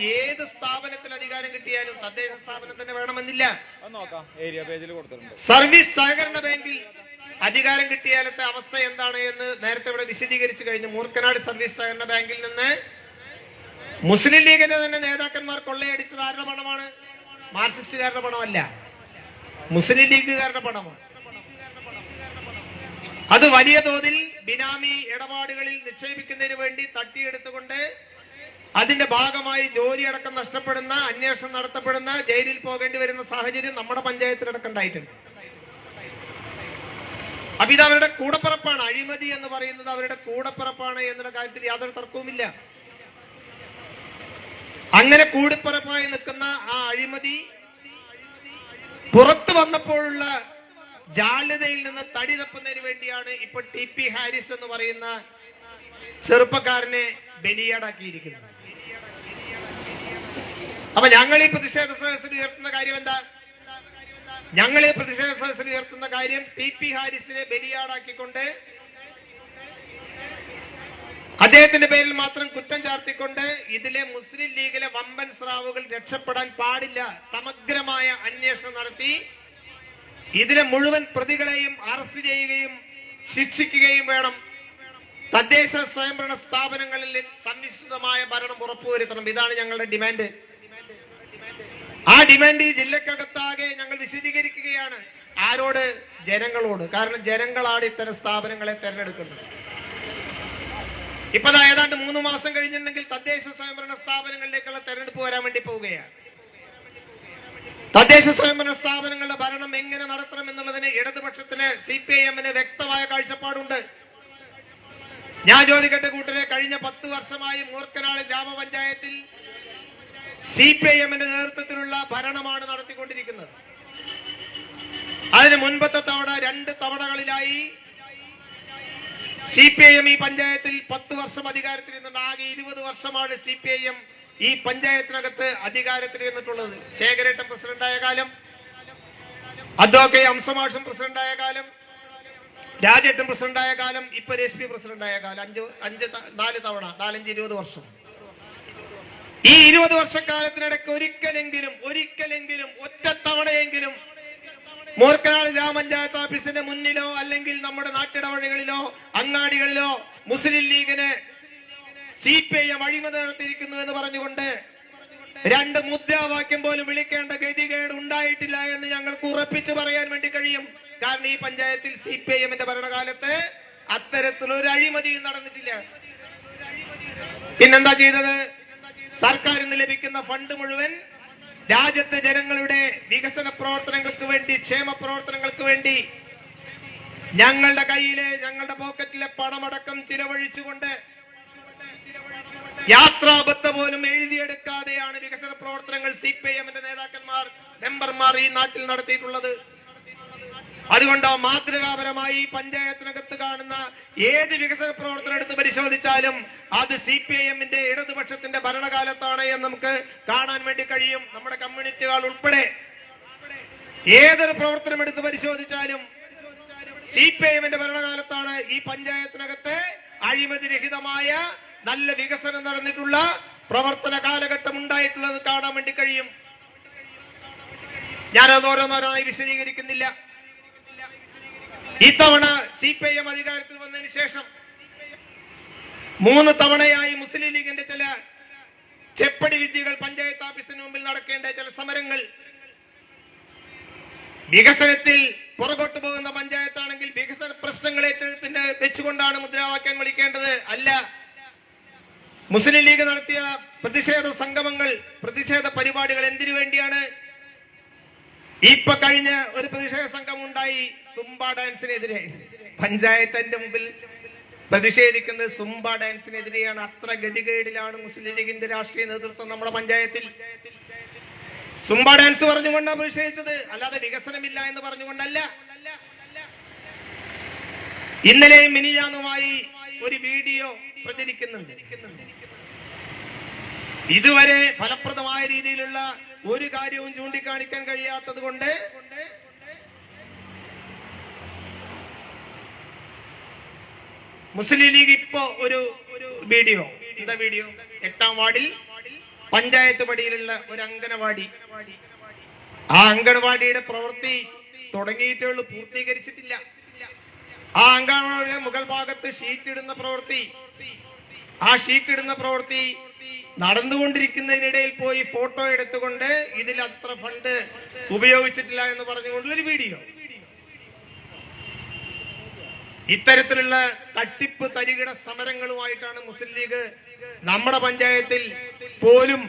ഏത് സ്ഥാപനത്തിൽ അധികാരം കിട്ടിയാലും തദ്ദേശ സ്ഥാപനം തന്നെ വേണമെന്നില്ല. സർവീസ് സഹകരണ ബാങ്കിൽ അധികാരം കിട്ടിയാലത്തെ അവസ്ഥ എന്താണ് എന്ന് നേരത്തെ ഇവിടെ വിശദീകരിച്ചു കഴിഞ്ഞു. മൂർക്കനാട് സർവീസ് സഹകരണ ബാങ്കിൽ നിന്ന് മുസ്ലിം ലീഗിന്റെ തന്നെ നേതാക്കന്മാർ കൊള്ളയടിച്ചത് ആരുടെ പണമാണ്? മാർക്സിസ്റ്റുകാരുടെ പണമല്ല, മുസ്ലിം ലീഗുകാരുടെ പണമാണ്. അത് വലിയ തോതിൽ ബിനാമി ഇടപാടുകളിൽ നിക്ഷേപിക്കുന്നതിന് വേണ്ടി തട്ടിയെടുത്തുകൊണ്ട് അതിന്റെ ഭാഗമായി ജോലിയടക്കം നഷ്ടപ്പെടുന്ന, അന്വേഷണം നടത്തപ്പെടുന്ന, ജയിലിൽ പോകേണ്ടി വരുന്ന സാഹചര്യം നമ്മുടെ പഞ്ചായത്തിലടക്കം ഉണ്ടായിട്ടുണ്ട്. അപ്പൊ ഇത് അവരുടെ കൂടപ്പിറപ്പാണ്. അഴിമതി എന്ന് പറയുന്നത് അവരുടെ കൂടപ്പിറപ്പാണ് എന്നുള്ള കാര്യത്തിൽ യാതൊരു തർക്കവുമില്ല. അങ്ങനെ കൂടിപ്പിറപ്പായി നിൽക്കുന്ന ആ അഴിമതി പുറത്തു വന്നപ്പോഴുള്ള ജാള്യതയിൽ നിന്ന് തടി തപ്പുന്നതിന് വേണ്ടിയാണ് ഇപ്പോൾ TP ഹാരിസ് എന്ന് പറയുന്ന ചെറുപ്പക്കാരനെ ബലിയാടാക്കിയിരിക്കുന്നത്. അപ്പൊ ഞങ്ങൾ ഈ പ്രതിഷേധ സദസ്സിൽ ഉയർത്തുന്ന കാര്യം എന്താ? ഞങ്ങൾ ഈ പ്രതിഷേധ സദസ്സിൽ ഉയർത്തുന്ന കാര്യം TP ഹാരിസിനെ ബലിയാടാക്കിക്കൊണ്ട് അദ്ദേഹത്തിന്റെ പേരിൽ മാത്രം കുറ്റം ചാർത്തിക്കൊണ്ട് ഇതിലെ മുസ്ലിം ലീഗിലെ വമ്പൻ സ്രാവുകൾ രക്ഷപ്പെടാൻ പാടില്ല. സമഗ്രമായ അന്വേഷണം നടത്തി ഇതിലെ മുഴുവൻ പ്രതികളെയും അറസ്റ്റ് ചെയ്യുകയും ശിക്ഷിക്കുകയും വേണം. തദ്ദേശ സ്വയംഭരണ സ്ഥാപനങ്ങളിൽ സമ്മിശ്രിതമായ ഭരണം ഉറപ്പുവരുത്തണം. ഇതാണ് ഞങ്ങളുടെ ഡിമാൻഡ്. ആ ഡിമാൻഡ് ഈ ജില്ലക്കകത്താകെ ഞങ്ങൾ വിശദീകരിക്കുകയാണ്. ആരോട്? ജനങ്ങളോട്. കാരണം ജനങ്ങളാണ് ഇത്തരം സ്ഥാപനങ്ങളെ തെരഞ്ഞെടുക്കുന്നത്. ഇപ്പൊ ഏതാണ്ട് 3 മാസം കഴിഞ്ഞിട്ടുണ്ടെങ്കിൽ തദ്ദേശ സ്വയംഭരണ സ്ഥാപനങ്ങളിലേക്കുള്ള തെരഞ്ഞെടുപ്പ് വരാൻ വേണ്ടി പോവുകയാണ്. തദ്ദേശ സ്വയംഭരണ സ്ഥാപനങ്ങളുടെ ഭരണം എങ്ങനെ നടത്തണം എന്നുള്ളതിന് ഇടതുപക്ഷത്തിന്, CPIM-ന് വ്യക്തമായ കാഴ്ചപ്പാടുണ്ട്. ഞാൻ ചോദിക്കട്ടെ കൂട്ടരെ, കഴിഞ്ഞ 10 വർഷമായി മൂർക്കനാട് ഗ്രാമപഞ്ചായത്തിൽ CPIM-ന്റെ നേതൃത്വത്തിലുള്ള ഭരണമാണ് നടത്തിക്കൊണ്ടിരിക്കുന്നത്. അതിന് മുൻപത്തെ തവണ 2 തവണകളിലായി CPIM ഈ പഞ്ചായത്തിൽ 10 വർഷം അധികാരത്തിൽ നിന്നുണ്ട്. ആകെ 20 വർഷമാണ് CPIM ഈ പഞ്ചായത്തിനകത്ത് അധികാരത്തിൽ വന്നിട്ടുള്ളത്. ശേഖരേട്ടൻ പ്രസിഡന്റായ കാലം, അദ്വൊക്കേറ്റ് അംസമാഷൻ പ്രസിഡന്റായ കാലം, രാജേട്ടൻ പ്രസിഡന്റായ കാലം, ഇപ്പൊ രശ്മി പ്രസിഡന്റായ കാലം. 4 തവണ 20 വർഷം. ഈ 20 വർഷക്കാലത്തിനിടയ്ക്ക് ഒരിക്കലെങ്കിലും ഒറ്റത്തവണയെങ്കിലും മൂർക്കനാട് ഗ്രാമപഞ്ചായത്ത് ഓഫീസിന്റെ മുന്നിലോ അല്ലെങ്കിൽ നമ്മുടെ നാട്ടിടവഴികളിലോ അങ്ങാടികളിലോ മുസ്ലിം ലീഗിന് CPIM അഴിമതി നടത്തിയിരിക്കുന്നു എന്ന് പറഞ്ഞുകൊണ്ട് 2 മുദ്രാവാക്യം പോലും വിളിക്കേണ്ട ഗതികേട് ഉണ്ടായിട്ടില്ല എന്ന് ഞങ്ങൾക്ക് ഉറപ്പിച്ചു പറയാൻ വേണ്ടി കഴിയും. കാരണം ഈ പഞ്ചായത്തിൽ CPIM-ന്റെ ഭരണകാലത്ത് അത്തരത്തിലൊരു അഴിമതിയും നടന്നിട്ടില്ല. പിന്നെന്താ ചെയ്തത്? സർക്കാരിൽ നിന്ന് ലഭിക്കുന്ന ഫണ്ട് മുഴുവൻ രാജ്യത്തെ ജനങ്ങളുടെ വികസന പ്രവർത്തനങ്ങൾക്ക് വേണ്ടി, ക്ഷേമ പ്രവർത്തനങ്ങൾക്ക് വേണ്ടി ഞങ്ങളുടെ കയ്യിലെ, ഞങ്ങളുടെ പോക്കറ്റിലെ പണമടക്കം ചിലവഴിച്ചുകൊണ്ട് യാത്രാബത്ത പോലും എഴുതിയെടുക്കാതെയാണ് വികസന പ്രവർത്തനങ്ങൾ CPIM-ന്റെ നേതാക്കന്മാർ, മെമ്പർമാർ ഈ നാട്ടിൽ നടത്തിയിട്ടുള്ളത്. അതുകൊണ്ട് മാതൃകാപരമായി പഞ്ചായത്തിനകത്ത് കാണുന്ന ഏത് വികസന പ്രവർത്തനം എടുത്ത് പരിശോധിച്ചാലും അത് CPIM-ന്റെ ഇടതുപക്ഷത്തിന്റെ ഭരണകാലത്താണ് എന്ന് നമുക്ക് കാണാൻ വേണ്ടി കഴിയും. നമ്മുടെ കമ്മ്യൂണിറ്റികൾ ഉൾപ്പെടെ ഏതൊരു പ്രവർത്തനം എടുത്ത് പരിശോധിച്ചാലും CPIM-ന്റെ ഭരണകാലത്താണ് ഈ പഞ്ചായത്തിനകത്ത് അഴിമതിരഹിതമായ നല്ല വികസനം നടന്നിട്ടുള്ള പ്രവർത്തന കാലഘട്ടം ഉണ്ടായിട്ടുള്ളത് കാണാൻ വേണ്ടി കഴിയും. ഞാനത് ഓരോന്നോരോന്നായി വിശദീകരിക്കുന്നില്ല. ഇത്തവണ CPIM അധികാരത്തിൽ വന്നതിന് ശേഷം 3 തവണയായി മുസ്ലിം ലീഗിന്റെ ചില ചെപ്പടി വിദ്യകൾ, പഞ്ചായത്ത് ഓഫീസിന് മുമ്പിൽ നടക്കേണ്ട ചില സമരങ്ങൾ, വികസനത്തിൽ പുറകോട്ട് പോകുന്ന പഞ്ചായത്താണെങ്കിൽ വികസന പ്രശ്നങ്ങളെ പിന്നെ വെച്ചുകൊണ്ടാണ് മുദ്രാവാക്യം വിളിക്കേണ്ടത്. അല്ല, മുസ്ലിം ലീഗ് നടത്തിയ പ്രതിഷേധ സംഗമങ്ങൾ, പ്രതിഷേധ പരിപാടികൾ എന്തിനു വേണ്ടിയാണ്? ഇപ്പൊ കഴിഞ്ഞ ഒരു പ്രതിഷേധ സംഘം ഉണ്ടായി സുംബ ഡാൻസിനെതിരെ. പഞ്ചായത്തിന്റെ മുമ്പിൽ പ്രതിഷേധിക്കുന്നത് സുംബ ഡാൻസിനെതിരെയാണ്. അത്ര ഗതികേടിലാണ് മുസ്ലിം ലീഗിന്റെ രാഷ്ട്രീയ നേതൃത്വം നമ്മുടെ പഞ്ചായത്തിൽ. സുംബ ഡാൻസ് പറഞ്ഞുകൊണ്ടാണ് പ്രതിഷേധിച്ചത്, അല്ലാതെ വികസനമില്ല എന്ന് പറഞ്ഞുകൊണ്ടല്ല. ഇന്നലെയും മിനിയാന്നുമായി ഒരു വീഡിയോ പ്രചരിക്കുന്നുണ്ട്. ഇതുവരെ ഫലപ്രദമായ രീതിയിലുള്ള ഒരു കാര്യവും ചൂണ്ടിക്കാണിക്കാൻ കഴിയാത്തത് കൊണ്ട് മുസ്ലിം ലീഗ് ഇപ്പോ ഒരു വീഡിയോ, എന്താ വീഡിയോ? 8ാം വാർഡിൽ പഞ്ചായത്ത് പടിയിലുള്ള ഒരു അംഗനവാടി. ആ അംഗനവാടിയുടെ പ്രവൃത്തി തുടങ്ങിയിട്ടേ ഉള്ളൂ, പൂർത്തീകരിച്ചിട്ടില്ല. ആ അംഗനവാടിയുടെ മുകൾ ഭാഗത്ത് ഷീറ്റ് ഇടുന്ന പ്രവൃത്തി, ആ ഷീറ്റ് ഇടുന്ന പ്രവൃത്തി നടന്നുകൊണ്ടിരിക്കുന്നതിനിടയിൽ പോയി ഫോട്ടോ എടുത്തുകൊണ്ട് ഇതിൽ അത്ര ഫണ്ട് ഉപയോഗിച്ചിട്ടില്ല എന്ന് പറഞ്ഞുകൊണ്ടൊരു വീഡിയോ. ഇത്തരത്തിലുള്ള തട്ടിപ്പ് തരികിട സമരങ്ങളുമായിട്ടാണ് മുസ്ലിം ലീഗ് നമ്മുടെ പഞ്ചായത്തിൽ പോലും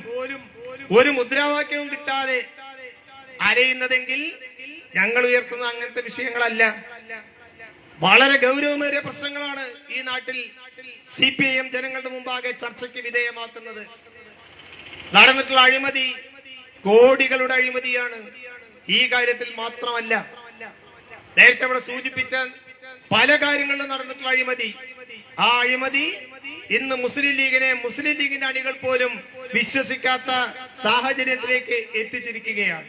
ഒരു മുദ്രാവാക്യവും കിട്ടാതെ അരയുന്നതെങ്കിൽ ഞങ്ങൾ ഉയർത്തുന്ന അങ്ങനത്തെ വിഷയങ്ങളല്ല. വളരെ ഗൗരവമേറിയ പ്രശ്നങ്ങളാണ് ഈ നാട്ടിൽ CPIM ജനങ്ങളുടെ മുമ്പാകെ ചർച്ചയ്ക്ക് വിധേയമാക്കുന്നത്. നടന്നിട്ടുള്ള അഴിമതി കോടികളുടെ അഴിമതിയാണ്. ഈ കാര്യത്തിൽ മാത്രമല്ല, നേരത്തെ ഇവിടെ സൂചിപ്പിച്ച പല കാര്യങ്ങളിലും നടന്നിട്ടുള്ള അഴിമതി, ആ അഴിമതി ഇന്ന് മുസ്ലിം ലീഗിന്റെ അണികൾ പോലും വിശ്വസിക്കാത്ത സാഹചര്യത്തിലേക്ക് എത്തിച്ചിരിക്കുകയാണ്.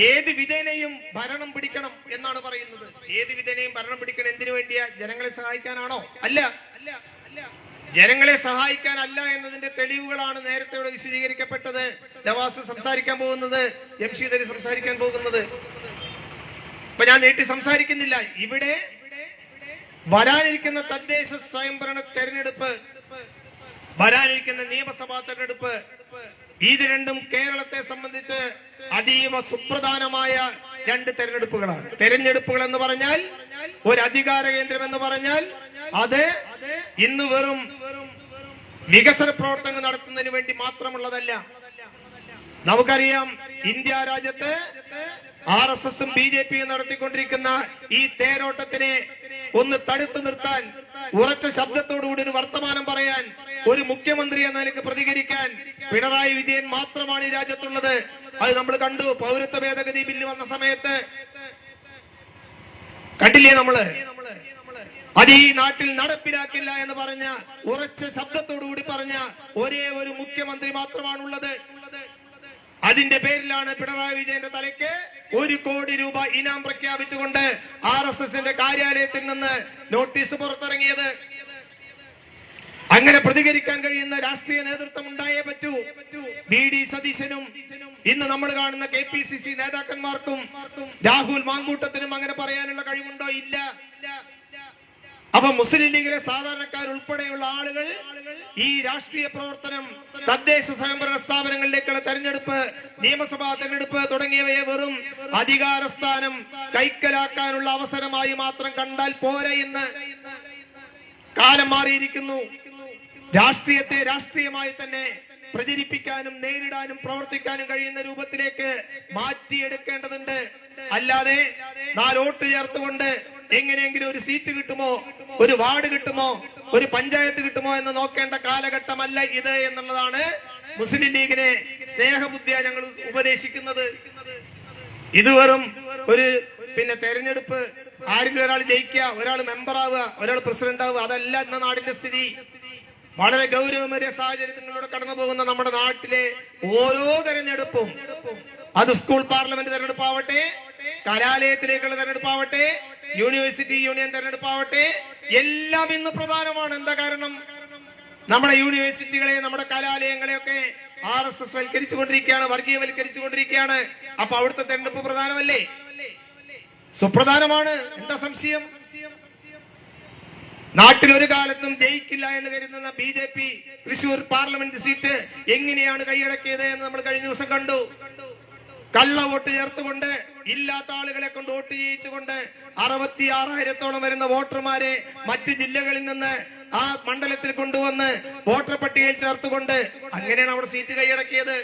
ഏത് വിധേനയും ഭരണം പിടിക്കണം എന്നാണ് പറയുന്നത്. ഏത് വിധേനയും ഭരണം പിടിക്കണം എന്തിനു വേണ്ടിയാ? ജനങ്ങളെ സഹായിക്കാനാണോ? അല്ല, ജനങ്ങളെ സഹായിക്കാനല്ല എന്നതിന്റെ തെളിവുകളാണ് നേരത്തെ ഇവിടെ വിശദീകരിക്കപ്പെട്ടത്. നവാസ് സംസാരിക്കാൻ പോകുന്നത്, ജംഷീദ് അലി സംസാരിക്കാൻ പോകുന്നത്. ഇപ്പൊ ഞാൻ നീട്ടി സംസാരിക്കുന്നില്ല. ഇവിടെ വരാനിരിക്കുന്ന തദ്ദേശ സ്വയംഭരണ തെരഞ്ഞെടുപ്പ്, വരാനിരിക്കുന്ന നിയമസഭാ തെരഞ്ഞെടുപ്പ്, ഇത് രണ്ടും കേരളത്തെ സംബന്ധിച്ച് അതീവ സുപ്രധാനമായ രണ്ട് തെരഞ്ഞെടുപ്പുകളാണ്. തെരഞ്ഞെടുപ്പുകൾ എന്ന് പറഞ്ഞാൽ, ഒരു അധികാര കേന്ദ്രം എന്ന് പറഞ്ഞാൽ അത് ഇന്ന് വെറും വികസന പ്രവർത്തനങ്ങൾ നടത്തുന്നതിന് വേണ്ടി മാത്രമുള്ളതല്ല. നമുക്കറിയാം, ഇന്ത്യ രാജ്യത്ത് RSSും BJPയും നടത്തിക്കൊണ്ടിരിക്കുന്ന ഈ തേരോട്ടത്തിനെ ഒന്ന് തടുത്തു നിർത്താൻ, ഉറച്ച ശബ്ദത്തോടുകൂടി ഒരു വർത്തമാനം പറയാൻ, ഒരു മുഖ്യമന്ത്രി എന്ന നിലയ്ക്ക് പ്രതികരിക്കാൻ പിണറായി വിജയൻ മാത്രമാണ് ഈ രാജ്യത്തുള്ളത്. അത് നമ്മൾ കണ്ടു. പൗരത്വ ഭേദഗതി ബില്ല് വന്ന സമയത്ത് കണ്ടില്ലേ നമ്മള്? അത് ഈ നാട്ടിൽ നടപ്പിലാക്കില്ല എന്ന് പറഞ്ഞ, ഉറച്ച ശബ്ദത്തോടുകൂടി പറഞ്ഞ ഒരേ ഒരു മുഖ്യമന്ത്രി മാത്രമാണുള്ളത്. അതിന്റെ പേരിലാണ് പിണറായി വിജയന്റെ തലയ്ക്ക് 1 കോടി രൂപ ഇനാം പ്രഖ്യാപിച്ചുകൊണ്ട് RSSന്റെ കാര്യാലയത്തിൽ നിന്ന് നോട്ടീസ് പുറത്തിറങ്ങിയത്. അങ്ങനെ പ്രതികരിക്കാൻ കഴിയുന്ന രാഷ്ട്രീയ നേതൃത്വം ഉണ്ടായേ പറ്റൂ. VD സതീശനും ഇന്ന് നമ്മൾ കാണുന്ന KPCC നേതാക്കന്മാർക്കും രാഹുൽ മാങ്കൂട്ടത്തിനും അങ്ങനെ പറയാനുള്ള കഴിവുണ്ടോ? ഇല്ല. അപ്പൊ മുസ്ലിം ലീഗിലെ സാധാരണക്കാർ ഉൾപ്പെടെയുള്ള ആളുകൾ ഈ രാഷ്ട്രീയ പ്രവർത്തനം, തദ്ദേശ സ്വയംഭരണ സ്ഥാപനങ്ങളിലേക്കുള്ള തെരഞ്ഞെടുപ്പ്, നിയമസഭാ തെരഞ്ഞെടുപ്പ് തുടങ്ങിയവയെ വെറും അധികാര സ്ഥാനം കൈക്കലാക്കാനുള്ള അവസരമായി മാത്രം കണ്ടാൽ പോരെ. ഇന്ന് കാലം മാറിയിരിക്കുന്നു. രാഷ്ട്രീയത്തെ രാഷ്ട്രീയമായി തന്നെ പ്രചരിപ്പിക്കാനും നേരിടാനും പ്രവർത്തിക്കാനും കഴിയുന്ന രൂപത്തിലേക്ക് മാറ്റിയെടുക്കേണ്ടതുണ്ട്. അല്ലാതെ 4 വോട്ട് ചേർത്തുകൊണ്ട് എങ്ങനെയെങ്കിലും ഒരു സീറ്റ് കിട്ടുമോ, ഒരു വാർഡ് കിട്ടുമോ, ഒരു പഞ്ചായത്ത് കിട്ടുമോ എന്ന് നോക്കേണ്ട കാലഘട്ടമല്ല ഇത് എന്നുള്ളതാണ് മുസ്ലിം ലീഗിനെ സ്നേഹബുദ്ധിയാ ഞങ്ങൾ ഉപദേശിക്കുന്നത്. ഇത് വെറും ഒരു തെരഞ്ഞെടുപ്പ്, ആരെങ്കിലും ഒരാൾ ജയിക്കുക, ഒരാൾ മെമ്പർ ആവുക, ഒരാൾ പ്രസിഡന്റ് ആവുക, അതല്ല ഇന്ന നാടിന്റെ സ്ഥിതി. വളരെ ഗൗരവമേറിയ സാഹചര്യങ്ങളിലൂടെ കടന്നു പോകുന്ന നമ്മുടെ നാട്ടിലെ ഓരോ തെരഞ്ഞെടുപ്പും, അത് സ്കൂൾ പാർലമെന്റ് തെരഞ്ഞെടുപ്പാവട്ടെ, കലാലയത്തിലേക്കുള്ള തെരഞ്ഞെടുപ്പാവട്ടെ, യൂണിവേഴ്സിറ്റി യൂണിയൻ തെരഞ്ഞെടുപ്പാവട്ടെ, എല്ലാം ഇന്ന് പ്രധാനമാണ്. എന്താ കാരണം? നമ്മുടെ യൂണിവേഴ്സിറ്റികളെ, നമ്മുടെ കലാലയങ്ങളെയൊക്കെ RSS വൽക്കരിച്ചുകൊണ്ടിരിക്കുകയാണ്, വർഗീയവൽക്കരിച്ചുകൊണ്ടിരിക്കുകയാണ്. അപ്പൊ അവിടുത്തെ തെരഞ്ഞെടുപ്പ് പ്രധാനമല്ലേ? സുപ്രധാനമാണ്. എന്താ സംശയം? നാട്ടിൽ ഒരു കാലത്തും ജയിക്കില്ല എന്ന് കരുതുന്ന BJP തൃശൂർ പാർലമെന്റ് സീറ്റ് എങ്ങനെയാണ് കൈയടക്കിയത് എന്ന് നമ്മൾ കഴിഞ്ഞ ദിവസം കണ്ടു. കള്ള വോട്ട് ചേർത്തുകൊണ്ട്, ഇല്ലാത്ത ആളുകളെ കൊണ്ട് വോട്ട് ചെയ്യിച്ചുകൊണ്ട് 66,000-ഓളം വരുന്ന വോട്ടർമാരെ മറ്റ് ജില്ലകളിൽ നിന്ന് ആ മണ്ഡലത്തിൽ കൊണ്ടുവന്ന് വോട്ടർ പട്ടികയിൽ ചേർത്തുകൊണ്ട് അങ്ങനെയാണ് അവിടെ സീറ്റ് കൈയടക്കിയത്.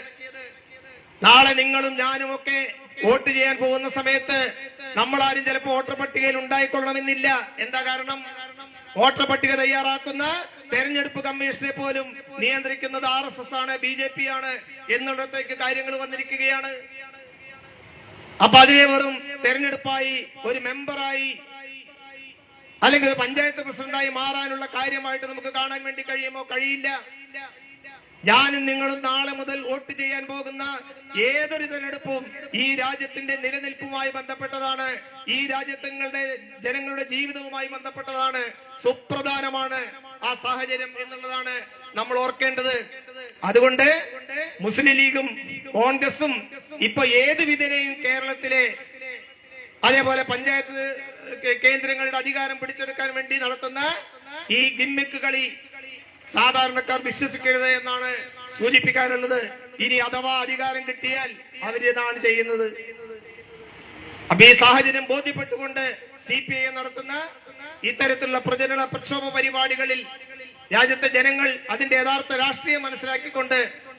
നാളെ നിങ്ങളും ഞാനും ഒക്കെ വോട്ട് ചെയ്യാൻ പോകുന്ന സമയത്ത് നമ്മളാരും ചിലപ്പോൾ വോട്ടർ പട്ടികയിൽ ഉണ്ടായിക്കൊള്ളണമെന്നില്ല. എന്താ കാരണം? വോട്ടർ പട്ടിക തയ്യാറാക്കുന്ന തെരഞ്ഞെടുപ്പ് കമ്മീഷനെ പോലും നിയന്ത്രിക്കുന്നത് RSS ആണ്, BJP ആണ് എന്നിടത്തേക്ക് കാര്യങ്ങൾ വന്നിരിക്കുകയാണ്. അപ്പൊ അതിനെ വെറും തെരഞ്ഞെടുപ്പായി, ഒരു മെമ്പറായി, അല്ലെങ്കിൽ ഒരു പഞ്ചായത്ത് പ്രസിഡന്റായി മാറാനുള്ള കാര്യമായിട്ട് നമുക്ക് കാണാൻ വേണ്ടി കഴിയുമോ? കഴിയില്ല. ഞാനും നിങ്ങളും നാളെ മുതൽ വോട്ട് ചെയ്യാൻ പോകുന്ന ഏതൊരു തെരഞ്ഞെടുപ്പും ഈ രാജ്യത്തിന്റെ നിലനിൽപ്പുമായി ബന്ധപ്പെട്ടതാണ്, ഈ രാജ്യങ്ങളുടെ ജനങ്ങളുടെ ജീവിതവുമായി ബന്ധപ്പെട്ടതാണ്. സുപ്രധാനമാണ് ആ സാഹചര്യം എന്നുള്ളതാണ് നമ്മൾ ഓർക്കേണ്ടത്. അതുകൊണ്ട് മുസ്ലിം ലീഗും കോൺഗ്രസും ഇപ്പൊ ഏത് വിധേനയും കേരളത്തിലെ അതേപോലെ പഞ്ചായത്ത് കേന്ദ്രങ്ങളുടെ അധികാരം പിടിച്ചെടുക്കാൻ വേണ്ടി നടത്തുന്ന ഈ ഗിമ്മിക്ക് കളി സാധാരണക്കാർ വിശ്വസിക്കരുത് എന്നാണ് സൂചിപ്പിക്കാനുള്ളത്. ഇനി അഥവാ അധികാരം കിട്ടിയാൽ അവരിതാണ് ചെയ്യുന്നത്. അപ്പൊ ഈ സാഹചര്യം ബോധ്യപ്പെട്ടുകൊണ്ട് CPIM നടത്തുന്ന ഇത്തരത്തിലുള്ള പ്രചരണ പ്രക്ഷോഭ പരിപാടികളിൽ രാജ്യത്തെ ജനങ്ങൾ അതിന്റെ യഥാർത്ഥ രാഷ്ട്രീയം മനസ്സിലാക്കിക്കൊണ്ട്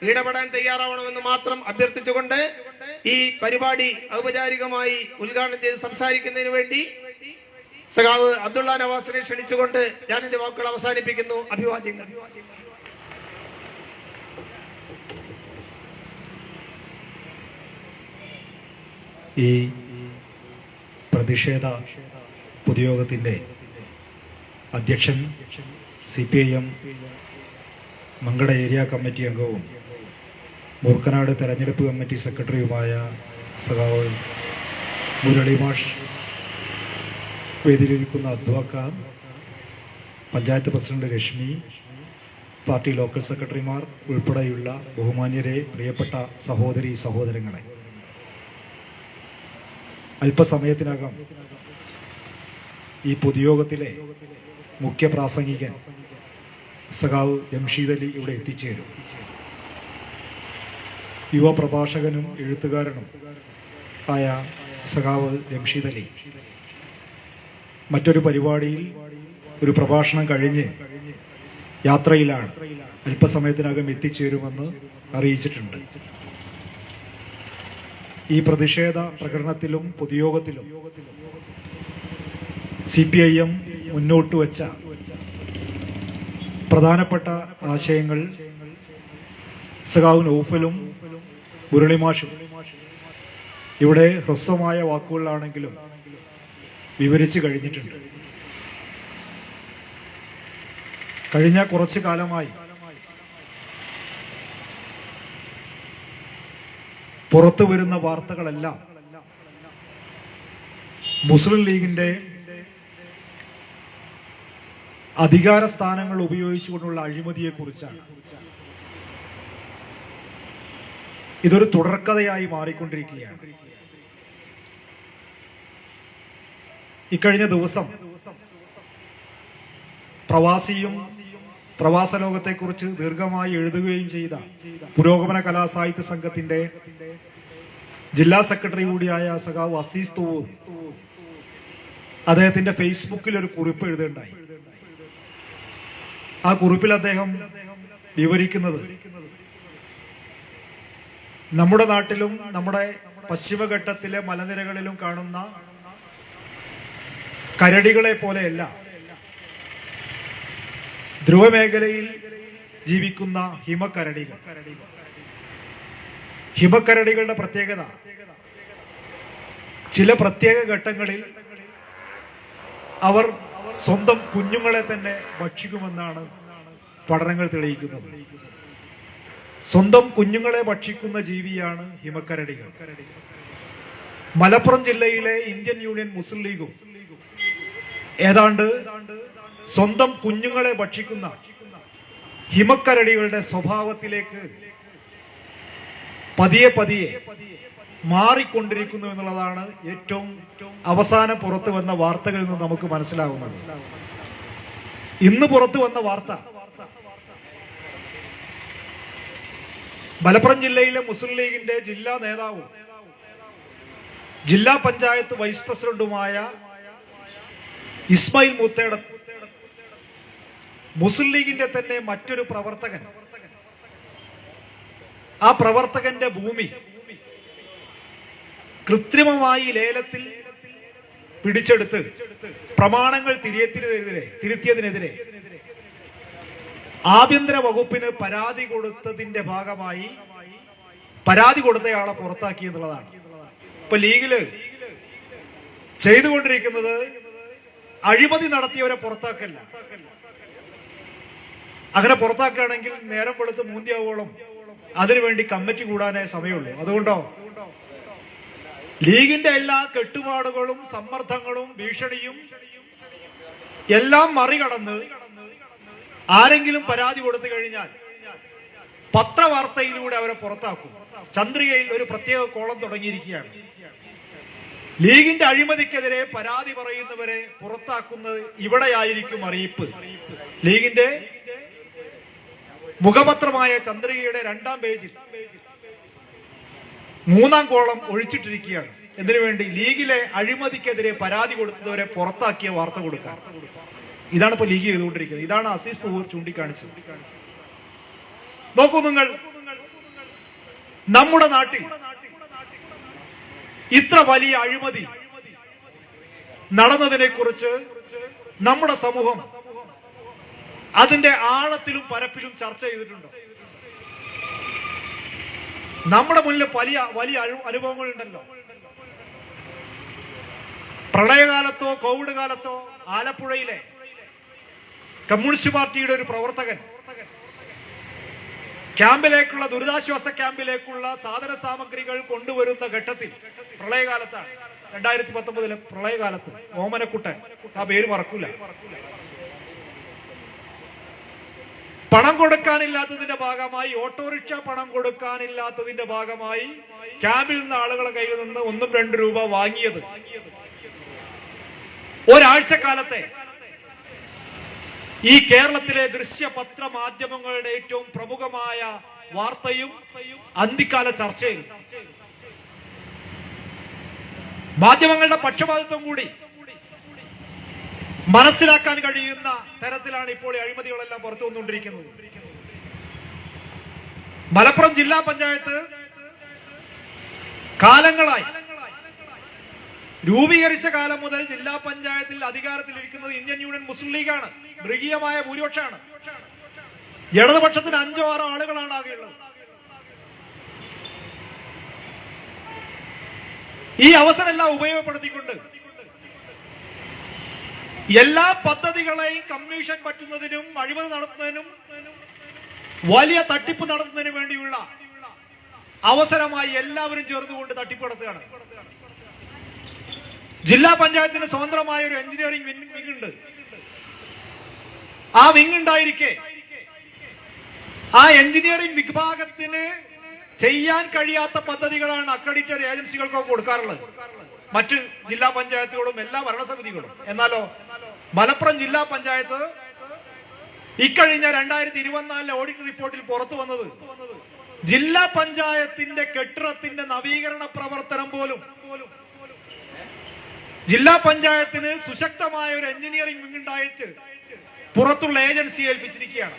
ഇടപെടാൻ തയ്യാറാവണമെന്ന് മാത്രം അഭ്യർത്ഥിച്ചുകൊണ്ട് ഈ പരിപാടി ഔപചാരികമായി ഉദ്ഘാടനം ചെയ്ത് സംസാരിക്കുന്നതിന് വേണ്ടി സഖാവ് അബ്ദുള്ള നവാസിനെ ക്ഷണിച്ചുകൊണ്ട് ഞാൻ എന്റെ വാക്കുകൾ അവസാനിപ്പിക്കുന്നു. അഭിവാദ്യങ്ങൾ. ഈ പ്രതിഷേധ പൊതുയോഗത്തിന്റെ അധ്യക്ഷൻ CPIM മങ്കട ഏരിയ കമ്മിറ്റി അംഗവും മൂർക്കനാട് തെരഞ്ഞെടുപ്പ് കമ്മിറ്റി സെക്രട്ടറിയുമായ സഖാവ് മുരളി മാഷ്, വേദിയിലിരിക്കുന്ന അദ്വാക്കാർ, panchayat president Rashmi, party local സെക്രട്ടറിമാർ ഉൾപ്പെടെയുള്ള ബഹുമാന്യരെ, പ്രിയപ്പെട്ട സഹോദരി സഹോദരങ്ങളെ, അല്പസമയത്തിനകം ഈ പൊതുയോഗത്തിലെ മുഖ്യ പ്രാസംഗികൻ സഖാവ് ജംഷീദ് അലി ഇവിടെ എത്തിച്ചേരും. യുവ പ്രഭാഷകനും എഴുത്തുകാരനും ആയ സഖാവ് ജംഷീദ് അലി മറ്റൊരു പരിപാടിയിൽ ഒരു പ്രഭാഷണം കഴിഞ്ഞ് യാത്രയിലാണ്. അല്പസമയത്തിനകം എത്തിച്ചേരുമെന്ന് അറിയിച്ചിട്ടുണ്ട്. ഈ പ്രതിഷേധ പ്രകടനത്തിലും പൊതുയോഗത്തിലും CPIM മുന്നോട്ട് വെച്ച പ്രധാനപ്പെട്ട ആശയങ്ങൾ സഖാവ് നൗഫലും മുരളിമാഷും ഇവിടെ ഹ്രസ്വമായ വാക്കുകളിലാണെങ്കിലും വിവരിച്ചു കഴിഞ്ഞിട്ടുണ്ട്. കഴിഞ്ഞ കുറച്ചു കാലമായി പുറത്തു വരുന്ന വാർത്തകളെല്ലാം മുസ്ലിം ലീഗിന്റെ അധികാര സ്ഥാനങ്ങൾ ഉപയോഗിച്ചുകൊണ്ടുള്ള അഴിമതിയെക്കുറിച്ചാണ്. ഇതൊരു തുടർക്കഥയായി മാറിക്കൊണ്ടിരിക്കുകയാണ്. ഇക്കഴിഞ്ഞ ദിവസം പ്രവാസിയും പ്രവാസ ലോകത്തെക്കുറിച്ച് ദീർഘമായി എഴുതുകയും ചെയ്ത പുരോഗമന കലാസാഹിത്യ സംഘത്തിന്റെ ജില്ലാ സെക്രട്ടറി കൂടിയായ സഖാവ് അസീസ് തൂവൂർ അദ്ദേഹത്തിന്റെ ഫേസ്ബുക്കിൽ ഒരു കുറിപ്പ് എഴുതുകയുണ്ടായി. ആ കുറിപ്പിൽ അദ്ദേഹം വിവരിക്കുന്നത് നമ്മുടെ നാട്ടിലും നമ്മുടെ പശ്ചിമഘട്ടത്തിലെ മലനിരകളിലും കാണുന്ന കരടികളെ പോലെയല്ല ധ്രുവമേഖലയിൽ ജീവിക്കുന്ന ഹിമക്കരടികൾ. ഹിമക്കരടികളുടെ പ്രത്യേകത ചില പ്രത്യേക ഘട്ടങ്ങളിൽ അവർ സ്വന്തം കുഞ്ഞുങ്ങളെ തന്നെ ഭക്ഷിക്കുമെന്നാണ് പഠനങ്ങൾ തെളിയിക്കുന്നത്. സ്വന്തം കുഞ്ഞുങ്ങളെ ഭക്ഷിക്കുന്ന ജീവിയാണ് ഹിമക്കരടികൾ. മലപ്പുറം ജില്ലയിലെ ഇന്ത്യൻ യൂണിയൻ മുസ്ലിം ലീഗും ഏതാണ്ട് സ്വന്തം കുഞ്ഞുങ്ങളെ ഭക്ഷിക്കുന്ന ഹിമക്കരടികളുടെ സ്വഭാവത്തിലേക്ക് പതിയെ പതിയെ മാറിക്കൊണ്ടിരിക്കുന്നു എന്നുള്ളതാണ് ഏറ്റവും അവസാനം പുറത്തു വന്ന വാർത്തകളിൽ നിന്ന് നമുക്ക് മനസ്സിലാകുന്നത്. ഇന്ന് പുറത്തു വന്ന വാർത്ത മലപ്പുറം ജില്ലയിലെ മുസ്ലിം ലീഗിന്റെ ജില്ലാ നേതാവും ജില്ലാ പഞ്ചായത്ത് വൈസ് പ്രസിഡന്റുമായ ഇസ്മായിൽ മൂത്തേട മുസ്ലിം ലീഗിന്റെ തന്നെ മറ്റൊരു പ്രവർത്തകൻ, ആ പ്രവർത്തകന്റെ ഭൂമി കൃത്രിമമായി ലേലത്തിൽ പിടിച്ചെടുത്ത് പ്രമാണങ്ങൾ തിരുത്തിയതിനെതിരെ ആഭ്യന്തര വകുപ്പിന് പരാതി കൊടുത്തതിന്റെ ഭാഗമായി പരാതി കൊടുത്തയാളെ പുറത്താക്കി എന്നുള്ളതാണ്. ഇപ്പൊ ലീഗില് ചെയ്തുകൊണ്ടിരിക്കുന്നത് അഴിമതി നടത്തിയവരെ പുറത്താക്കല്ല. അങ്ങനെ പുറത്താക്കുകയാണെങ്കിൽ നേരം വെളുത്ത് മൂന്തിയാവോളം അതിനുവേണ്ടി കമ്മിറ്റി കൂടാനേ സമയമുള്ളൂ. അതുകൊണ്ടോ ലീഗിന്റെ എല്ലാ കെട്ടുപാടുകളും സമ്മർദ്ദങ്ങളും ഭീഷണിയും എല്ലാം മറികടന്ന് ആരെങ്കിലും പരാതി കൊടുത്തു കഴിഞ്ഞാൽ പത്രവാർത്തയിലൂടെ അവരെ പുറത്താക്കും. ചന്ദ്രികയിൽ ഒരു പ്രത്യേക കോളം തുടങ്ങിയിരിക്കുകയാണ്. ലീഗിന്റെ അഴിമതിക്കെതിരെ പരാതി പറയുന്നവരെ പുറത്താക്കുന്നത് ഇവിടെയായിരിക്കും അറിയിപ്പ്. ലീഗിന്റെ മുഖപത്രമായ ചന്ദ്രികയുടെ 2-ാം പേജിൽ 3-ാം കോളം ഒഴിച്ചിട്ടിരിക്കുകയാണ്. എന്തിനു വേണ്ടി? ലീഗിലെ അഴിമതിക്കെതിരെ പരാതി കൊടുത്തവരെ പുറത്താക്കിയ വാർത്ത കൊടുക്കാൻ. ഇതാണ് ഇപ്പൊ ലീഗ് ചെയ്തുകൊണ്ടിരിക്കുന്നത്. ഇതാണ് അസീസ് തൂർ ചൂണ്ടിക്കാണിച്ചത്. നോക്കൂ നിങ്ങൾ, നമ്മുടെ നാട്ടിൽ ഇത്ര വലിയ അഴിമതി നടന്നതിനെ കുറിച്ച് നമ്മുടെ സമൂഹം അതിന്റെ ആഴത്തിലും പരപ്പിലും ചർച്ച ചെയ്തിട്ടുണ്ട്. നമ്മുടെ മുന്നിൽ വലിയ അനുഭവങ്ങളുണ്ടല്ലോ. പ്രളയകാലത്തോ കോവിഡ് കാലത്തോ ആലപ്പുഴയിലെ കമ്മ്യൂണിസ്റ്റ് പാർട്ടിയുടെ ഒരു പ്രവർത്തകൻ ക്യാമ്പിലേക്കുള്ള ദുരിതാശ്വാസ ക്യാമ്പിലേക്കുള്ള സാധന സാമഗ്രികൾ കൊണ്ടുവരുന്ന ഘട്ടത്തിൽ, പ്രളയകാലത്താണ്, 2019 പ്രളയകാലത്ത്, ഓമനക്കുട്ടൻ, ആ പേര് മറക്കൂല, പണം കൊടുക്കാനില്ലാത്തതിന്റെ ഭാഗമായി, ഓട്ടോറിക്ഷ പണം കൊടുക്കാനില്ലാത്തതിന്റെ ഭാഗമായി ക്യാമ്പിൽ നിന്ന് ആളുകളെ കയ്യിൽ നിന്ന് 1-2 രൂപ വാങ്ങിയത് ഒരാഴ്ചക്കാലത്തെ ഈ കേരളത്തിലെ ദൃശ്യപത്ര മാധ്യമങ്ങളുടെ ഏറ്റവും പ്രമുഖമായ വാർത്തയും അന്തിക്കാല ചർച്ചയും. മാധ്യമങ്ങളുടെ പക്ഷപാതിത്വം കൂടി മനസ്സിലാക്കാൻ കഴിയുന്ന തരത്തിലാണ് ഇപ്പോൾ അഴിമതികളെല്ലാം പുറത്തു വന്നുകൊണ്ടിരിക്കുന്നത്. മലപ്പുറം ജില്ലാ പഞ്ചായത്ത് കാലങ്ങളായി, രൂപീകരിച്ച കാലം മുതൽ ജില്ലാ പഞ്ചായത്തിൽ അധികാരത്തിലിരിക്കുന്നത് ഇന്ത്യൻ യൂണിയൻ മുസ്ലിം ലീഗാണ്. മൃഗീയമായ ഭൂരിപക്ഷമാണ്. ഇടതുപക്ഷത്തിന് 5-6 ആളുകളാണ് ആകെയുള്ളത്. ഈ അവസരമെല്ലാം ഉപയോഗപ്പെടുത്തിക്കൊണ്ട് എല്ലാ പദ്ധതികളെയും കമ്മീഷൻ പറ്റുന്നതിനും അഴിമതി നടത്തുന്നതിനും വലിയ തട്ടിപ്പ് നടത്തുന്നതിനും വേണ്ടിയുള്ള അവസരമായി എല്ലാവരും ചേർന്നുകൊണ്ട് തട്ടിപ്പ് നടത്തുകയാണ്. ജില്ലാ പഞ്ചായത്തിന് സ്വതന്ത്രമായ ഒരു എഞ്ചിനീയറിംഗ് വിങ് ഉണ്ട്. ആ വിങ് ഉണ്ടായിരിക്കെ ആ എഞ്ചിനീയറിംഗ് വിഭാഗത്തിന് ചെയ്യാൻ കഴിയാത്ത പദ്ധതികളാണ് അക്രഡിറ്റഡ് ഏജൻസികൾക്കൊക്കെ കൊടുക്കാറുള്ളത്, മറ്റ് ജില്ലാ പഞ്ചായത്തുകളും എല്ലാ ഭരണസമിതികളും. എന്നാലോ മലപ്പുറം ജില്ലാ പഞ്ചായത്ത് ഇക്കഴിഞ്ഞ 2024 ഓഡിറ്റ് റിപ്പോർട്ടിൽ പുറത്തു വന്നത്, ജില്ലാ പഞ്ചായത്തിന്റെ കെട്ടിടത്തിന്റെ നവീകരണ പ്രവർത്തനം പോലും ജില്ലാ പഞ്ചായത്തിന് സുശക്തമായ ഒരു എഞ്ചിനീയറിംഗ് വിങ് ഉണ്ടായിട്ട് പുറത്തുള്ള ഏജൻസി ഏൽപ്പിച്ചിരിക്കുകയാണ്.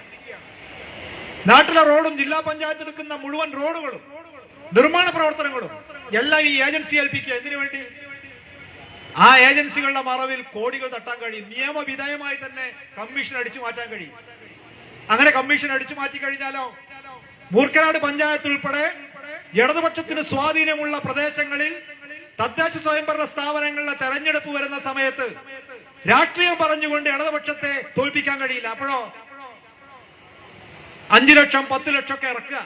നാട്ടിലെ റോഡും ജില്ലാ പഞ്ചായത്ത് എടുക്കുന്ന മുഴുവൻ റോഡുകളും നിർമ്മാണ പ്രവർത്തനങ്ങളും എല്ലാം ഈ ഏജൻസി ഏൽപ്പിക്കുക. എന്തിനു വേണ്ടി? ആ ഏജൻസികളുടെ മറവിൽ കോടികൾ തട്ടാൻ കഴിയും. നിയമവിധേയമായി തന്നെ കമ്മീഷൻ അടിച്ചു മാറ്റാൻ കഴിയും. അങ്ങനെ കമ്മീഷൻ അടിച്ചു മാറ്റി കഴിഞ്ഞാലോ മൂർക്കനാട് പഞ്ചായത്ത് ഉൾപ്പെടെ ഇടതുപക്ഷത്തിന് സ്വാധീനമുള്ള പ്രദേശങ്ങളിൽ തദ്ദേശ സ്വയംഭരണ സ്ഥാപനങ്ങളിലെ തെരഞ്ഞെടുപ്പ് വരുന്ന സമയത്ത് രാഷ്ട്രീയം പറഞ്ഞുകൊണ്ട് ഇടതുപക്ഷത്തെ തോൽപ്പിക്കാൻ കഴിയില്ല. അപ്പോഴോ 5 ലക്ഷം 10 ലക്ഷം ഒക്കെ ഇറക്കുക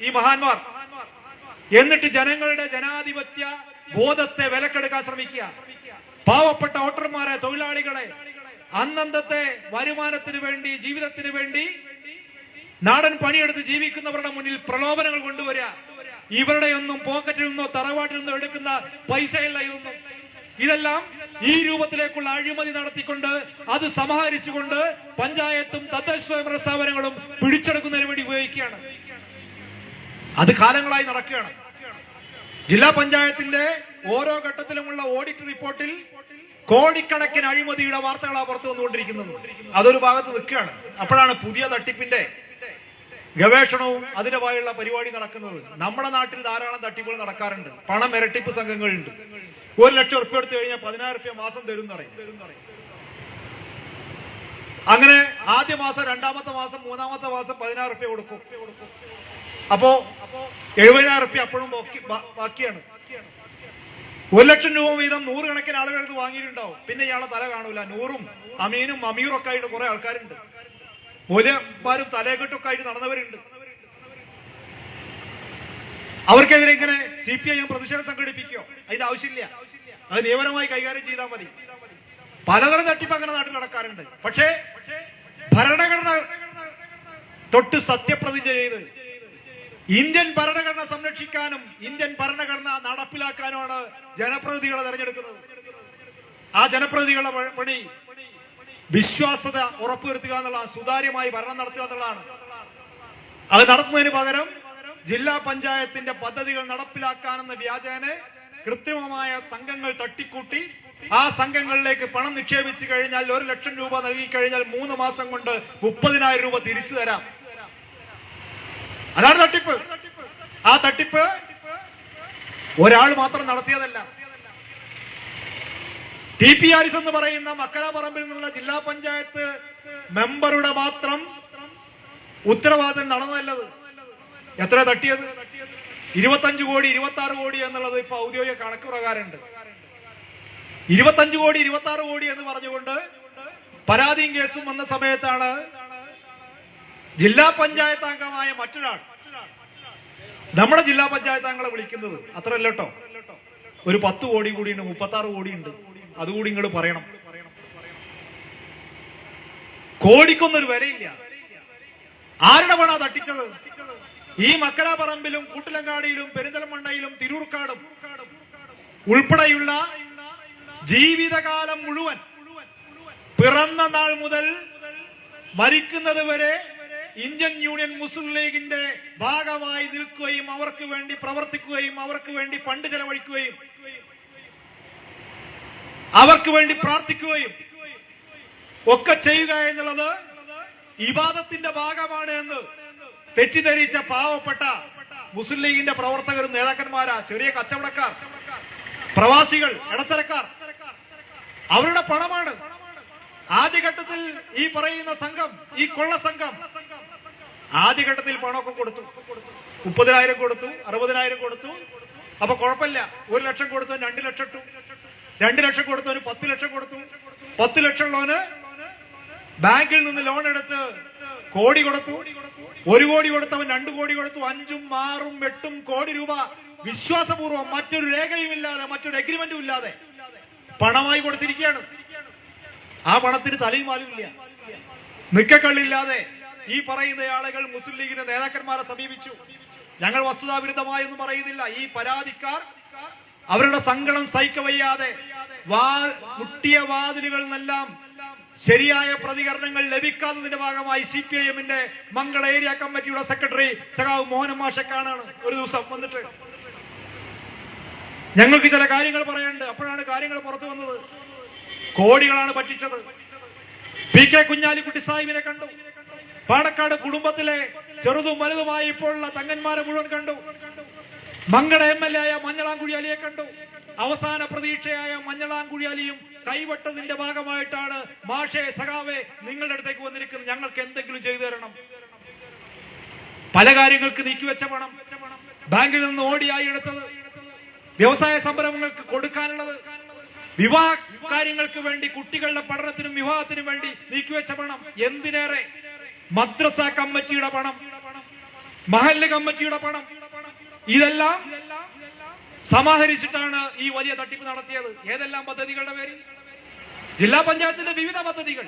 ഈ മഹാന്മാർ. എന്നിട്ട് ജനങ്ങളുടെ ജനാധിപത്യ ബോധത്തെ വിലക്കെടുക്കാൻ ശ്രമിക്കുക. പാവപ്പെട്ട വോട്ടർമാരെ, തൊഴിലാളികളെ അന്നന്നത്തെ വരുമാനത്തിന് വേണ്ടി, ജീവിതത്തിന് വേണ്ടി നാടൻ പണിയെടുത്ത് ജീവിക്കുന്നവരുടെ മുന്നിൽ പ്രലോഭനങ്ങൾ കൊണ്ടുവരിക. ഇവരുടെയൊന്നും പോക്കറ്റിൽ നിന്നോ തറവാട്ടിൽ നിന്നോ എടുക്കുന്ന പൈസയല്ല ഇതൊന്നും. ഇതെല്ലാം ഈ രൂപത്തിലേക്കുള്ള അഴിമതി നടത്തിക്കൊണ്ട് അത് സമാഹരിച്ചുകൊണ്ട് പഞ്ചായത്തും തദ്ദേശ സ്വയംഭരണ സ്ഥാപനങ്ങളും പിടിച്ചെടുക്കുന്നതിന് വേണ്ടി ഉപയോഗിക്കുകയാണ്. അത് കാലങ്ങളായി നടക്കുകയാണ്. ജില്ലാ പഞ്ചായത്തിന്റെ ഓരോ ഘട്ടത്തിലുമുള്ള ഓഡിറ്റ് റിപ്പോർട്ടിൽ കോടിക്കണക്കിന് അഴിമതിയുടെ വാർത്തകളാണ് പുറത്തു വന്നുകൊണ്ടിരിക്കുന്നത്. അതൊരു ഭാഗത്ത് നിൽക്കുകയാണ്. അപ്പോഴാണ് പുതിയ തട്ടിപ്പിന്റെ ഗവേഷണവും അതിനുമായുള്ള പരിപാടി നടക്കുന്നത്. നമ്മുടെ നാട്ടിൽ ധാരാളം തട്ടിപ്പുകൾ നടക്കാറുണ്ട്. പണം ഇരട്ടിപ്പ് സംഘങ്ങളുണ്ട്. 1 ലക്ഷം ഉറുപ്പ്യ എടുത്തു കഴിഞ്ഞാൽ 10,000 ഉറുപ്പ്യ മാസം തരും എന്ന് പറയും. അങ്ങനെ ആദ്യ മാസം, 2-ാമത്തെ മാസം, 3-ാമത്തെ മാസം 10,000 ഉറുപ്പ്യ കൊടുക്കും. അപ്പോ 70,000 ഉറുപ്പ്യ അപ്പോഴും ബാക്കിയാണ്. 1 ലക്ഷം രൂപ വീതം 100 കണക്കിന് ആളുകൾ ഇത് വാങ്ങിയിട്ടുണ്ടാവും. പിന്നെ ഇയാളെ തല കാണൂല. നൂറും അമീനും അമീറും ഒക്കെ ആയിട്ട് കുറെ ആൾക്കാരുണ്ട്. മൂലന്മാരും തലകെട്ടൊക്കെ ആയിട്ട് നടന്നവരുണ്ട്. അവർക്കെതിരെ ഇങ്ങനെ CPIM പ്രതിഷേധം സംഘടിപ്പിക്കുകയോ അതിന്റെ ആവശ്യമില്ല. അത് നിയമപരമായി കൈകാര്യം ചെയ്താൽ മതി. പലതരം തട്ടിപ്പ് അങ്ങനെ നാട്ടിൽ നടക്കാറുണ്ട്. പക്ഷേ ഭരണഘടന തൊട്ട് സത്യപ്രതിജ്ഞ ചെയ്ത് ഇന്ത്യൻ ഭരണഘടന സംരക്ഷിക്കാനും ഇന്ത്യൻ ഭരണഘടന നടപ്പിലാക്കാനുമാണ് ജനപ്രതിനിധികളെ തെരഞ്ഞെടുക്കുന്നത്. ആ ജനപ്രതിനിധികളുടെ പണി വിശ്വാസ്യത ഉറപ്പുവരുത്തുക എന്നുള്ള, സുതാര്യമായി ഭരണം നടത്തുക എന്നുള്ളതാണ്. അത് നടത്തുന്നതിന് പകരം ജില്ലാ പഞ്ചായത്തിന്റെ പദ്ധതികൾ നടപ്പിലാക്കാനെന്ന വ്യാജേന കൃത്രിമമായ സംഘങ്ങൾ തട്ടിക്കൂട്ടി ആ സംഘങ്ങളിലേക്ക് പണം നിക്ഷേപിച്ചു കഴിഞ്ഞാൽ 1 ലക്ഷം രൂപ നൽകി കഴിഞ്ഞാൽ 3 മാസം കൊണ്ട് 30,000 രൂപ തിരിച്ചു തരാം. അതാണ് തട്ടിപ്പ്. ആ തട്ടിപ്പ് ഒരാൾ മാത്രം നടത്തിയതല്ല. TP ഹാരിസ് എന്ന് പറയുന്ന മക്കരാപറമ്പിൽ നിന്നുള്ള ജില്ലാ പഞ്ചായത്ത് മെമ്പറുടെ മാത്രം ഉത്തരവാദിത്തം നടന്നതല്ലത്. എത്ര തട്ടിയത്? 25 കോടി 26 കോടി എന്നുള്ളത് ഇപ്പൊ ഔദ്യോഗിക കണക്ക് പ്രകാരമുണ്ട്. 25 കോടി 26 കോടി എന്ന് പറഞ്ഞുകൊണ്ട് പരാതിയും കേസും വന്ന സമയത്താണ് ജില്ലാ പഞ്ചായത്ത് അംഗമായ മറ്റൊരാൾ നമ്മുടെ ജില്ലാ പഞ്ചായത്ത് അംഗങ്ങളെ വിളിക്കുന്നത്. അത്രല്ല കേട്ടോ, ഒരു 10 കോടി കൂടിയുണ്ട്, 36 കോടിയുണ്ട്. അതുകൂടി ഇങ്ങോട്ട് പറയണം. കോടിക്കൊന്നൊരു വിലയില്ല. ആരുടെ പണ തട്ടിച്ചത്? ഈ മക്കരാപറമ്പിലും കൂട്ടിലങ്ങാടിയിലും പെരിന്തൽമണ്ണയിലും തിരൂർക്കാടും ഉൾപ്പെടെയുള്ള ജീവിതകാലം മുഴുവൻ, പിറന്ന നാൾ മുതൽ മരിക്കുന്നത് വരെ ഇന്ത്യൻ യൂണിയൻ മുസ്ലിം ലീഗിന്റെ ഭാഗമായി നിൽക്കുകയും അവർക്ക് വേണ്ടി പ്രവർത്തിക്കുകയും അവർക്ക് വേണ്ടി ഫണ്ട് ചെലവഴിക്കുകയും അവർക്ക് വേണ്ടി പ്രാർത്ഥിക്കുകയും ഒക്കെ ചെയ്യുക എന്നുള്ളത് ഇബാദത്തിന്റെ ഭാഗമാണ് എന്ന് തെറ്റിദ്ധരിച്ച പാവപ്പെട്ട മുസ്ലിം ലീഗിന്റെ പ്രവർത്തകരും നേതാക്കന്മാരാ, ചെറിയ കച്ചവടക്കാർ, പ്രവാസികൾ, ഇടത്തരക്കാർ, അവരുടെ പണമാണ്. ആദ്യഘട്ടത്തിൽ ഈ പറയുന്ന സംഘം, ഈ കൊള്ള സംഘം ആദ്യഘട്ടത്തിൽ പണമൊക്കെ കൊടുത്തു. 30,000 കൊടുത്തു, 60,000 കൊടുത്തു. അപ്പൊ കുഴപ്പമില്ല. 1 ലക്ഷം കൊടുത്തവൻ 2 ലക്ഷം ഇട്ടു, 2 ലക്ഷം കൊടുത്തവന് 10 ലക്ഷം കൊടുത്തു. 10 ലക്ഷം ഉള്ളവന് ബാങ്കിൽ നിന്ന് ലോൺ എടുത്ത് കോടി കൊടുത്തു. 1 കോടി കൊടുത്തവൻ 2 കോടി കൊടുത്തു. 5ഉം 6ഉം 8ഉം കോടി രൂപ വിശ്വാസപൂർവ്വം മറ്റൊരു രേഖയും ഇല്ലാതെ, മറ്റൊരു എഗ്രിമെന്റും ഇല്ലാതെ പണമായി കൊടുത്തിരിക്കുകയാണ്. ആ പണത്തിന് തലയും വാലും ഇല്ല. നിക്കക്കള്ളില്ലാതെ ഈ പറയുന്ന ആളുകൾ മുസ്ലിം ലീഗിന്റെ നേതാക്കന്മാരെ സമീപിച്ചു. ഞങ്ങൾ വസ്തുതാവിരുദ്ധമായൊന്നും പറയുന്നില്ല. ഈ പരാതിക്കാർ അവരുടെ സങ്കടം സഹിക്കവയ്യാതെ മുട്ടിയ വാതിലുകളിൽ നിന്നെല്ലാം ശരിയായ പ്രതികരണങ്ങൾ ലഭിക്കാത്തതിന്റെ ഭാഗമായി CPIM-ന്റെ മംഗള ഏരിയ കമ്മിറ്റിയുടെ സെക്രട്ടറി സഖാവ് മോഹൻ മാഷക്കാണ് ഒരു ദിവസം വന്നിട്ട് ഞങ്ങൾക്ക് ചില കാര്യങ്ങൾ പറയാനുണ്ട്. അപ്പോഴാണ് കാര്യങ്ങൾ പുറത്തു വന്നത്. കോടികളാണ് പറ്റിച്ചത്. PK കുഞ്ഞാലിക്കുട്ടി സാഹിബിനെ കണ്ടു. പാണക്കാട് കുടുംബത്തിലെ ചെറുതും വലുതുമായി ഇപ്പോഴുള്ള തങ്ങന്മാരെ മുഴുവൻ കണ്ടു. മങ്കട MLA ആയ മഞ്ഞളാംകുഴി അലിയെ കണ്ടു. അവസാന പ്രതീക്ഷയായ മഞ്ഞളാംകുഴി അലിയും കൈവട്ടതിന്റെ ഭാഗമായിട്ടാണ് മാഷേ, സഖാവെ, നിങ്ങളുടെ അടുത്തേക്ക് വന്നിരിക്കുന്നത്. ഞങ്ങൾക്ക് എന്തെങ്കിലും ചെയ്തു തരണം. പല കാര്യങ്ങൾക്ക് നീക്കിവെച്ച പണം, ബാങ്കിൽ നിന്ന് ഓടിയായി എടുത്തത്, വ്യവസായ സംരംഭങ്ങൾക്ക് കൊടുക്കാനുള്ളത്, വിവാഹ കാര്യങ്ങൾക്ക് വേണ്ടി, കുട്ടികളുടെ പഠനത്തിനും വിവാഹത്തിനും വേണ്ടി നീക്കിവെച്ച പണം, എന്തിനേറെ മദ്രസ കമ്മിറ്റിയുടെ പണം, മഹല്ല് കമ്മിറ്റിയുടെ പണം, ഇതെല്ലാം സമാഹരിച്ചിട്ടാണ് ഈ വലിയ തട്ടിപ്പ് നടത്തിയത്. ഏതെല്ലാം പദ്ധതികളുടെ പേരിൽ? ജില്ലാ പഞ്ചായത്തിന്റെ വിവിധ പദ്ധതികൾ,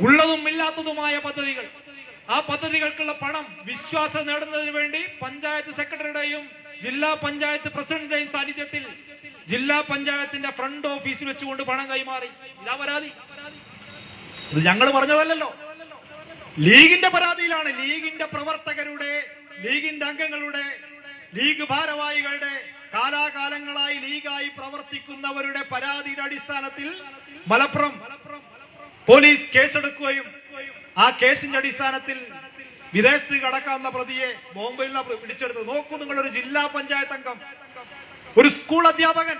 ഉള്ളതും ഇല്ലാത്തതുമായ പദ്ധതികൾ. ആ പദ്ധതികൾക്കുള്ള പണം വിശ്വാസം നേടുന്നതിന് വേണ്ടി പഞ്ചായത്ത് സെക്രട്ടറിയുടെയും ജില്ലാ പഞ്ചായത്ത് പ്രസിഡന്റിന്റെയും സാന്നിധ്യത്തിൽ ജില്ലാ പഞ്ചായത്തിന്റെ ഫ്രണ്ട് ഓഫീസിൽ വെച്ചുകൊണ്ട് പണം കൈമാറി. ഇതാ പരാതി. ഇത് ഞങ്ങൾ പറഞ്ഞതല്ലല്ലോ, ലീഗിന്റെ പരാതിയിലാണ്. ലീഗിന്റെ പ്രവർത്തകരുടെ, ലീഗിന്റെ അംഗങ്ങളുടെ, ലീഗ് ഭാരവാഹികളുടെ, കാലാകാലങ്ങളായി ലീഗായി പ്രവർത്തിക്കുന്നവരുടെ പരാതിയുടെ അടിസ്ഥാനത്തിൽ മലപ്പുറം പോലീസ് കേസെടുക്കുകയും ആ കേസിന്റെ അടിസ്ഥാനത്തിൽ വിദേശത്ത് കടക്കാവുന്ന പ്രതിയെ ബോംബെയിൽ പിടിച്ചെടുത്ത്. നോക്കൂ, നിങ്ങളൊരു ജില്ലാ പഞ്ചായത്ത് അംഗം, ഒരു സ്കൂൾ അധ്യാപകൻ,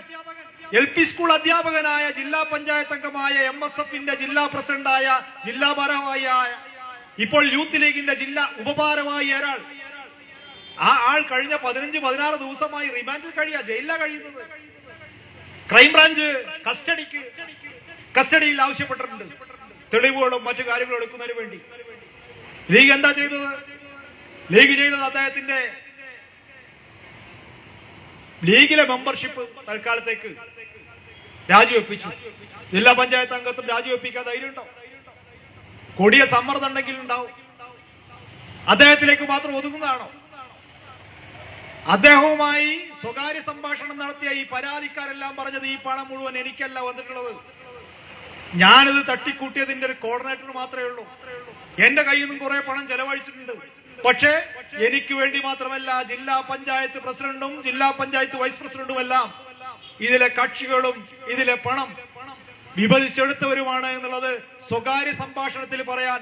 LP സ്കൂൾ അധ്യാപകനായ ജില്ലാ പഞ്ചായത്ത് അംഗമായ MSF-ന്റെ ജില്ലാ പ്രസിഡന്റായ, ജില്ലാ ഭാരവാഹിയായ, ഇപ്പോൾ യൂത്ത് ലീഗിന്റെ ജില്ലാ ഉപഭാരവാഹി ഒരാൾ. ആ ആൾ കഴിഞ്ഞ 15-16 ദിവസമായി റിമാൻഡിൽ ജയിലിലാണ് കഴിയുന്നത്. ക്രൈംബ്രാഞ്ച് കസ്റ്റഡിയിൽ ആവശ്യപ്പെട്ടിട്ടുണ്ട്, തെളിവുകളും മറ്റു കാര്യങ്ങളും എടുക്കുന്നതിന് വേണ്ടി. ലീഗ് എന്താ ചെയ്തത്? ലീഗ് ചെയ്തത് അദ്ദേഹത്തിന്റെ ലീഗിലെ മെമ്പർഷിപ്പ് തൽക്കാലത്തേക്ക് രാജിവെപ്പിച്ചു. ജില്ലാ പഞ്ചായത്ത് അംഗത്വം രാജിവെപ്പിക്കാൻ ധൈര്യമുണ്ടോ? കൊടിയ സമ്മർദ്ദം ഉണ്ടെങ്കിൽ ഉണ്ടാവും. അദ്ദേഹത്തിലേക്ക് മാത്രം ഒതുങ്ങുന്നതാണോ? അദ്ദേഹവുമായി സ്വകാര്യ സംഭാഷണം നടത്തിയ ഈ പരാതിക്കാരെല്ലാം പറഞ്ഞത് ഈ പണം മുഴുവൻ എനിക്കല്ല വന്നിട്ടുള്ളത്, ഞാനിത് തട്ടിക്കൂട്ടിയതിന്റെ ഒരു കോർഡിനേറ്റർ മാത്രമേ ഉള്ളൂ, എന്റെ കയ്യിൽ നിന്നും കുറെ പണം ചെലവഴിച്ചിട്ടുണ്ട്. പക്ഷേ എനിക്ക് വേണ്ടി മാത്രമല്ല, ജില്ലാ പഞ്ചായത്ത് പ്രസിഡന്റും ജില്ലാ പഞ്ചായത്ത് വൈസ് പ്രസിഡന്റും എല്ലാം ഇതിലെ കക്ഷികളും ഇതിലെ പണം വിഭജിച്ചെടുത്തവരുമാണ് എന്നുള്ളത് സ്വകാര്യ സംഭാഷണത്തിൽ പറയാൻ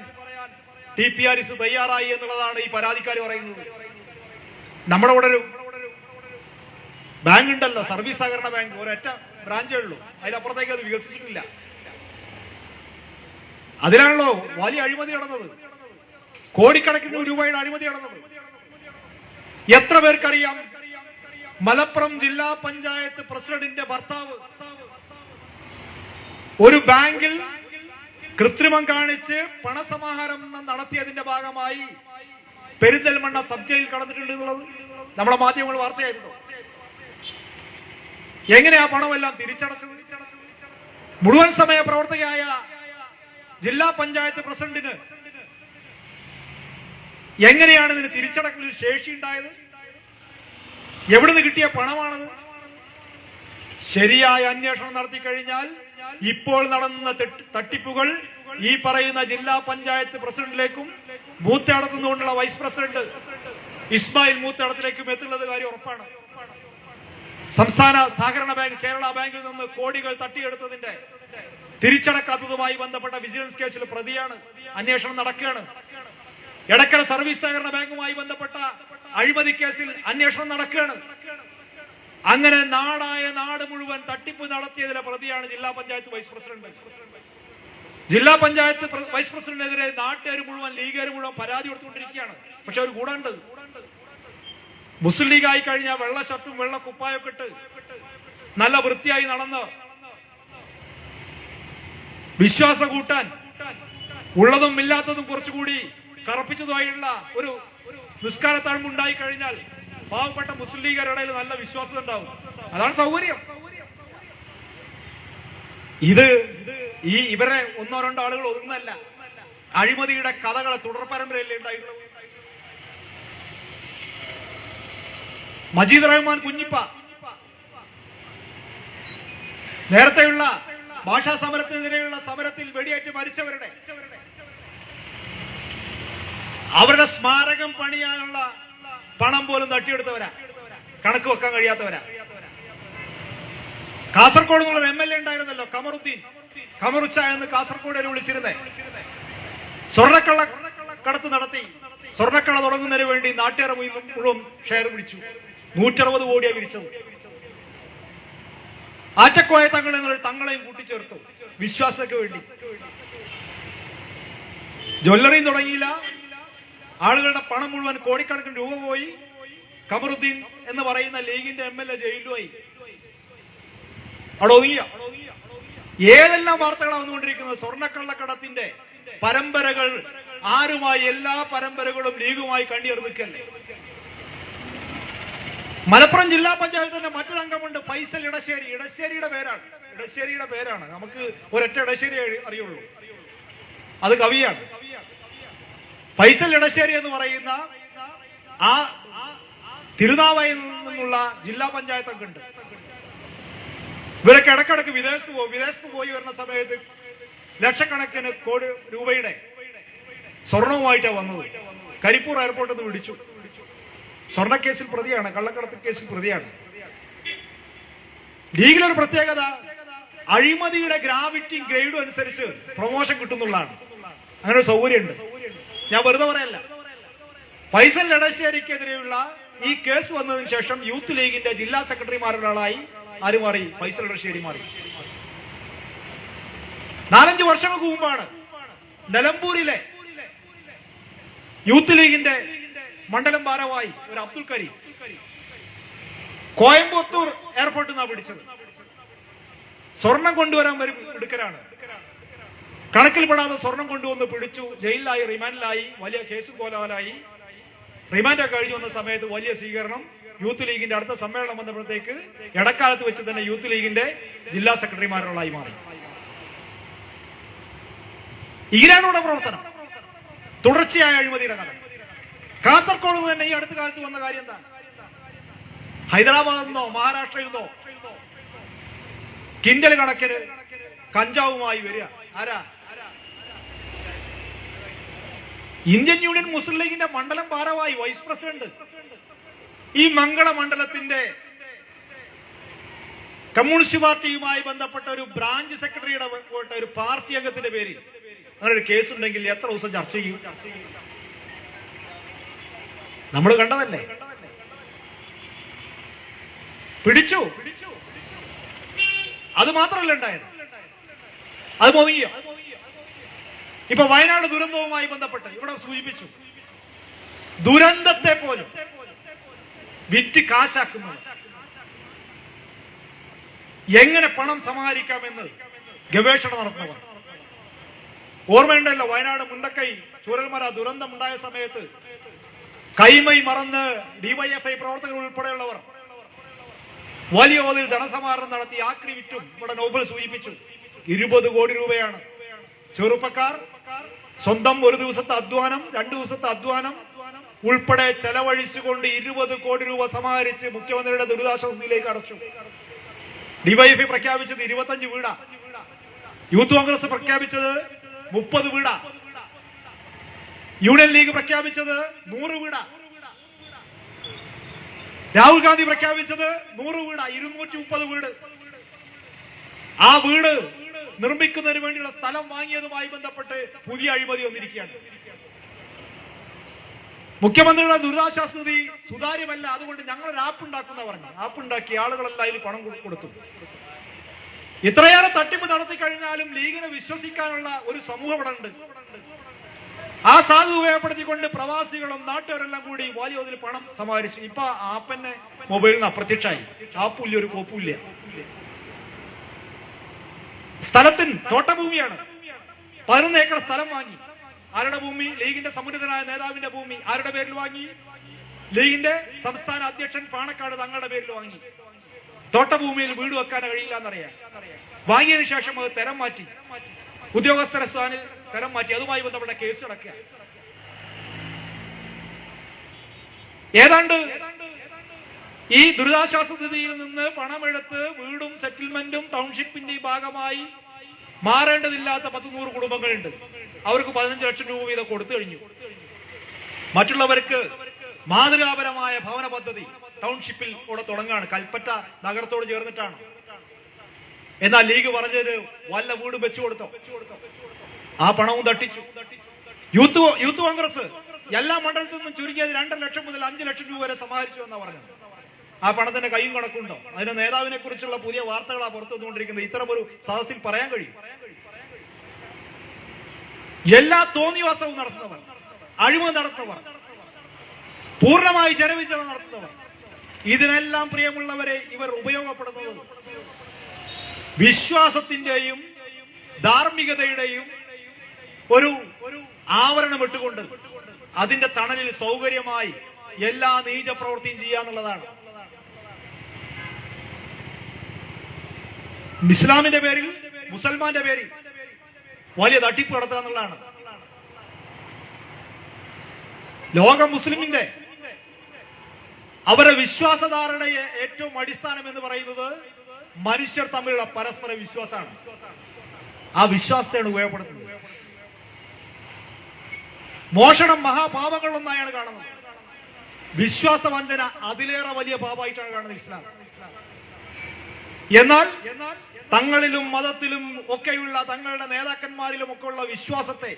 ടി.പി. ഹാരിസ് തയ്യാറായി എന്നുള്ളതാണ് ഈ പരാതിക്കാർ പറയുന്നത്. നമ്മുടെ ഇവിടെ ഒരു ബാങ്ക് ഉണ്ടല്ലോ, സർവീസ് സഹകരണ ബാങ്ക്, ഒരൊറ്റ ബ്രാഞ്ചേ ഉള്ളൂ, അതിലപ്പുറത്തേക്ക് അത് വികസിച്ചിട്ടില്ല. അതിനാണല്ലോ വലിയ അഴിമതി നടന്നത്, കോടിക്കണക്കിന് രൂപയുടെ അഴിമതി നടന്നത്. എത്ര പേർക്കറിയാം മലപ്പുറം ജില്ലാ പഞ്ചായത്ത് പ്രസിഡന്റിന്റെ ഭർത്താവ് ഒരു ബാങ്കിൽ കൃത്രിമം കാണിച്ച് പണസമാഹാരം നടത്തിയതിന്റെ ഭാഗമായി പെരിന്തൽമണ്ണ സബ് ജയിൽ കടന്നിട്ടുണ്ട് എന്നുള്ളത് നമ്മളെ മാധ്യമങ്ങൾ വാർത്തയായിരുന്നു. എങ്ങനെയാ പണമെല്ലാം തിരിച്ചടച്ചത്? മുഴുവൻ സമയ പ്രവർത്തകയായ ജില്ലാ പഞ്ചായത്ത് പ്രസിഡന്റിന് എങ്ങനെയാണ് ഇതിന് തിരിച്ചടക്കൽ ശേഷി ഉണ്ടായത്? എവിടുന്ന് കിട്ടിയ പണമാണത്? ശരിയായ അന്വേഷണം നടത്തി കഴിഞ്ഞാൽ ഇപ്പോൾ നടന്ന തട്ടിപ്പുകൾ ഈ പറയുന്ന ജില്ലാ പഞ്ചായത്ത് പ്രസിഡന്റിലേക്കും മൂത്തടത്തുനിന്നുകൊണ്ടുള്ള വൈസ് പ്രസിഡന്റ് ഇസ്മായിൽ മൂത്തടത്തിലേക്കും എത്തുന്നത് കാര്യം ഉറപ്പാണ്. സംസ്ഥാന സഹകരണ ബാങ്ക്, കേരള ബാങ്കിൽ നിന്ന് കോടികൾ തട്ടിയെടുത്തതിന്റെ തിരിച്ചടക്കാത്തതുമായി ബന്ധപ്പെട്ട വിജിലൻസ് കേസിൽ പ്രതിയാണ്, അന്വേഷണം നടക്കുകയാണ്. എടക്കര സർവീസ് സഹകരണ ബാങ്കുമായി ബന്ധപ്പെട്ട അഴിമതി കേസിൽ അന്വേഷണം നടക്കുകയാണ്. അങ്ങനെ നാടായ നാട് മുഴുവൻ തട്ടിപ്പ് നടത്തിയതിലെ പ്രതിയാണ് ജില്ലാ പഞ്ചായത്ത് വൈസ് പ്രസിഡന്റ്. ജില്ലാ പഞ്ചായത്ത് വൈസ് പ്രസിഡന്റിനെതിരെ നാട്ടുകാർ മുഴുവൻ, ലീഗുകാർ മുഴുവൻ പരാതി കൊടുത്തുകൊണ്ടിരിക്കുകയാണ്. പക്ഷെ ഒരു ഗുണമുണ്ട്, മുസ്ലിം ലീഗ് ആയി കഴിഞ്ഞാൽ വെള്ള ഷർട്ടും വെള്ള കുപ്പായൊക്കെ ഇട്ട് നല്ല വൃത്തിയായി നടന്ന് വിശ്വാസം കൂട്ടാൻ ഉള്ളതും ഇല്ലാത്തതും കുറച്ചുകൂടി കറപ്പിച്ചതുമായുള്ള ഒരു നിസ്കാരത്താഴ്മ ഉണ്ടായി കഴിഞ്ഞാൽ പാവപ്പെട്ട മുസ്ലിം ലീഗുകാരുടെ ഇടയിൽ നല്ല വിശ്വാസം ഉണ്ടാവും. അതാണ് സൗകര്യം. ഇത് ഇവരെ ഒന്നോ രണ്ടോ ആളുകൾ ഒതുങ്ങല്ല, അഴിമതിയുടെ കഥകളെ തുടർ പരമ്പരയല്ലേ ഉണ്ടായിട്ടുള്ളത്. മജീദ് റഹ്മാൻ കുഞ്ഞിപ്പ നേരത്തെയുള്ള ഭാഷാ സമരത്തിനെതിരെയുള്ള സമരത്തിൽ വെടിയേറ്റ് മരിച്ചവരുടെ അവരുടെ സ്മാരകം പണിയാനുള്ള പണം പോലും തട്ടിയെടുത്തവരാ, കണക്ക് വെക്കാൻ കഴിയാത്തവരാ. കാസർഗോഡ് നിന്നുള്ള MLA ഉണ്ടായിരുന്നല്ലോ, കമറുച്ച എന്ന് കാസർഗോഡ് വിളിച്ചിരുന്നേ. സ്വർണ്ണക്കടത്ത് നടത്തി, സ്വർണ്ണക്കട തുടങ്ങുന്നതിന് വേണ്ടി നാട്ടുകാരെ മുഴുവൻ ഷെയർ പിടിച്ചു. 160 കോടിയാണ് പിരിച്ചത്. ആറ്റക്കോയ തങ്ങൾ എന്നൊരു തങ്ങളെയും കൂട്ടിച്ചേർത്തു വിശ്വാസത്തിന് വേണ്ടി. ജ്വല്ലറിയും തുടങ്ങിയില്ല, ആളുകളുടെ പണം മുഴുവൻ കോടിക്കണക്കിന് രൂപ പോയി. കമറുദ്ദീൻ എന്ന് പറയുന്ന ലീഗിന്റെ MLA ജയിലുമായി. അവിടെ ഒതുങ്ങിയ ഏതെല്ലാം വാർത്തകളാണ് വന്നുകൊണ്ടിരിക്കുന്നത്? സ്വർണ്ണക്കള്ളക്കടത്തിന്റെ പരമ്പരകൾ ആരുമായി? എല്ലാ പരമ്പരകളും ലീഗുമായി കണ്ണിയെറുന്നിക്കല്ലേ. മലപ്പുറം ജില്ലാ പഞ്ചായത്തിന്റെ മറ്റൊരു അംഗമുണ്ട്, ഫൈസൽ ഇടശ്ശേരി. ഇടശ്ശേരിയുടെ പേരാണ്, നമുക്ക് ഒരൊറ്റ ഇടശ്ശേരി അറിയുള്ളൂ, അത് കവിയാണ്. ഫൈസൽ ഇടശ്ശേരി എന്ന് പറയുന്ന ആ തിരുനാവായിൽ നിന്നുള്ള ജില്ലാ പഞ്ചായത്ത് അംഗമുണ്ട്. ഇവരൊക്കെ ഇടക്കിടക്ക് വിദേശത്ത് പോയി വരുന്ന സമയത്ത് ലക്ഷക്കണക്കിന് കോടി രൂപയുടെ സ്വർണവുമായിട്ടാണ് വന്നത്. കരിപ്പൂർ എയർപോർട്ടിൽ നിന്ന് പിടിച്ചു. സ്വർണ്ണക്കേസിൽ പ്രതിയാണ്, കള്ളക്കടത്ത് കേസിൽ പ്രതിയാണ്. ലീഗിലൊരു പ്രത്യേകത, അഴിമതിയുടെ ഗ്രാവിറ്റിയും ഗ്രേഡും അനുസരിച്ച് പ്രൊമോഷൻ കിട്ടുന്നുള്ളതാണ്. അങ്ങനെ ഒരു സൗകര്യമുണ്ട്. ഞാൻ വെറുതെ പറയല്ല. ഫൈസൽ ഇടശ്ശേരിക്കെതിരെയുള്ള ഈ കേസ് വന്നതിന് ശേഷം യൂത്ത് ലീഗിന്റെ ജില്ലാ സെക്രട്ടറിമാരൊരാളായി ആര് മാറി? ഫൈസൽ ഇടശ്ശേരി മാറി. 4-5 വർഷങ്ങൾക്ക് മുമ്പാണ് നിലമ്പൂരിലെ യൂത്ത് ലീഗിന്റെ മണ്ഡലം ഭാരവാഹി ഒരു അബ്ദുൽ കരീം കോയമ്പത്തൂർ എയർപോർട്ടിൽ നിന്നാണ് പിടിച്ചത്. സ്വർണം കൊണ്ടുവരാൻ എടുക്കലാണ്. കണക്കിൽപ്പെടാതെ സ്വർണം കൊണ്ടുവന്ന് പിടിച്ചു. ജയിലിലായി, റിമാൻഡിലായി, വലിയ കേസും കോലാഹലമായി. റിമാൻഡൊക്കെ കഴിഞ്ഞു വന്ന സമയത്ത് വലിയ സ്വീകരണം. യൂത്ത് ലീഗിന്റെ അടുത്ത സമ്മേളനം വന്നപ്പോഴത്തേക്ക് ഇടക്കാലത്ത് വെച്ച് തന്നെ യൂത്ത് ലീഗിന്റെ ജില്ലാ സെക്രട്ടറിമാരുകളായി മാറി. ഇങ്ങനെയാണ് പ്രവർത്തനം. തുടർച്ചയായ അഴിമതിയുടെ കഥ. കാസർഗോഡ് തന്നെ ഈ അടുത്ത കാലത്ത് വന്ന കാര്യം എന്താ? ഹൈദരാബാദിൽ നിന്നോ മഹാരാഷ്ട്രയിൽ നിന്നോ കിൻഡൽ കണക്കിന് കഞ്ചാവുമായി വരിക ആരാ? ഇന്ത്യൻ യൂണിയൻ മുസ്ലിം ലീഗിന്റെ മണ്ഡലം ഭാരവാഹി, വൈസ് പ്രസിഡന്റ്. ഈ മംഗള മണ്ഡലത്തിന്റെ കമ്മ്യൂണിസ്റ്റ് പാർട്ടിയുമായി ബന്ധപ്പെട്ട ഒരു ബ്രാഞ്ച് സെക്രട്ടറിയുടെ ഒരു പാർട്ടി അംഗത്തിന്റെ പേരിൽ അങ്ങനെ ഒരു കേസ് ഉണ്ടെങ്കിൽ എത്ര ദിവസം ചർച്ച ചെയ്യും? നമ്മൾ കണ്ടതല്ലേ. പിടിച്ചു. അത് മാത്രമല്ല ഉണ്ടായത്, അത് മോദിയോ. ഇപ്പൊ വയനാട് ദുരന്തവുമായി ബന്ധപ്പെട്ട് ഇവിടെ സൂചിപ്പിച്ചു, ദുരന്തത്തെ പോലും വിറ്റ് കാശാക്കുന്നത്, എങ്ങനെ പണം സമാഹരിക്കാമെന്ന് ഗവേഷണം നടത്തുന്നവർ. ഓർമ്മയുണ്ടല്ലോ, വയനാട് മുണ്ടക്കൈ ചൂരൽമല ദുരന്തം ഉണ്ടായ സമയത്ത് കൈമൈ മറന്ന് ഡിവൈഎഫ്ഐ പ്രവർത്തകർ ഉൾപ്പെടെയുള്ളവർ വലിയ തോതിൽ ധനസമാഹരണം നടത്തി ആക്രി വിറ്റും. ഇവിടെ നോബൽ സൂചിപ്പിച്ചു 20 കോടി രൂപയാണ് ചെറുപ്പക്കാർ സ്വന്തം ഒരു ദിവസത്തെ അധ്വാനം, 2 ദിവസത്തെ അധ്വാനം ഉൾപ്പെടെ ചെലവഴിച്ചുകൊണ്ട് 20 കോടി രൂപ സമാഹരിച്ച് മുഖ്യമന്ത്രിയുടെ ദുരിതാശ്വാസ നിധിയിലേക്ക് അടച്ചു. ഡിവൈഎഫ്ഐ പ്രഖ്യാപിച്ചത് 25 വീടാ, യൂത്ത് കോൺഗ്രസ് പ്രഖ്യാപിച്ചത് 30 വീടാ, യൂണിയൻ ലീഗ് പ്രഖ്യാപിച്ചത് 100 വീടാ, രാഹുൽ ഗാന്ധി പ്രഖ്യാപിച്ചത് 100 വീടാ, 230 വീട്. ആ വീട് നിർമ്മിക്കുന്നതിന് വേണ്ടിയുള്ള സ്ഥലം വാങ്ങിയതുമായി ബന്ധപ്പെട്ട് പുതിയ അഴിമതി വന്നിരിക്കുകയാണ്. മുഖ്യമന്ത്രിയുടെ ദുരിതാശ്വാസ നിധി സുതാര്യമല്ല, അതുകൊണ്ട് ഞങ്ങളൊരു ആപ്പ് ഉണ്ടാക്കുന്ന പറഞ്ഞു. ആപ്പ് ഉണ്ടാക്കി ആളുകളെല്ലാം അതിൽ പണം കൊടുത്തു. ഇത്രയേറെ തട്ടിപ്പ് നടത്തി കഴിഞ്ഞാലും ലീഗിനെ വിശ്വസിക്കാനുള്ള ഒരു സമൂഹം ഇവിടെ ഉണ്ട്. ആ സാധ്യത ഉപയോഗപ്പെടുത്തിക്കൊണ്ട് പ്രവാസികളും നാട്ടുകാരെല്ലാം കൂടി വലിയ തോതിൽ പണം സമാഹരിച്ചു. ഇപ്പൊ ആപ്പന്നെ മൊബൈലിൽ നിന്ന് അപ്രത്യക്ഷമായി. ആപ്പുമില്ല, ഒരു കോപ്പുമില്ല. സ്ഥലത്തിന് തോട്ടഭൂമിയാണ്, 11 ഏക്കർ സ്ഥലം വാങ്ങി. ആരുടെ ഭൂമി? ലീഗിന്റെ സമുന്നതനായ നേതാവിന്റെ ഭൂമി. ആരുടെ പേരിൽ വാങ്ങി? ലീഗിന്റെ സംസ്ഥാന അധ്യക്ഷൻ പാണക്കാട് തങ്ങളുടെ പേരിൽ വാങ്ങി. തോട്ടഭൂമിയിൽ വീട് വെക്കാൻ കഴിയില്ല എന്നറിയാം. വാങ്ങിയതിനു ശേഷം അത് തരം മാറ്റി, ഉദ്യോഗസ്ഥരെ തരം മാറ്റി. അതുമായി ബന്ധപ്പെട്ട കേസ് നടക്കുക. ഏതാണ്ട് ഈ ദുരിതാശ്വാസ നിധിയിൽ നിന്ന് പണമെടുത്ത് വീടും സെറ്റിൽമെന്റും ടൗൺഷിപ്പിന്റെ ഭാഗമായി മാറേണ്ടതില്ലാത്ത 100 കുടുംബങ്ങളുണ്ട്. അവർക്ക് 15 ലക്ഷം രൂപ വീതം കൊടുത്തു കഴിഞ്ഞു. മറ്റുള്ളവർക്ക് മാതൃകാപരമായ ഭവന പദ്ധതി ടൗൺഷിപ്പിൽ കൂടെ തുടങ്ങാണ്. കൽപ്പറ്റ നഗരത്തോട് ചേർന്നിട്ടാണ്. എന്നാൽ ലീഗ് പറഞ്ഞത് വല്ല വീട് വെച്ചു കൊടുത്തോ, ആ പണവും തട്ടിച്ചു. യൂത്ത് കോൺഗ്രസ് എല്ലാ മണ്ഡലത്തിൽ നിന്നും ചുരുങ്ങിയത് 2 ലക്ഷം മുതൽ 5 ലക്ഷം രൂപ വരെ സമാഹരിച്ചു എന്നാ പറഞ്ഞത്. ആ പണത്തിന്റെ കൈയും കണക്കുണ്ടോ? അതിന് നേതാവിനെ കുറിച്ചുള്ള പുതിയ വാർത്തകളാണ് പുറത്തു വന്നുകൊണ്ടിരിക്കുന്നത്. ഇത്തരം ഒരു സദസ്സിൽ പറയാൻ കഴിയും. എല്ലാ തോന്നിവാസവും നടത്തുന്നവർ, അഴിമതി നടത്തുന്നവർ, പൂർണ്ണമായി ജനവിചാരം നടത്തുന്നവർ, ഇതിനെല്ലാം പ്രിയമുള്ളവരെ ഇവർ ഉപയോഗപ്പെടുത്തുന്നത് വിശ്വാസത്തിന്റെയും ധാർമ്മികതയുടെയും ഒരു ആവരണം ഇട്ടുകൊണ്ട് അതിന്റെ തണലിൽ സൗകര്യമായി എല്ലാ നീച പ്രവൃത്തിയും ചെയ്യാന്നുള്ളതാണ്. ഇസ്ലാമിന്റെ പേരിൽ, മുസൽമാന്റെ പേരിൽ വലിയ തട്ടിപ്പ് നടത്തുക എന്നുള്ളതാണ്. ലോക മുസ്ലിമിന്റെ അവരുടെ വിശ്വാസധാരണയെ ഏറ്റവും അടിസ്ഥാനം എന്ന് പറയുന്നത് മനുഷ്യർ തമ്മിലുള്ള പരസ്പര വിശ്വാസമാണ്. ആ വിശ്വാസത്തെയാണ് ഉപയോഗപ്പെടുത്തുന്നത്. മോഷണം മഹാപാപങ്ങളൊന്നായാണ് കാണുന്നത്. വിശ്വാസവഞ്ചന അതിലേറെ വലിയ പാപമായിട്ടാണ് കാണുന്നത് ഇസ്ലാം. എന്നാൽ തങ്ങളിലും മതത്തിലും ഒക്കെയുള്ള തങ്ങളുടെ നേതാക്കന്മാരിലും ഒക്കെ ഉള്ള വിശ്വാസത്തെ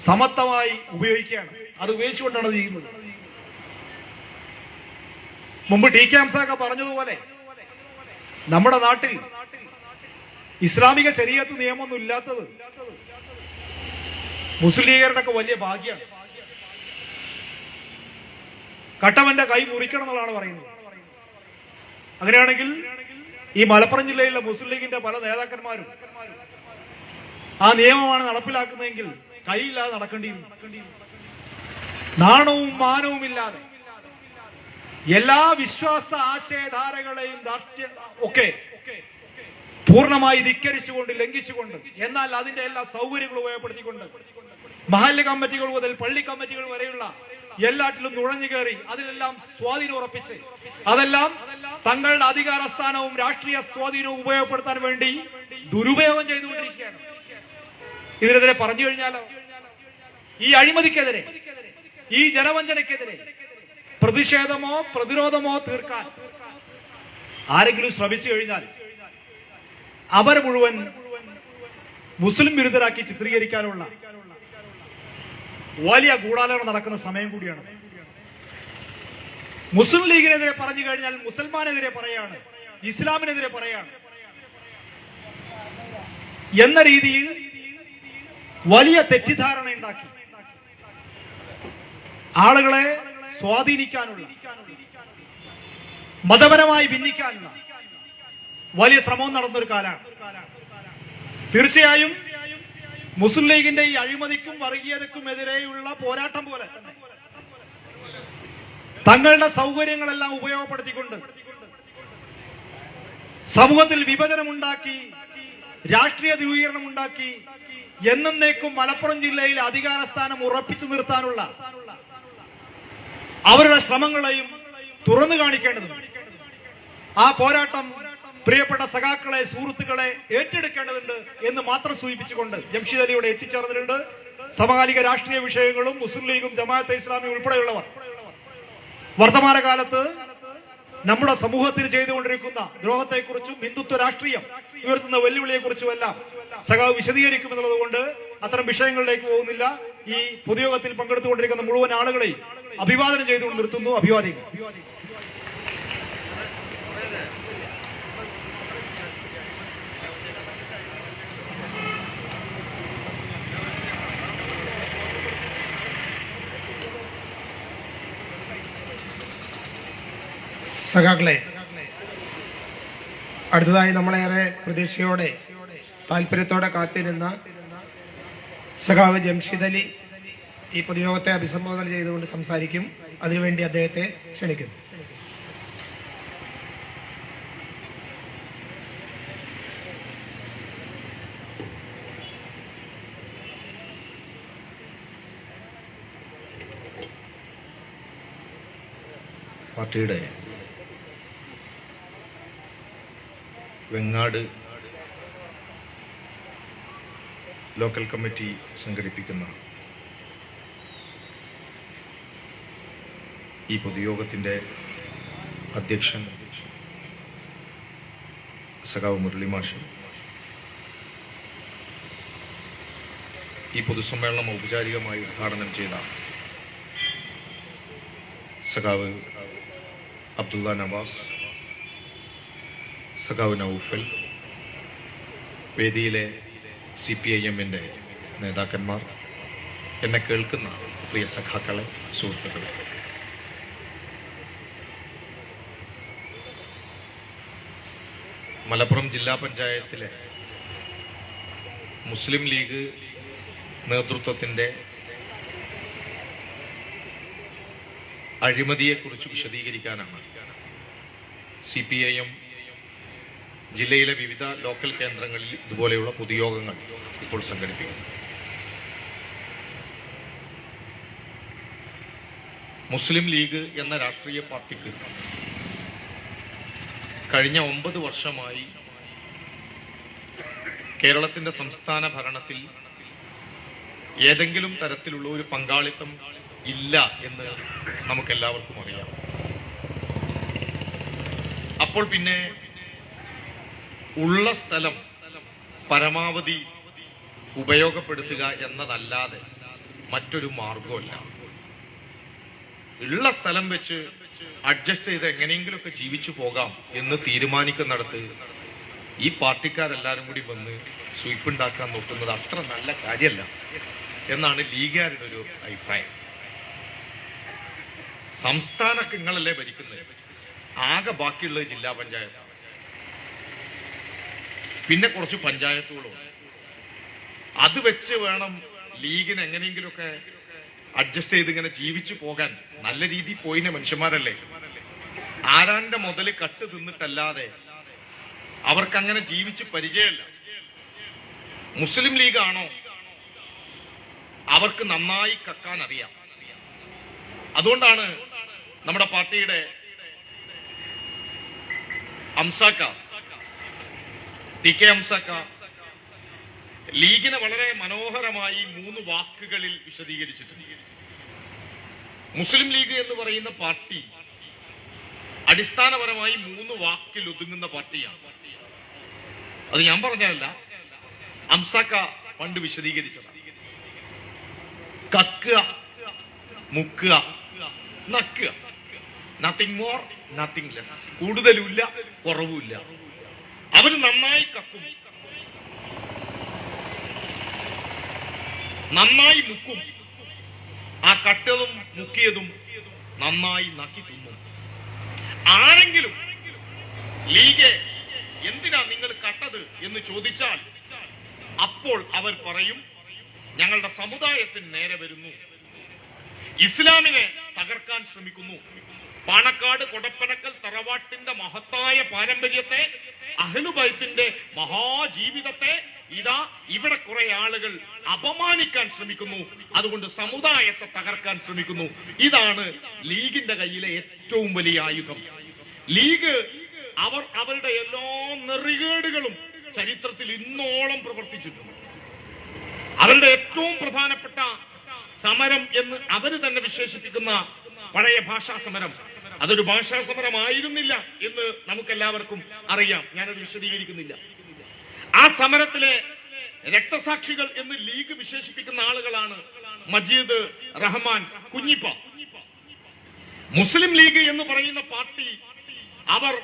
സമത്വമായി ഉപയോഗിക്കുകയാണ്. അത് ഉപയോഗിച്ചുകൊണ്ടാണ് ചെയ്യുന്നത്. മുമ്പ് ടി കെ ഹംസ പറഞ്ഞതുപോലെ നമ്മുടെ നാട്ടിൽ ഇസ്ലാമിക ശരീഅത്ത് നിയമമൊന്നും ഇല്ലാത്തത് മുസ്ലിം ലീഗരുടെ ഒക്കെ വലിയ ഭാഗ്യമാണ്. കട്ടവന്റെ കൈ മുറിക്കണം എന്നുള്ളതാണ് പറയുന്നത്. അങ്ങനെയാണെങ്കിൽ ഈ മലപ്പുറം ജില്ലയിലെ മുസ്ലിം ലീഗിന്റെ പല നേതാക്കന്മാരും ആ നിയമമാണ് നടപ്പിലാക്കുന്നതെങ്കിൽ കൈയില്ലാതെ നടക്കേണ്ടിയിരുന്നു. നാണവും മാനവും ഇല്ലാതെ എല്ലാ വിശ്വാസ ആശയധാരകളെയും ഒക്കെ പൂർണ്ണമായി ധിക്കരിച്ചുകൊണ്ട്, ലംഘിച്ചുകൊണ്ട്, എന്നാൽ അതിന്റെ എല്ലാ സൗകര്യങ്ങളും ഉപയോഗപ്പെടുത്തിക്കൊണ്ട് മഹല്ല് കമ്മിറ്റികൾ മുതൽ പള്ളി കമ്മിറ്റികൾ വരെയുള്ള എല്ലാറ്റിലും നുഴഞ്ഞു കയറി അതിലെല്ലാം സ്വാധീനം ഉറപ്പിച്ച് അതെല്ലാം തങ്ങളുടെ അധികാര സ്ഥാനവും രാഷ്ട്രീയ സ്വാധീനവും ഉപയോഗപ്പെടുത്താൻ വേണ്ടി ദുരുപയോഗം ചെയ്തുകൊണ്ടിരിക്കുകയാണ്. ഇതിനെതിരെ പറഞ്ഞു കഴിഞ്ഞാലോ, ഈ അഴിമതിക്കെതിരെ, ഈ ജനവഞ്ചനക്കെതിരെ പ്രതിഷേധമോ പ്രതിരോധമോ തീർക്കാൻ ആരെങ്കിലും ശ്രമിച്ചു കഴിഞ്ഞാൽ അവരെ മുഴുവൻ മുസ്ലിം വിരുദ്ധരാക്കി ചിത്രീകരിക്കാനുള്ള വലിയ ഗൂഢാലോചന നടക്കുന്ന സമയം കൂടിയാണ്. മുസ്ലിം ലീഗിനെതിരെ പറഞ്ഞു കഴിഞ്ഞാൽ മുസൽമാനെതിരെ പറയാണ്, ഇസ്ലാമിനെതിരെ പറയാണ് എന്ന രീതിയിൽ വലിയ തെറ്റിദ്ധാരണ ഉണ്ടാക്കി ആളുകളെ സ്വാധീനിക്കാനുള്ള, മതപരമായി ഭിന്നിക്കാനുള്ള വലിയ ശ്രമവും നടന്നൊരു കാലമാണ്. തീർച്ചയായും മുസ്ലിം ലീഗിന്റെ ഈ അഴിമതിക്കും വർഗീയതയ്ക്കും എതിരെയുള്ള പോരാട്ടം പോലെ തന്നെ തങ്ങളുടെ സൗകര്യങ്ങളെല്ലാം ഉപയോഗപ്പെടുത്തിക്കൊണ്ട് സമൂഹത്തിൽ വിഭജനമുണ്ടാക്കി, രാഷ്ട്രീയ ധ്രുവീകരണമുണ്ടാക്കി എന്നേക്കും മലപ്പുറം ജില്ലയിൽ അധികാര സ്ഥാനം ഉറപ്പിച്ചു നിർത്താനുള്ള അവരുടെ ശ്രമങ്ങളെയും തുറന്നു കാണിക്കേണ്ടതുണ്ട്. ആ പോരാട്ടം പ്രിയപ്പെട്ട സഖാക്കളെ, സുഹൃത്തുക്കളെ ഏറ്റെടുക്കേണ്ടതുണ്ട് എന്ന് മാത്രം സൂചിപ്പിച്ചുകൊണ്ട് ജംഷീദ് അലി ഇവിടെ എത്തിച്ചേർന്നിട്ടുണ്ട്. സമകാലിക രാഷ്ട്രീയ വിഷയങ്ങളും മുസ്ലിം ലീഗും ജമാഅത്തെ ഇസ്ലാമി ഉൾപ്പെടെയുള്ളവർ വർത്തമാനകാലത്ത് നമ്മുടെ സമൂഹത്തിന് ചെയ്തുകൊണ്ടിരിക്കുന്ന ദ്രോഹത്തെക്കുറിച്ചും ഹിന്ദുത്വ രാഷ്ട്രീയം ഉയർത്തുന്ന വെല്ലുവിളിയെക്കുറിച്ചുമെല്ലാം സഖാവ് വിശദീകരിക്കുമെന്നുള്ളത് കൊണ്ട് അത്തരം വിഷയങ്ങളിലേക്ക് പോകുന്നില്ല. ഈ പൊതുയോഗത്തിൽ പങ്കെടുത്തുകൊണ്ടിരിക്കുന്ന മുഴുവൻ ആളുകളെയും അഭിവാദനം ചെയ്തുകൊണ്ട് നിർത്തുന്നു. അഭിവാദികൾ. സഖാക്കളെ, അടുത്തതായി നമ്മളേറെ പ്രതീക്ഷയോടെ താല്പര്യത്തോടെ കാത്തിരുന്ന സഖാവ് ജംഷീദ് അലി ഈ പൊതുയോഗത്തെ അഭിസംബോധന ചെയ്തുകൊണ്ട് സംസാരിക്കും. അതിനുവേണ്ടി അദ്ദേഹത്തെ ക്ഷണിക്കുന്നു. പാർട്ടിയുടെ വെങ്ങാട് ലോക്കൽ കമ്മിറ്റി സംഘടിപ്പിക്കുന്ന ഈ പൊതുയോഗത്തിന്റെ അധ്യക്ഷൻ സഖാവ് മുരളി മാഷ്, ഈ പൊതുസമ്മേളനം ഔപചാരികമായി ഉദ്ഘാടനം ചെയ്ത സഖാവ് അബ്ദുള്ള നവാസ്, സഖാവ് നൌഫൽ, വേദിയിലെ CPIM-ന്റെ നേതാക്കന്മാർ, എന്നെ കേൾക്കുന്ന പ്രിയ സഖാക്കളെ, സുഹൃത്തുക്കളെ, മലപ്പുറം ജില്ലാ പഞ്ചായത്തിലെ മുസ്ലിം ലീഗ് നേതൃത്വത്തിന്റെ അഴിമതിയെക്കുറിച്ച് വിശദീകരിക്കാനാണ് CPIM ജില്ലയിലെ വിവിധ ലോക്കൽ കേന്ദ്രങ്ങളിൽ ഇതുപോലെയുള്ള പൊതുയോഗങ്ങൾ ഇപ്പോൾ സംഘടിപ്പിക്കുന്നു. മുസ്ലിം ലീഗ് എന്ന രാഷ്ട്രീയ പാർട്ടിക്ക് കഴിഞ്ഞ 9 വർഷമായി കേരളത്തിന്റെ സംസ്ഥാന ഭരണത്തിൽ ഏതെങ്കിലും തരത്തിലുള്ള ഒരു പങ്കാളിത്തം ഇല്ല എന്ന് നമുക്കെല്ലാവർക്കും അറിയാം. അപ്പോൾ പിന്നെ ഉള്ള സ്ഥലം പരമാവധി ഉപയോഗപ്പെടുത്തുക എന്നതല്ലാതെ മറ്റൊരു മാർഗമല്ല. ഉള്ള സ്ഥലം വെച്ച് അഡ്ജസ്റ്റ് ചെയ്ത് എങ്ങനെയെങ്കിലുമൊക്കെ ജീവിച്ചു പോകാം എന്ന് തീരുമാനിക്കുന്നിടത്ത് ഈ പാർട്ടിക്കാരെല്ലാരും കൂടി വന്ന് സ്വീപ്പുണ്ടാക്കാൻ നോക്കുന്നത് അത്ര നല്ല കാര്യമല്ല എന്നാണ് ലീഗുകാരുടെ ഒരു അഭിപ്രായം. സംസ്ഥാനമൊക്കെ നിങ്ങളല്ലേ ഭരിക്കുന്നത്, ആകെ ബാക്കിയുള്ളത് ജില്ലാ പഞ്ചായത്താണ്, പിന്നെ കുറച്ച് പഞ്ചായത്തുകളും. അത് വെച്ച് വേണം ലീഗിന് എങ്ങനെയെങ്കിലുമൊക്കെ അഡ്ജസ്റ്റ് ചെയ്ത് ഇങ്ങനെ ജീവിച്ചു പോകാൻ. നല്ല രീതിയിൽ പോയിന് മനുഷ്യന്മാരല്ലേ, ആരാന്റെ മുതല് കട്ട് തിന്നിട്ടല്ലാതെ അവർക്കങ്ങനെ ജീവിച്ച് പരിചയമല്ല. മുസ്ലിം ലീഗാണോ അവർക്ക് നന്നായി കക്കാൻ അറിയാം. അതുകൊണ്ടാണ് നമ്മുടെ പാർട്ടിയുടെ അംസാക്ക, ടി കെ അംസാക്ക ലീഗിനെ വളരെ മനോഹരമായി 3 വാക്കുകളിൽ വിശദീകരിച്ചിട്ടുണ്ട്. മുസ്ലിം ലീഗ് എന്ന് പറയുന്ന പാർട്ടി അടിസ്ഥാനപരമായി 3 വാക്കിൽ ഒതുങ്ങുന്ന പാർട്ടിയാണ്. അത് ഞാൻ പറഞ്ഞതല്ല, അംസാക്ക പണ്ട് വിശദീകരിച്ചതാണ്. കക്കുക, മുക്കുക, നക്കുക. Nothing more, nothing less. കൂടുതലുമില്ല, കുറവുമില്ല. അവര് നന്നായി കക്കും, നന്നായി മുക്കും. ആ കട്ടതും മുക്കിയതും നന്നായി നക്കി തിന്നും. ആരെങ്കിലും ലീഗ് എന്തിനാ നിങ്ങൾ കട്ടത് എന്ന് ചോദിച്ചാൽ അപ്പോൾ അവർ പറയും, ഞങ്ങളുടെ സമുദായത്തിന് നേരെ വരുന്നു, ഇസ്ലാമിനെ തകർക്കാൻ ശ്രമിക്കുന്നു, പാണക്കാട് കൊടപ്പനക്കൽ തറവാട്ടിന്റെ മഹത്തായ പാരമ്പര്യത്തെ, അഹ്ലുബൈത്തിന്റെ മഹാജീവിതത്തെ ഇതാ ഇവിടെ കുറെ ആളുകൾ അപമാനിക്കാൻ ശ്രമിക്കുന്നു, അതുകൊണ്ട് സമുദായത്തെ തകർക്കാൻ ശ്രമിക്കുന്നു. ഇതാണ് ലീഗിന്റെ കയ്യിലെ ഏറ്റവും വലിയ ആയുധം. ലീഗ് അവരുടെ എല്ലാ നെറികേടുകളും ചരിത്രത്തിൽ ഇന്നോളം പ്രവർത്തിച്ചിട്ടുണ്ട്. അവരുടെ ഏറ്റവും പ്രധാനപ്പെട്ട സമരം എന്ന് അവര് തന്നെ വിശേഷിപ്പിക്കുന്ന പഴയ ഭാഷാ സമരം, അതൊരു ഭാഷാ സമരമായിരുന്നില്ല എന്ന് നമുക്കെല്ലാവർക്കും അറിയാം. ഞാനത് വിശദീകരിക്കുന്നില്ല. ആ സമരത്തിലെ രക്തസാക്ഷികൾ എന്ന് ലീഗ് വിശേഷിപ്പിക്കുന്ന ആളുകളാണ് മജീദ് റഹ്മാൻ കുഞ്ഞിപ്പ. മുസ്ലിം ലീഗ് എന്ന് പറയുന്ന പാർട്ടി അവർ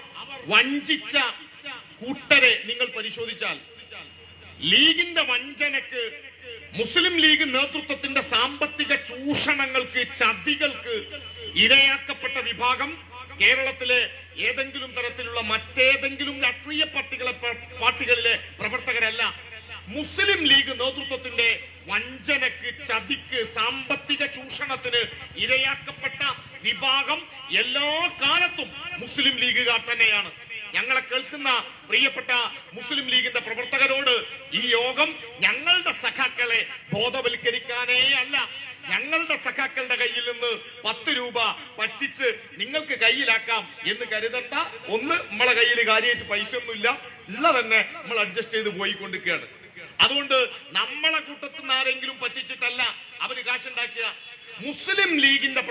വഞ്ചിച്ച കൂട്ടരെ നിങ്ങൾ പരിശോധിച്ചാൽ ലീഗിന്റെ വഞ്ചനക്ക്, മുസ്ലിം ലീഗ് നേതൃത്വത്തിന്റെ സാമ്പത്തിക ചൂഷണങ്ങൾക്ക്, ചതികൾക്ക് ഇരയാക്കപ്പെട്ട വിഭാഗം കേരളത്തിലെ ഏതെങ്കിലും തരത്തിലുള്ള മറ്റേതെങ്കിലും രാഷ്ട്രീയ പാർട്ടികളിലെ പ്രവർത്തകരല്ല. മുസ്ലിം ലീഗ് നേതൃത്വത്തിന്റെ വഞ്ചനക്ക്, ചതിക്ക്, സാമ്പത്തിക ചൂഷണത്തിന് ഇരയാക്കപ്പെട്ട വിഭാഗം എല്ലാ കാലത്തും മുസ്ലിം ലീഗുകാർ തന്നെയാണ്. ഞങ്ങളെ കേൾക്കുന്ന പ്രിയപ്പെട്ട മുസ്ലിം ലീഗിന്റെ പ്രവർത്തകരോട് ഈ യോഗം ഞങ്ങളുടെ സഖാക്കളെ ബോധവൽക്കരിക്കാനേ അല്ല, ഞങ്ങളുടെ സഖാക്കളുടെ കയ്യിൽ നിന്ന് 10 രൂപ പറ്റിച്ച് നിങ്ങൾക്ക് കയ്യിലാക്കാം എന്ന് കരുതണ്ട. ഒന്ന്, നമ്മളെ കയ്യിൽ കാര്യമായിട്ട് പൈസ ഒന്നുമില്ല, ഉള്ള തന്നെ നമ്മൾ അഡ്ജസ്റ്റ് ചെയ്ത് പോയിക്കൊണ്ടിരിക്കുകയാണ്. അതുകൊണ്ട് നമ്മളെ കൂട്ടത്തിൽ നിന്ന് ആരെങ്കിലും പറ്റിച്ചിട്ടല്ല അവര് കാശുണ്ടാക്കുക. മുസ്ലിം ലീഗിന്റെ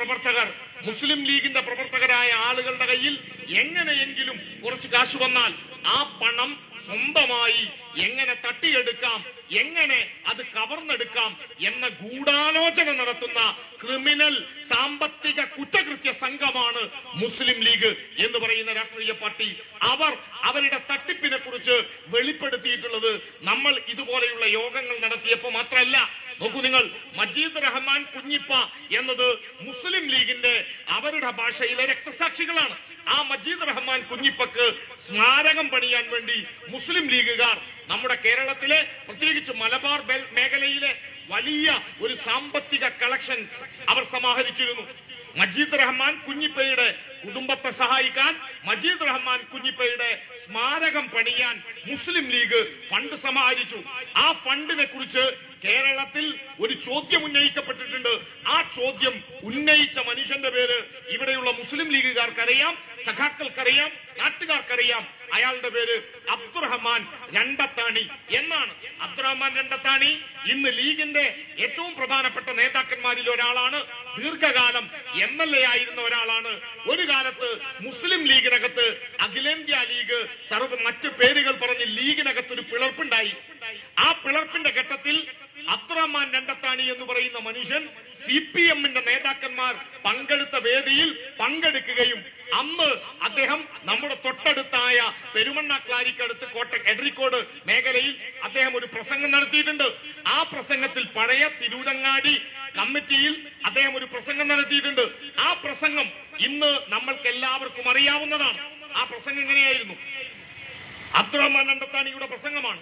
പ്രവർത്തകരായ ആളുകളുടെ കയ്യിൽ എങ്ങനെയെങ്കിലും കുറച്ച് കാശ് വന്നാൽ ആ പണം സ്വന്തമായി എങ്ങനെ തട്ടിയെടുക്കാം, എങ്ങനെ അത് കവർന്നെടുക്കാം എന്ന ഗൂഢാലോചന നടത്തുന്ന ക്രിമിനൽ സാമ്പത്തിക കുറ്റകൃത്യ സംഘമാണ് മുസ്ലിം ലീഗ് എന്ന് പറയുന്ന രാഷ്ട്രീയ പാർട്ടി. അവരുടെ തട്ടിപ്പിനെ കുറിച്ച് വെളിപ്പെടുത്തിയിട്ടുള്ളത് നമ്മൾ ഇതുപോലെയുള്ള യോഗങ്ങൾ നടത്തിയപ്പോൾ മാത്രമല്ല. നോക്കൂ നിങ്ങൾ, മജീദ് റഹ്മാൻ കുഞ്ഞിപ്പ എന്നത് മുസ്ലിം ലീഗിന്റെ അവരുടെ ഭാഷയിലെ രക്തസാക്ഷികളാണ്. ആ മജീദ് റഹ്മാൻ കുഞ്ഞിപ്പക്ക് സ്മാരകം പണിയാൻ വേണ്ടി മുസ്ലിം ലീഗുകാർ നമ്മുടെ കേരളത്തിലെ, പ്രത്യേകിച്ച് മലബാർ മേഖലയിലെ വലിയ ഒരു സാമ്പത്തിക കളക്ഷൻസ് അവർ സമാഹരിച്ചിരുന്നു. മജീദ് റഹ്മാൻ കുഞ്ഞിപ്പയുടെ കുടുംബത്തെ സഹായിക്കാൻ, മജീദ് റഹ്മാൻ കുഞ്ഞിപ്പയുടെ സ്മാരകം പണിയാൻ മുസ്ലിം ലീഗ് ഫണ്ട് സമാഹരിച്ചു. ആ ഫണ്ടിനെ കുറിച്ച് കേരളത്തിൽ ഒരു ചോദ്യം ഉന്നയിക്കപ്പെട്ടിട്ടുണ്ട്. ആ ചോദ്യം ഉന്നയിച്ച മനുഷ്യന്റെ പേര് ഇവിടെയുള്ള മുസ്ലിം ലീഗുകാർക്കറിയാം, സഖാക്കൾക്കറിയാം, നാട്ടുകാർക്കറിയാം. അയാളുടെ പേര് അബ്ദുറഹ്മാൻ രണ്ടത്താണി എന്നാണ്. അബ്ദുറഹ്മാൻ രണ്ടത്താണി ഇന്ന് ലീഗിന്റെ ഏറ്റവും പ്രധാനപ്പെട്ട നേതാക്കന്മാരിൽ ഒരാളാണ്. ദീർഘകാലം MLA ആയിരുന്ന ഒരാളാണ്. ഒരു കാലത്ത് മുസ്ലിം ലീഗിനകത്ത് അഖിലേന്ത്യാ ലീഗ് മറ്റ് പേരുകൾ പറഞ്ഞ് ലീഗിനകത്ത് ഒരു പിളർപ്പുണ്ടായി. ആ പിളർപ്പിന്റെ ഘട്ടത്തിൽ അബ്ദുറഹ്മാൻ രണ്ടത്താണി എന്ന് പറയുന്ന മനുഷ്യൻ CPMന്റെ നേതാക്കന്മാർ പങ്കെടുത്ത വേദിയിൽ പങ്കെടുക്കുകയും അന്ന് അദ്ദേഹം നമ്മുടെ തൊട്ടടുത്തായ പെരുമണ്ണാക്ലാരിക്കടുത്ത് എടരിക്കോട് മേഖലയിൽ അദ്ദേഹം ഒരു പ്രസംഗം നടത്തിയിട്ടുണ്ട്. ആ പ്രസംഗത്തിൽ പഴയ തിരൂരങ്ങാടി കമ്മിറ്റിയിൽ അദ്ദേഹം ഒരു പ്രസംഗം നടത്തിയിട്ടുണ്ട്. ആ പ്രസംഗം ഇന്ന് നമ്മൾക്ക് എല്ലാവർക്കും അറിയാവുന്നതാണ്. ആ പ്രസംഗം എങ്ങനെയായിരുന്നു? അബ്ദുറഹ്മാൻ രണ്ടത്താണിയുടെ പ്രസംഗമാണ്.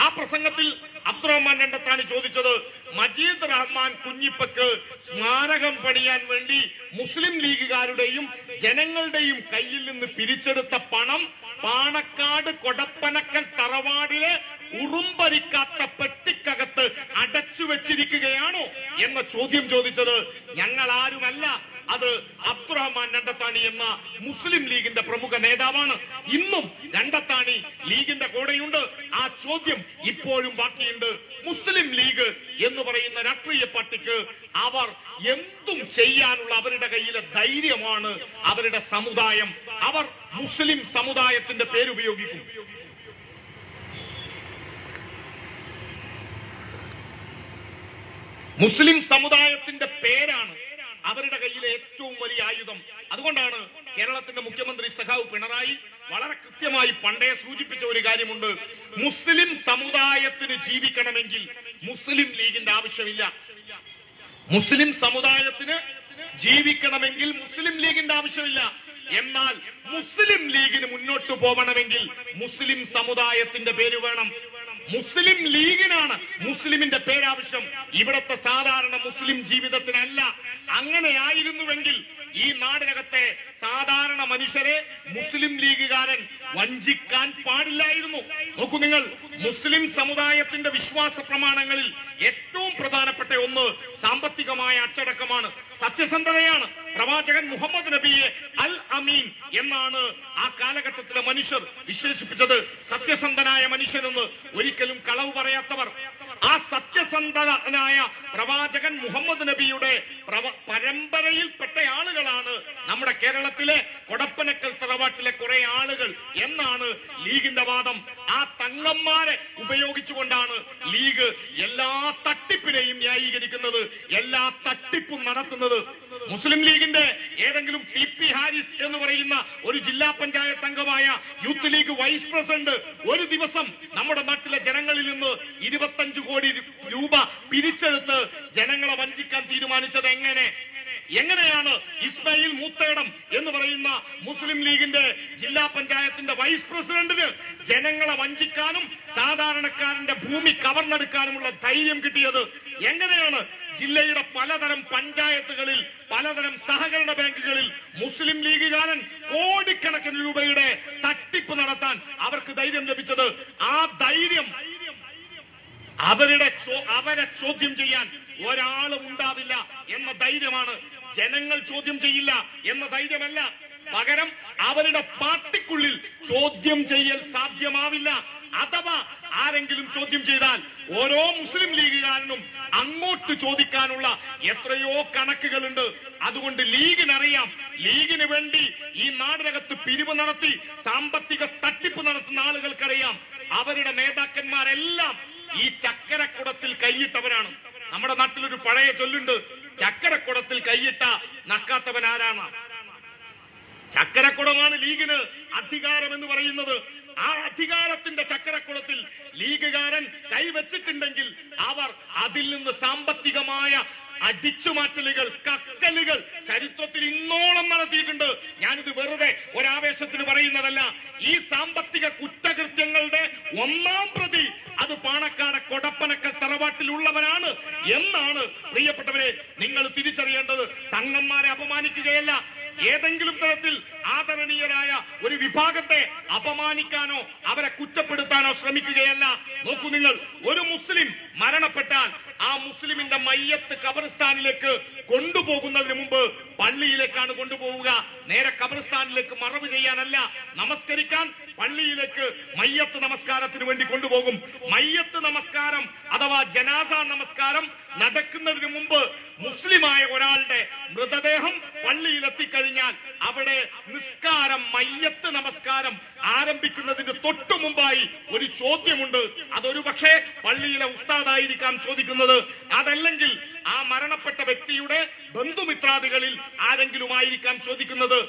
ആ പ്രസംഗത്തിൽ അബ്ദുറഹ്മാൻ രണ്ടത്താണി ചോദിച്ചത്, മജീദ് റഹ്മാൻ കുഞ്ഞിപ്പക്ക് സ്മാരകം പണിയാൻ വേണ്ടി മുസ്ലിം ലീഗുകാരുടെയും ജനങ്ങളുടെയും കയ്യിൽ നിന്ന് പിരിച്ചെടുത്ത പണം പാണക്കാട് കൊടപ്പനക്കൽ തറവാടിലെ ഉറുമ്പരിക്കാത്ത പെട്ടിക്കകത്ത് അടച്ചു വെച്ചിരിക്കുകയാണോ എന്ന ചോദ്യം ചോദിച്ചത് ഞങ്ങൾ ആരുമല്ല, അത് അബ്ദുറഹ്മാൻ രണ്ടത്താണി എന്ന മുസ്ലിം ലീഗിന്റെ പ്രമുഖ നേതാവാണ്. ഇന്നും രണ്ടത്താണി ലീഗിന്റെ കൂടെയുണ്ട്. ആ ചോദ്യം ഇപ്പോഴും ബാക്കിയുണ്ട്. മുസ്ലിം ലീഗ് എന്ന് പറയുന്ന രാഷ്ട്രീയ പാർട്ടിക്ക് അവർ എന്തും ചെയ്യാനുള്ള അവരുടെ കയ്യിലെ ധൈര്യമാണ് അവരുടെ സമുദായം. അവർ മുസ്ലിം സമുദായത്തിന്റെ പേരുപയോഗിക്കും. മുസ്ലിം സമുദായത്തിന്റെ പേരാണ് അവരുടെ കയ്യിലെ ഏറ്റവും വലിയ ആയുധം. അതുകൊണ്ടാണ് കേരളത്തിന്റെ മുഖ്യമന്ത്രി സഖാവ് പിണറായി വളരെ കൃത്യമായി പണ്ടേ സൂചിപ്പിച്ച ഒരു കാര്യമുണ്ട്. മുസ്ലിം സമുദായത്തിന് ജീവിക്കണമെങ്കിൽ മുസ്ലിം ലീഗിന്റെ ആവശ്യമില്ല. മുസ്ലിം സമുദായത്തിന് ജീവിക്കണമെങ്കിൽ മുസ്ലിം ലീഗിന്റെ ആവശ്യമില്ല. എന്നാൽ മുസ്ലിം ലീഗിന് മുന്നോട്ട് പോകണമെങ്കിൽ മുസ്ലിം സമുദായത്തിന്റെ പേര് വേണം. മുസ്ലിം ലീഗിനാണ് മുസ്ലിമിന്റെ പേരാവശ്യം. ഇവിടത്തെ സാധാരണ മുസ്ലിം ജീവിതത്തിനല്ല. അങ്ങനെയായിരുന്നുവെങ്കിൽ ഈ നാടിനകത്തെ സാധാരണ മനുഷ്യരെ മുസ്ലിം ലീഗുകാരൻ വഞ്ചിക്കാൻ പാടില്ലായിരുന്നു. നോക്കൂ നിങ്ങൾ, മുസ്ലിം സമുദായത്തിന്റെ വിശ്വാസ പ്രമാണങ്ങളിൽ ഏറ്റവും പ്രധാനപ്പെട്ട ഒന്ന് സാമ്പത്തികമായ അച്ചടക്കമാണ്, സത്യസന്ധതയാണ്. പ്രവാചകൻ മുഹമ്മദ് നബിയെ അൽ അമീൻ എന്നാണ് ആ കാലഘട്ടത്തിലെ മനുഷ്യർ വിശേഷിപ്പിച്ചത്. സത്യസന്ധനായ മനുഷ്യനെന്ന്, ഒരിക്കലും കളവ് പറയാത്തവർ. ആ സത്യസന്ധനായ പ്രവാചകൻ മുഹമ്മദ് നബിയുടെ പരമ്പരയിൽപ്പെട്ട ആളുകളാണ് നമ്മുടെ കേരളത്തിലെ കൊടപ്പനക്കൽ തറവാട്ടിലെ കുറെ ആളുകൾ എന്നാണ് ലീഗിന്റെ വാദം. ആ തങ്ങന്മാരെ ഉപയോഗിച്ചുകൊണ്ടാണ് ലീഗ് എല്ലാ തട്ടിപ്പിനെയും ന്യായീകരിക്കുന്നത്, എല്ലാ തട്ടിപ്പും നടത്തുന്നത്. മുസ്ലിം ലീഗിന്റെ ഏതെങ്കിലും പി ഹാരിസ് എന്ന് പറയുന്ന ഒരു ജില്ലാ പഞ്ചായത്ത് അംഗമായ യൂത്ത് ലീഗ് വൈസ് പ്രസിഡന്റ് ഒരു ദിവസം നമ്മുടെ നാട്ടിലെ ജനങ്ങളിൽ നിന്ന് 25 കോടി രൂപ പിരിച്ചെടുത്ത് ജനങ്ങളെ വഞ്ചിക്കാൻ തീരുമാനിച്ചത് എങ്ങനെയാണ്? ഇസ്മായിൽ മൂത്തേടം എന്ന് പറയുന്ന മുസ്ലിം ലീഗിന്റെ ജില്ലാ പഞ്ചായത്തിന്റെ വൈസ് പ്രസിഡന്റിന് ജനങ്ങളെ വഞ്ചിക്കാനും സാധാരണക്കാരന്റെ ഭൂമി കവർന്നെടുക്കാനുമുള്ള ധൈര്യം കിട്ടിയത് എങ്ങനെയാണ്? ജില്ലയുടെ പലതരം പഞ്ചായത്തുകളിൽ, പലതരം സഹകരണ ബാങ്കുകളിൽ മുസ്ലിം ലീഗുകാരൻ കോടിക്കണക്കിന് രൂപയുടെ തട്ടിപ്പ് നടത്താൻ അവർക്ക് ധൈര്യം ലഭിച്ചത്. ആ ധൈര്യം അവരെ ചോദ്യം ചെയ്യാൻ ഒരാളും ഉണ്ടാവില്ല എന്ന ധൈര്യമാണ്. ജനങ്ങൾ ചോദ്യം ചെയ്യില്ല എന്ന ധൈര്യമല്ല. പകരം അവരുടെ പാർട്ടിക്കുള്ളിൽ ചോദ്യം ചെയ്യൽ സാധ്യമാവില്ല. അഥവാ ആരെങ്കിലും ചോദ്യം ചെയ്താൽ ഓരോ മുസ്ലിം ലീഗുകാരനും അങ്ങോട്ട് ചോദിക്കാനുള്ള എത്രയോ കണക്കുകളുണ്ട്. അതുകൊണ്ട് ലീഗിനറിയാം, ലീഗിന് വേണ്ടി ഈ നാടിനകത്ത് പിരിവ് നടത്തി സാമ്പത്തിക തട്ടിപ്പ് നടത്തുന്ന ആളുകൾക്കറിയാം, അവരുടെ നേതാക്കന്മാരെല്ലാം ഈ ചക്കരക്കുടത്തിൽ കൈയിട്ടവരാണ്. നമ്മുടെ നാട്ടിലൊരു പഴയ ചൊല്ലുണ്ട്, ചക്കരക്കുടത്തിൽ കൈയിട്ട നക്കാത്തവൻ ആരാണ്? ചക്കരക്കുടമാണ് ലീഗിന് അധികാരം എന്ന് പറയുന്നത്. ആ അധികാരത്തിന്റെ ചക്കരക്കുടത്തിൽ ലീഗുകാരൻ കൈവച്ചിട്ടുണ്ടെങ്കിൽ അവർ അതിൽ നിന്ന് സാമ്പത്തികമായ അടിച്ചുമാറ്റലുകൾ, കക്കലുകൾ ചരിത്രത്തിൽ ഇന്നോളം നടത്തിയിട്ടുണ്ട്. ഞാനിത് വെറുതെ ഒരാവേശത്തിന് പറയുന്നതല്ല. ഈ സാമ്പത്തിക കുറ്റകൃത്യങ്ങളുടെ ഒന്നാം പ്രതി അത് പാണക്കാട് കൊടപ്പനക്കൽ തറവാട്ടിലുള്ളവരാണ് എന്നാണ് പ്രിയപ്പെട്ടവരെ നിങ്ങൾ തിരിച്ചറിയേണ്ടത്. തങ്ങന്മാരെ അപമാനിക്കുകയല്ല, ഏതെങ്കിലും തരത്തിൽ ആദരണീയരായ ഒരു വിഭാഗത്തെ അപമാനിക്കാനോ അവരെ കുറ്റപ്പെടുത്താനോ ശ്രമിക്കുകയല്ല. നോക്കൂ നിങ്ങൾ, ഒരു മുസ്ലിം മരണപ്പെട്ടാൽ ആ മുസ്ലിമിന്റെ മയ്യത്ത് ഖബർസ്ഥാനിലേക്ക് കൊണ്ടുപോകുന്നതിന് മുമ്പ് പള്ളിയിലേക്കാണ് കൊണ്ടുപോവുക. നേരെ ഖബർസ്ഥാനിലേക്ക് മറവ് ചെയ്യാനല്ല, നമസ്കരിക്കാൻ പള്ളിയിലേക്ക് മയ്യത്ത് നമസ്കാരത്തിന് വേണ്ടി കൊണ്ടുപോകും. മയ്യത്ത് നമസ്കാരം അഥവാ ജനാസ നമസ്കാരം നടക്കുന്നതിന് മുമ്പ് മുസ്ലിമായ ഒരാളുടെ മൃതദേഹം പള്ളിയിലെത്തിക്കഴിഞ്ഞാൽ അവിടെ നിസ്കാരം, മയ്യത്ത് നമസ്കാരം ആരംഭിക്കുന്നതിന് തൊട്ടു മുമ്പായി ഒരു ചോദ്യമുണ്ട്. അതൊരു പക്ഷേ പള്ളിയിലെ ഉസ്താദായിരിക്കാം ചോദിക്കുന്നത്, അതല്ലെങ്കിൽ ആ മരണപ്പെട്ട വ്യക്തിയുടെ ബന്ധുമിത്രാദികളിൽ ആരെങ്കിലും ആയിരിക്കാം ചോദിക്കുന്നത്.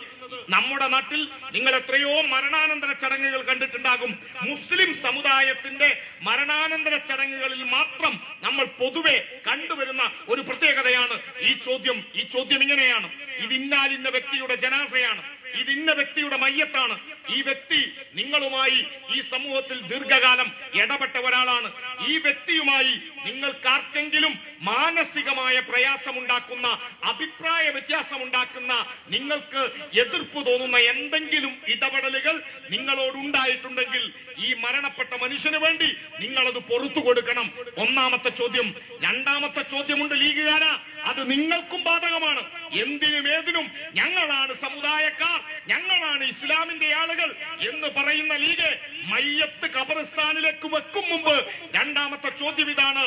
നമ്മുടെ നാട്ടിൽ നിങ്ങൾ എത്രയോ മരണാനന്തര ചടങ്ങുകൾ കണ്ടിട്ടുണ്ടാകും. മുസ്ലിം സമുദായത്തിന്റെ മരണാനന്തര ചടങ്ങുകളിൽ മാത്രം നമ്മൾ പൊതുവെ കണ്ടുവരുന്ന ഒരു പ്രത്യേകതയാണ് ഈ ചോദ്യം. ഈ ചോദ്യം ഇങ്ങനെയാണ്: ഇത് ഇന്നാലിന്ന വ്യക്തിയുടെ ജനാസയാണ്, ഇത് ഇന്ന വ്യക്തിയുടെ മയ്യത്താണ്, ഈ വ്യക്തി നിങ്ങളുമായി ഈ സമൂഹത്തിൽ ദീർഘകാലം ഇടപെട്ട ഒരാളാണ്, ഈ വ്യക്തിയുമായി നിങ്ങൾക്കാർക്കെങ്കിലും മാനസികമായ പ്രയാസമുണ്ടാക്കുന്ന, അഭിപ്രായ വ്യത്യാസമുണ്ടാക്കുന്ന, നിങ്ങൾക്ക് എതിർപ്പ് തോന്നുന്ന എന്തെങ്കിലും ഇടപെടലുകൾ നിങ്ങളോടുണ്ടായിട്ടുണ്ടെങ്കിൽ ഈ മരണപ്പെട്ട മനുഷ്യന് വേണ്ടി നിങ്ങളത് പുറത്തു കൊടുക്കണം. ഒന്നാമത്തെ ചോദ്യം. രണ്ടാമത്തെ ചോദ്യമുണ്ട്, ലീഗുകാരാ അത് നിങ്ങൾക്കും ബാധകമാണ്. എന്തിനും ഏതിനും ഞങ്ങളാണ് സമുദായക്കാർ, ഞങ്ങളാണ് ഇസ്ലാമിന്റെ ആളുകൾ എന്ന് പറയുന്ന ലീഗ് മയ്യത്ത് ഖബർസ്ഥാനിലേക്ക് വെക്കും മുമ്പ് രണ്ടാമത്തെ ചോദ്യം ഇതാണ്: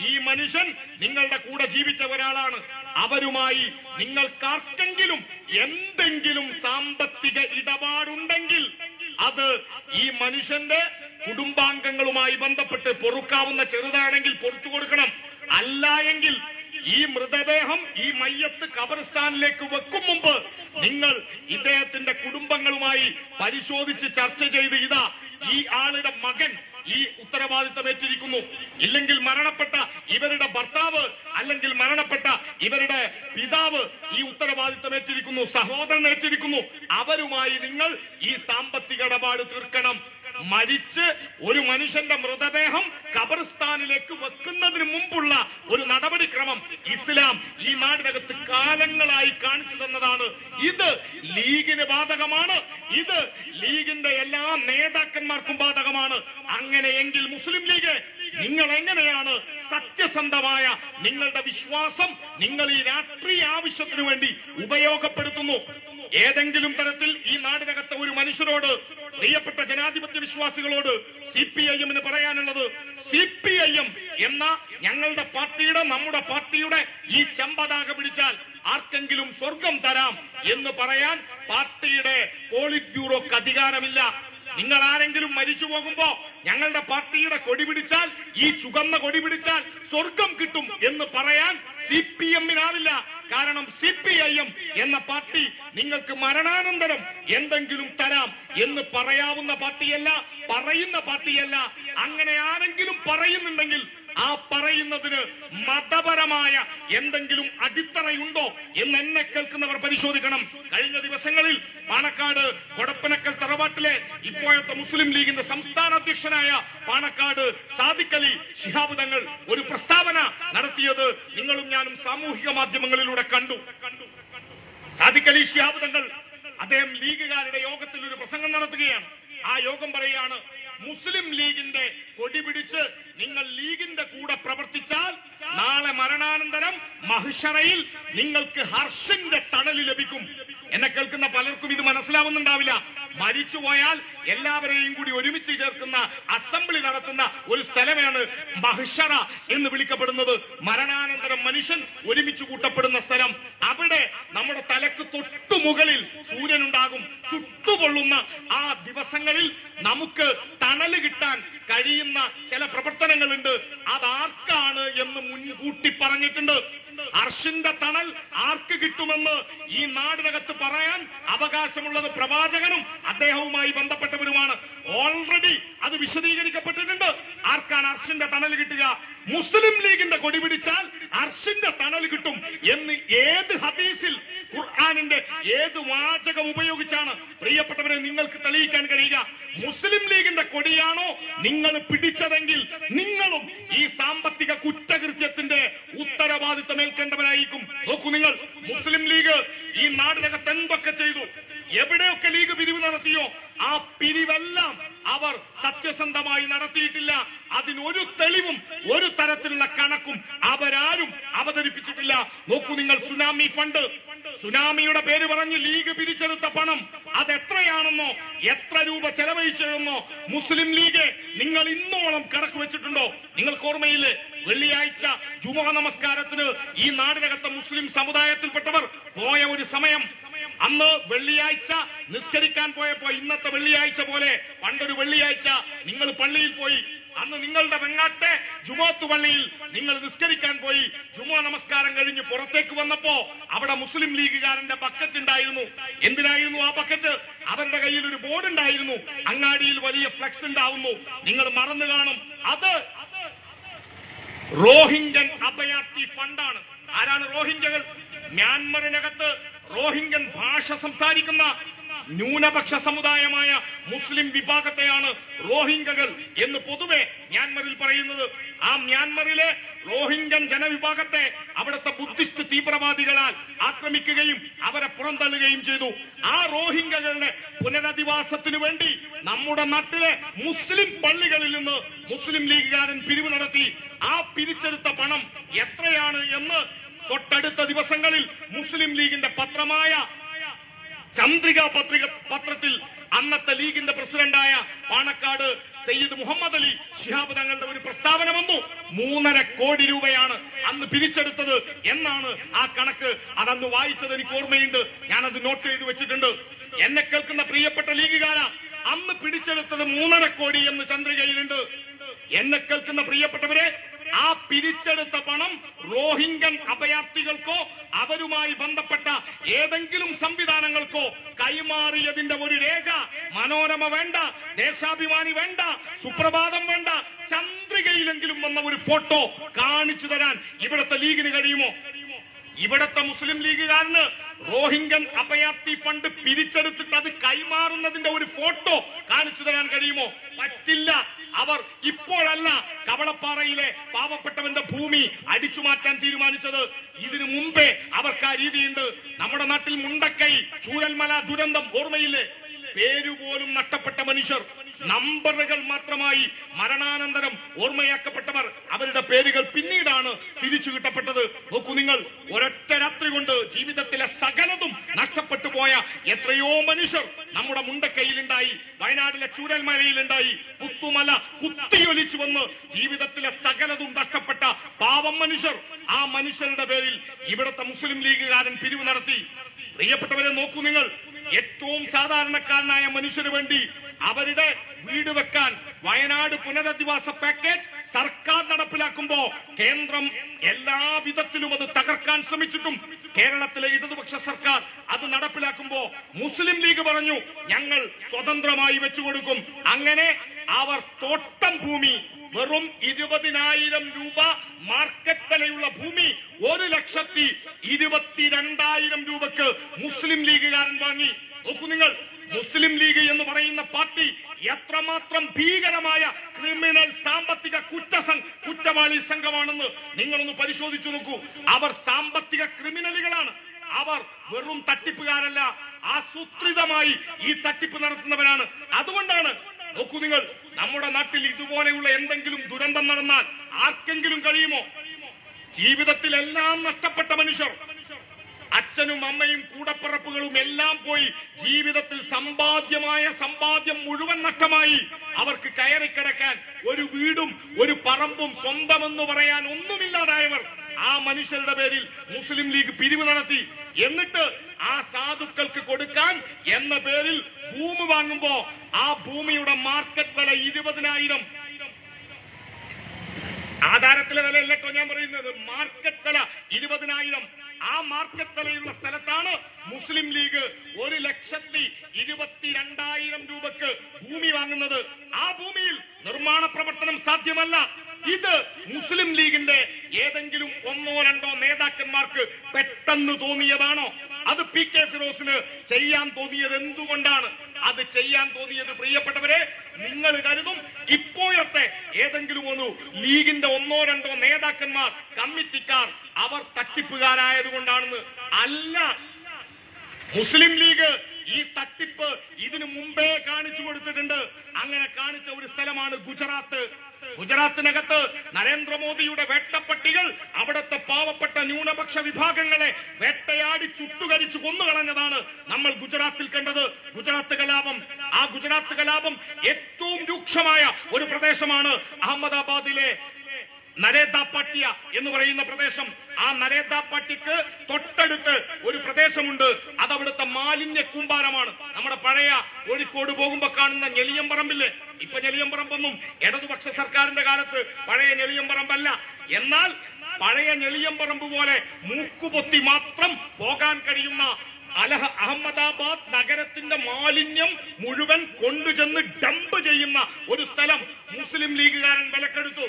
ഈ മനുഷ്യൻ നിങ്ങളുടെ കൂടെ ജീവിച്ച ഒരാളാണ്, അവരുമായി നിങ്ങൾക്കാർക്കെങ്കിലും എന്തെങ്കിലും സാമ്പത്തിക ഇടപാടുണ്ടെങ്കിൽ അത് ഈ മനുഷ്യന്റെ കുടുംബാംഗങ്ങളുമായി ബന്ധപ്പെട്ട് പൊറുക്കാവുന്ന ചെറുതാണെങ്കിൽ പൊറത്തു കൊടുക്കണം. അല്ല എങ്കിൽ ഈ മൃതദേഹം ഈ മയ്യത്ത് ഖബർസ്ഥാനിലേക്ക് വെക്കും മുമ്പ് നിങ്ങൾ ഇദ്ദേഹത്തിന്റെ കുടുംബങ്ങളുമായി പരിശോധിച്ച് ചർച്ച ചെയ്ത് ഇതാ ഈ ആളുടെ മകൻ ഈ ഉത്തരവാദിത്തം ഏറ്റിരിക്കുന്നു, ഇല്ലെങ്കിൽ മരണപ്പെട്ട ഇവരുടെ ഭർത്താവ് അല്ലെങ്കിൽ മരണപ്പെട്ട ഇവരുടെ പിതാവ് ഈ ഉത്തരവാദിത്തം ഏറ്റിരിക്കുന്നു, സഹോദരൻ ഏറ്റിരിക്കുന്നു, അവരുമായി നിങ്ങൾ ഈ സാമ്പത്തിക ഇടപാട് തീർക്കണം. മരിച്ച് ഒരു മനുഷ്യന്റെ മൃതദേഹം ഖബർസ്ഥാനിലേക്ക് വെക്കുന്നതിന് മുമ്പുള്ള ഒരു നടപടിക്രമം ഇസ്ലാം ഈ നാടിനകത്ത് കാലങ്ങളായി കാണിച്ചു തന്നതാണ്. ഇത് ലീഗിന് ബാധകമാണ്, ഇത് ലീഗിന്റെ എല്ലാ നേതാക്കന്മാർക്കും ബാധകമാണ്. അങ്ങനെയെങ്കിൽ മുസ്ലിം ലീഗ് നിങ്ങൾ എങ്ങനെയാണ് സത്യസന്ധമായ നിങ്ങളുടെ വിശ്വാസം നിങ്ങൾ ഈ രാഷ്ട്രീയ ആവശ്യത്തിനു വേണ്ടി ഉപയോഗപ്പെടുത്തുന്നു? ഏതെങ്കിലും തരത്തിൽ ഈ നാടിനകത്തെ ഒരു മനുഷ്യരോട്, പ്രിയപ്പെട്ട ജനാധിപത്യ വിശ്വാസികളോട് CPIM പറയാനുള്ളത്, CPIM എന്ന ഞങ്ങളുടെ പാർട്ടിയുടെ, നമ്മുടെ പാർട്ടിയുടെ ഈ ചെമ്പതാക പിടിച്ചാൽ ആർക്കെങ്കിലും സ്വർഗം തരാം എന്ന് പറയാൻ പാർട്ടിയുടെ പോളിറ്റ് ബ്യൂറോക്ക് അധികാരമില്ല. നിങ്ങൾ ആരെങ്കിലും മരിച്ചു പോകുമ്പോ ഞങ്ങളുടെ പാർട്ടിയുടെ കൊടി പിടിച്ചാൽ, ഈ ചുവന്ന കൊടി പിടിച്ചാൽ സ്വർഗം കിട്ടും എന്ന് പറയാൻ CPM-നാവില്ല. കാരണം CPIM എന്ന പാർട്ടി നിങ്ങൾക്ക് മരണാനന്തരം എന്തെങ്കിലും തരാം എന്ന് പറയാവുന്ന പാർട്ടിയല്ല, പറയുന്ന പാർട്ടിയല്ല. അങ്ങനെ ആരെങ്കിലും പറയുന്നുണ്ടെങ്കിൽ ആ പറയുന്നതിന് മതപരമായ എന്തെങ്കിലും അടിത്തറയുണ്ടോ എന്ന് എന്നെ കേൾക്കുന്നവർ പരിശോധിക്കണം. കഴിഞ്ഞ ദിവസങ്ങളിൽ പാണക്കാട് കൊടപ്പനക്കൽ തറവാട്ടിലെ ഇപ്പോഴത്തെ മുസ്ലിം ലീഗിന്റെ സംസ്ഥാന അധ്യക്ഷനായ പാണക്കാട് സാദിഖ് അലി ശിഹാബ് തങ്ങൾ ഒരു പ്രസ്താവന നടത്തിയത് നിങ്ങളും ഞാനും സാമൂഹിക മാധ്യമങ്ങളിലൂടെ കണ്ടു. സാദിഖ് അലി ശിഹാബ് തങ്ങൾ അദ്ദേഹം ലീഗുകാരുടെ യോഗത്തിൽ ഒരു പ്രസംഗം നടത്തുകയാണ്. ആ യോഗം പറയാണ്, മുസ്ലിം ലീഗിന്റെ കൊടി പിടിച്ച് നിങ്ങൾ ലീഗിന്റെ കൂടെ പ്രവർത്തിച്ചാൽ നാളെ മരണാനന്തരം മഹ്ശറയിൽ നിങ്ങൾക്ക് ഹർഷിന്റെ തണല് ലഭിക്കും. എന്നെ കേൾക്കുന്ന പലർക്കും ഇത് മനസ്സിലാവുന്നുണ്ടാവില്ല. മരിച്ചുപോയാൽ എല്ലാവരെയും കൂടി ഒരുമിച്ച് ചേർക്കുന്ന അസംബ്ലി നടത്തുന്ന ഒരു സ്ഥലമാണ് മഹ്ശറ എന്ന് വിളിക്കപ്പെടുന്നത്. മരണാനന്തരം മനുഷ്യൻ ഒരുമിച്ച് കൂട്ടപ്പെടുന്ന സ്ഥലം. അവിടെ നമ്മുടെ തലക്ക് തൊട്ടു മുകളിൽ സൂര്യനുണ്ടാകും. ചുട്ടുപൊള്ളുന്ന ആ ദിവസങ്ങളിൽ നമുക്ക് തണല് കിട്ടാൻ കഴിയുന്ന ചില പ്രവർത്തനങ്ങളുണ്ട്. അതാർക്കാണ് എന്ന് മുൻകൂട്ടി പറഞ്ഞിട്ടുണ്ട്. അർഷിന്റെ തണൽ ആർക്ക് കിട്ടുമെന്ന് ഈ നാടിനകത്ത് പറയാൻ അവകാശമുള്ളത് പ്രവാചകനും അദ്ദേഹവുമായി ബന്ധപ്പെട്ടവരുമാണ്. ഓൾറെഡി അത് വിശദീകരിക്കപ്പെട്ടിട്ടുണ്ട്. ആർക്കാണ് അർഷിന്റെ തണൽ കിട്ടുക? മുസ്ലിം ലീഗിന്റെ കൊടി പിടിച്ചാൽ അർഷിന്റെ തണൽ കിട്ടും എന്ന് ഏത് ഹദീസിൽ, ഖുർആനിന്റെ ഏത് വാചകം ഉപയോഗിച്ചാണ് പ്രിയപ്പെട്ടവരെ നിങ്ങൾക്ക് തെളിയിക്കാൻ കഴിയുക? മുസ്ലിം ലീഗിന്റെ കൊടിയാണോ നിങ്ങൾ പിടിച്ചതെങ്കിൽ നിങ്ങളും ഈ സാമ്പത്തിക കുറ്റകൃത്യത്തിന്റെ ഉത്തരവാദിത്തം ഏൽക്കേണ്ടവരായിരിക്കും. നോക്കൂ, നിങ്ങൾ മുസ്ലിം ലീഗ് ഈ നാടിനകത്ത് എന്തൊക്കെ ചെയ്തു, എവിടെയൊക്കെ ലീഗ് പിരിവ് നടത്തിയോ ആ പിരിവെല്ലാം അവർ സത്യസന്ധമായി നടത്തിയിട്ടില്ല. അതിനൊരു തെളിവും ഒരു തരത്തിലുള്ള കണക്കും അവരാരും അവതരിപ്പിച്ചിട്ടില്ല. നോക്കൂ നിങ്ങൾ, സുനാമി ഫണ്ട്, സുനാമിയുടെ പേര് പറഞ്ഞ് ലീഗ് പിരിച്ചെടുത്ത പണം അതെത്രയാണെന്നോ എത്ര രൂപ ചെലവഴിച്ചതെന്നോ മുസ്ലിം ലീഗ് നിങ്ങൾ ഇന്നോളം കണക്ക് വെച്ചിട്ടുണ്ടോ? നിങ്ങൾക്ക് ഓർമ്മയില്ലേ? വെള്ളിയാഴ്ച ജുമുഅ നമസ്കാരത്തിന് ഈ നാടിനകത്തെ മുസ്ലിം സമുദായത്തിൽപ്പെട്ടവർ പോയ ഒരു സമയം, അന്ന് വെള്ളിയാഴ്ച നിസ്കരിക്കാൻ പോയപ്പോ ഇന്നത്തെ വെള്ളിയാഴ്ച പോലെ പണ്ടൊരു വെള്ളിയാഴ്ച നിങ്ങൾ പള്ളിയിൽ പോയി. അന്ന് നിങ്ങളുടെ വെങ്ങാട്ടെ ജുമുഅത്ത് പള്ളിയിൽ നിങ്ങൾ നിസ്കരിക്കാൻ പോയി. ജുമുഅ നമസ്കാരം കഴിഞ്ഞ് പുറത്തേക്ക് വന്നപ്പോ അവിടെ മുസ്ലിം ലീഗുകാരന്റെ ബക്കറ്റ് ഉണ്ടായിരുന്നു. എന്തിനായിരുന്നു ആ ബക്കറ്റ്? അവരുടെ കയ്യിൽ ഒരു ബോർഡ് ഉണ്ടായിരുന്നു, അങ്ങാടിയിൽ വലിയ ഫ്ലെക്സ് ഉണ്ടാവുന്നു. നിങ്ങൾ മറന്നു കാണും. അത് റോഹിംഗ്യൻ അഭയാർത്ഥി ഫണ്ടാണ്. ആരാണ് റോഹിംഗ്യകൾ? മ്യാൻമറിനകത്ത് റോഹിംഗ്യൻ ഭാഷ സംസാരിക്കുന്ന ന്യൂനപക്ഷ സമുദായമായ മുസ്ലിം വിഭാഗത്തെയാണ് റോഹിംഗ്യകൾ എന്ന് പൊതുവെ മ്യാൻമറിൽ പറയുന്നത്. ആ മ്യാൻമറിലെ റോഹിംഗ്യൻ ജനവിഭാഗത്തെ അവിടുത്തെ ബുദ്ധിസ്റ്റ് തീവ്രവാദികളാൽ ആക്രമിക്കുകയും അവരെ പുറന്തള്ളുകയും ചെയ്തു. ആ റോഹിംഗ്യകളുടെ പുനരധിവാസത്തിനു വേണ്ടി നമ്മുടെ നാട്ടിലെ മുസ്ലിം പള്ളികളിൽ നിന്ന് മുസ്ലിം ലീഗുകാരൻ പിരിവ് നടത്തി. ആ പിരിച്ചെടുത്ത പണം എത്രയാണ് എന്ന് തൊട്ടടുത്ത ദിവസങ്ങളിൽ മുസ്ലിം ലീഗിന്റെ പത്രമായ ചന്ദ്രിക പത്രത്തിൽ അന്നത്തെ ലീഗിന്റെ പ്രസിഡന്റായ പാണക്കാട് സയ്യിദ് മുഹമ്മദ് അലി ശിഹാബ് തങ്ങളുടെ ഒരു പ്രസ്താവന വന്നു. 3.5 കോടി രൂപയാണ് അന്ന് പിരിച്ചെടുത്തത് എന്നാണ് ആ കണക്ക്. അതന്ന് വായിച്ചത് എനിക്ക് ഓർമ്മയുണ്ട്, ഞാനത് നോട്ട് ചെയ്ത് വെച്ചിട്ടുണ്ട്. എന്നെ കേൾക്കുന്ന പ്രിയപ്പെട്ട ലീഗുകാരാ, അന്ന് പിടിച്ചെടുത്തത് 3.5 കോടി എന്ന് ചന്ദ്രികയിലുണ്ട്. എന്നെ കേൾക്കുന്ന പ്രിയപ്പെട്ടവരെ, ആ പിരിച്ചെടുത്ത പണം റോഹിംഗ്യൻ അഭയാർത്ഥികൾക്കോ അവരുമായി ബന്ധപ്പെട്ട ഏതെങ്കിലും സംവിധാനങ്ങൾക്കോ കൈമാറിയതിന്റെ ഒരു രേഖ മനോരമ വേണ്ട, ദേശാഭിമാനി വേണ്ട, സുപ്രഭാതം വേണ്ട, ചന്ദ്രികയിലെങ്കിലും വന്ന ഒരു ഫോട്ടോ കാണിച്ചു തരാൻ ഇവിടുത്തെ ലീഗിന് കഴിയുമോ? ഇവിടത്തെ മുസ്ലിം ലീഗുകാരന് റോഹിംഗ്യൻ അഭയാർത്ഥി ഫണ്ട് പിരിച്ചെടുത്തിട്ട് അത് കൈമാറുന്നതിന്റെ ഒരു ഫോട്ടോ കാണിച്ചു തരാൻ കഴിയുമോ? പറ്റില്ല. അവർ ഇപ്പോഴല്ല കവളപ്പാറയിലെ പാവപ്പെട്ടവന്റെ ഭൂമി അടിച്ചു മാറ്റാൻ തീരുമാനിച്ചത്. ഇതിനു മുമ്പേ അവർക്ക് ആ രീതിയുണ്ട്. നമ്മുടെ നാട്ടിൽ മുണ്ടക്കൈ ചൂരൽമല ദുരന്തം ഓർമ്മയില്ലേ? പേരുപോലും നഷ്ടപ്പെട്ട മനുഷ്യർ, നമ്പറുകൾ മാത്രമായി മരണാനന്തരം ഓർമ്മയാക്കപ്പെട്ടവർ, അവരുടെ പേരുകൾ പിന്നീടാണ് തിരിച്ചു കിട്ടപ്പെട്ടത്. നോക്കൂ നിങ്ങൾ, ഒരൊറ്റ രാത്രി കൊണ്ട് ജീവിതത്തിലെ സകലതും നഷ്ടപ്പെട്ടു പോയ എത്രയോ മനുഷ്യർ നമ്മുടെ മുണ്ടക്കൈയിലുണ്ടായി, വയനാട്ടിലെ ചൂരൽമലയിലുണ്ടായി, പുത്തുമല കുത്തിയൊലിച്ചു വന്ന് ജീവിതത്തിലെ സകലതും നഷ്ടപ്പെട്ട പാവം മനുഷ്യർ. ആ മനുഷ്യരുടെ പേരിൽ ഇവിടുത്തെ മുസ്ലിം ലീഗുകാരൻ പിരിവ് നടത്തി. പ്രിയപ്പെട്ടവരെ നോക്കൂ നിങ്ങൾ, ഏറ്റവും സാധാരണക്കാരനായ മനുഷ്യന് വേണ്ടി അവരുടെ വീട് വെക്കാൻ വയനാട് പുനരധിവാസ പാക്കേജ് സർക്കാർ നടപ്പിലാക്കുമ്പോ കേന്ദ്രം എല്ലാ വിധത്തിലും അത് തകർക്കാൻ ശ്രമിച്ചിട്ടും കേരളത്തിലെ ഇടതുപക്ഷ സർക്കാർ അത് നടപ്പിലാക്കുമ്പോ മുസ്ലിം ലീഗ് പറഞ്ഞു ഞങ്ങൾ സ്വതന്ത്രമായി വെച്ചുകൊടുക്കും. അങ്ങനെ അവർ തോട്ടം ഭൂമി വെറും 20,000 രൂപ മാർക്കറ്റ് വിലയുള്ള ഭൂമി 1,22,000 രൂപക്ക് മുസ്ലിം ലീഗുകാരൻ വാങ്ങി. നോക്കൂ നിങ്ങൾ, മുസ്ലിം ലീഗ് എന്ന് പറയുന്ന പാർട്ടി എത്രമാത്രം ഭീകരമായ ക്രിമിനൽ സാമ്പത്തിക കുറ്റവാളി സംഘമാണെന്ന് നിങ്ങളൊന്ന് പരിശോധിച്ചു നോക്കൂ. അവർ സാമ്പത്തിക ക്രിമിനലുകളാണ്. അവർ വെറും തട്ടിപ്പുകാരല്ല, ആസൂത്രിതമായി ഈ തട്ടിപ്പ് നടത്തുന്നവരാണ്. അതുകൊണ്ടാണ് നോക്കൂ നിങ്ങൾ, നമ്മുടെ നാട്ടിൽ ഇതുപോലെയുള്ള എന്തെങ്കിലും ദുരന്തം നടന്നാൽ ആർക്കെങ്കിലും കഴിയുമോ? ജീവിതത്തിൽ എല്ലാം നഷ്ടപ്പെട്ട മനുഷ്യർ, അച്ഛനും അമ്മയും കൂടപ്പിറപ്പുകളും എല്ലാം പോയി, ജീവിതത്തിൽ സമ്പാദ്യം മുഴുവൻ നഷ്ടമായി, അവർക്ക് കയറിക്കിടക്കാൻ ഒരു വീടും ഒരു പറമ്പും സ്വന്തമെന്ന് പറയാൻ ഒന്നുമില്ലാതായവർ, ആ മനുഷ്യരുടെ പേരിൽ മുസ്ലിം ലീഗ് പിരിവ് നടത്തി. എന്നിട്ട് ആ സാധുക്കൾക്ക് കൊടുക്കാൻ എന്ന പേരിൽ ഭൂമി വാങ്ങുമ്പോ ആ ഭൂമിയുടെ മാർക്കറ്റ് വില 20,000. ആധാരത്തിലെ വിലയല്ല കേട്ടോ ഞാൻ പറയുന്നത്, മാർക്കറ്റ് വില 20,000. ആ മാർക്കറ്റ് വിലയുള്ള സ്ഥലത്താണ് മുസ്ലിം ലീഗ് 1,22,000 രൂപക്ക് ഭൂമി വാങ്ങുന്നത്. ആ ഭൂമിയിൽ നിർമ്മാണ പ്രവർത്തനം സാധ്യമല്ല. ഇത് മുസ്ലിം ലീഗിന്റെ ഏതെങ്കിലും 1-2 നേതാക്കന്മാർക്ക് പെട്ടെന്ന് തോന്നിയതാണോ? അത് പി.കെ. ഫിറോസിന് ചെയ്യാൻ തോന്നിയത് എന്തുകൊണ്ടാണ്? അത് ചെയ്യാൻ തോന്നിയത് പ്രിയപ്പെട്ടവരെ, നിങ്ങൾ കരുതും ഇപ്പോഴത്തെ ഏതെങ്കിലും ഒരു ലീഗിന്റെ 1-2 നേതാക്കന്മാർ, കമ്മിറ്റിക്കാർ അവർ തട്ടിപ്പുകാരായതുകൊണ്ടാണെന്ന്. അല്ല, മുസ്ലിം ലീഗ് ഈ തട്ടിപ്പ് ഇതിനു മുമ്പേ കാണിച്ചു കൊടുത്തിട്ടുണ്ട്. അങ്ങനെ കാണിച്ച ഒരു സ്ഥലമാണ് ഗുജറാത്ത്. ഗുജറാത്തിനകത്ത് നരേന്ദ്രമോദിയുടെ വേട്ടപ്പട്ടികൾ അവിടുത്തെ പാവപ്പെട്ട ന്യൂനപക്ഷ വിഭാഗങ്ങളെ വേട്ടയാടി ചുട്ടുകരിച്ചു കൊന്നുകളഞ്ഞതാണ് നമ്മൾ ഗുജറാത്തിൽ കണ്ടത്. ഗുജറാത്ത് കലാപം. ആ ഗുജറാത്ത് കലാപം ഏറ്റവും രൂക്ഷമായ ഒരു പ്രദേശമാണ് അഹമ്മദാബാദിലെ നരേദാപാട്ടിയ എന്ന് പറയുന്ന പ്രദേശം. ആ നരേദാപാട്ടിക്ക് തൊട്ടടുത്ത് ഒരു പ്രദേശമുണ്ട്, അതവിടുത്തെ മാലിന്യ കൂമ്പാരമാണ്. നമ്മുടെ പഴയ കോഴിക്കോട് പോകുമ്പോ കാണുന്ന ഞെളിയമ്പറമ്പില്ലേ? ഇപ്പൊ ഞെളിയമ്പറമ്പൊന്നും ഇടതുപക്ഷ സർക്കാരിന്റെ കാലത്ത് പഴയ ഞെളിയമ്പറമ്പല്ല. എന്നാൽ പഴയ ഞെളിയമ്പറമ്പ് പോലെ മൂക്കുപൊത്തി മാത്രം പോകാൻ കഴിയുന്ന അഹമ്മദാബാദ് നഗരത്തിന്റെ മാലിന്യം മുഴുവൻ കൊണ്ടുചെന്ന് ഡംപ് ചെയ്യുന്ന ഒരു സ്ഥലം മുസ്ലിം ലീഗുകാരൻ വിലക്കെടുത്തു.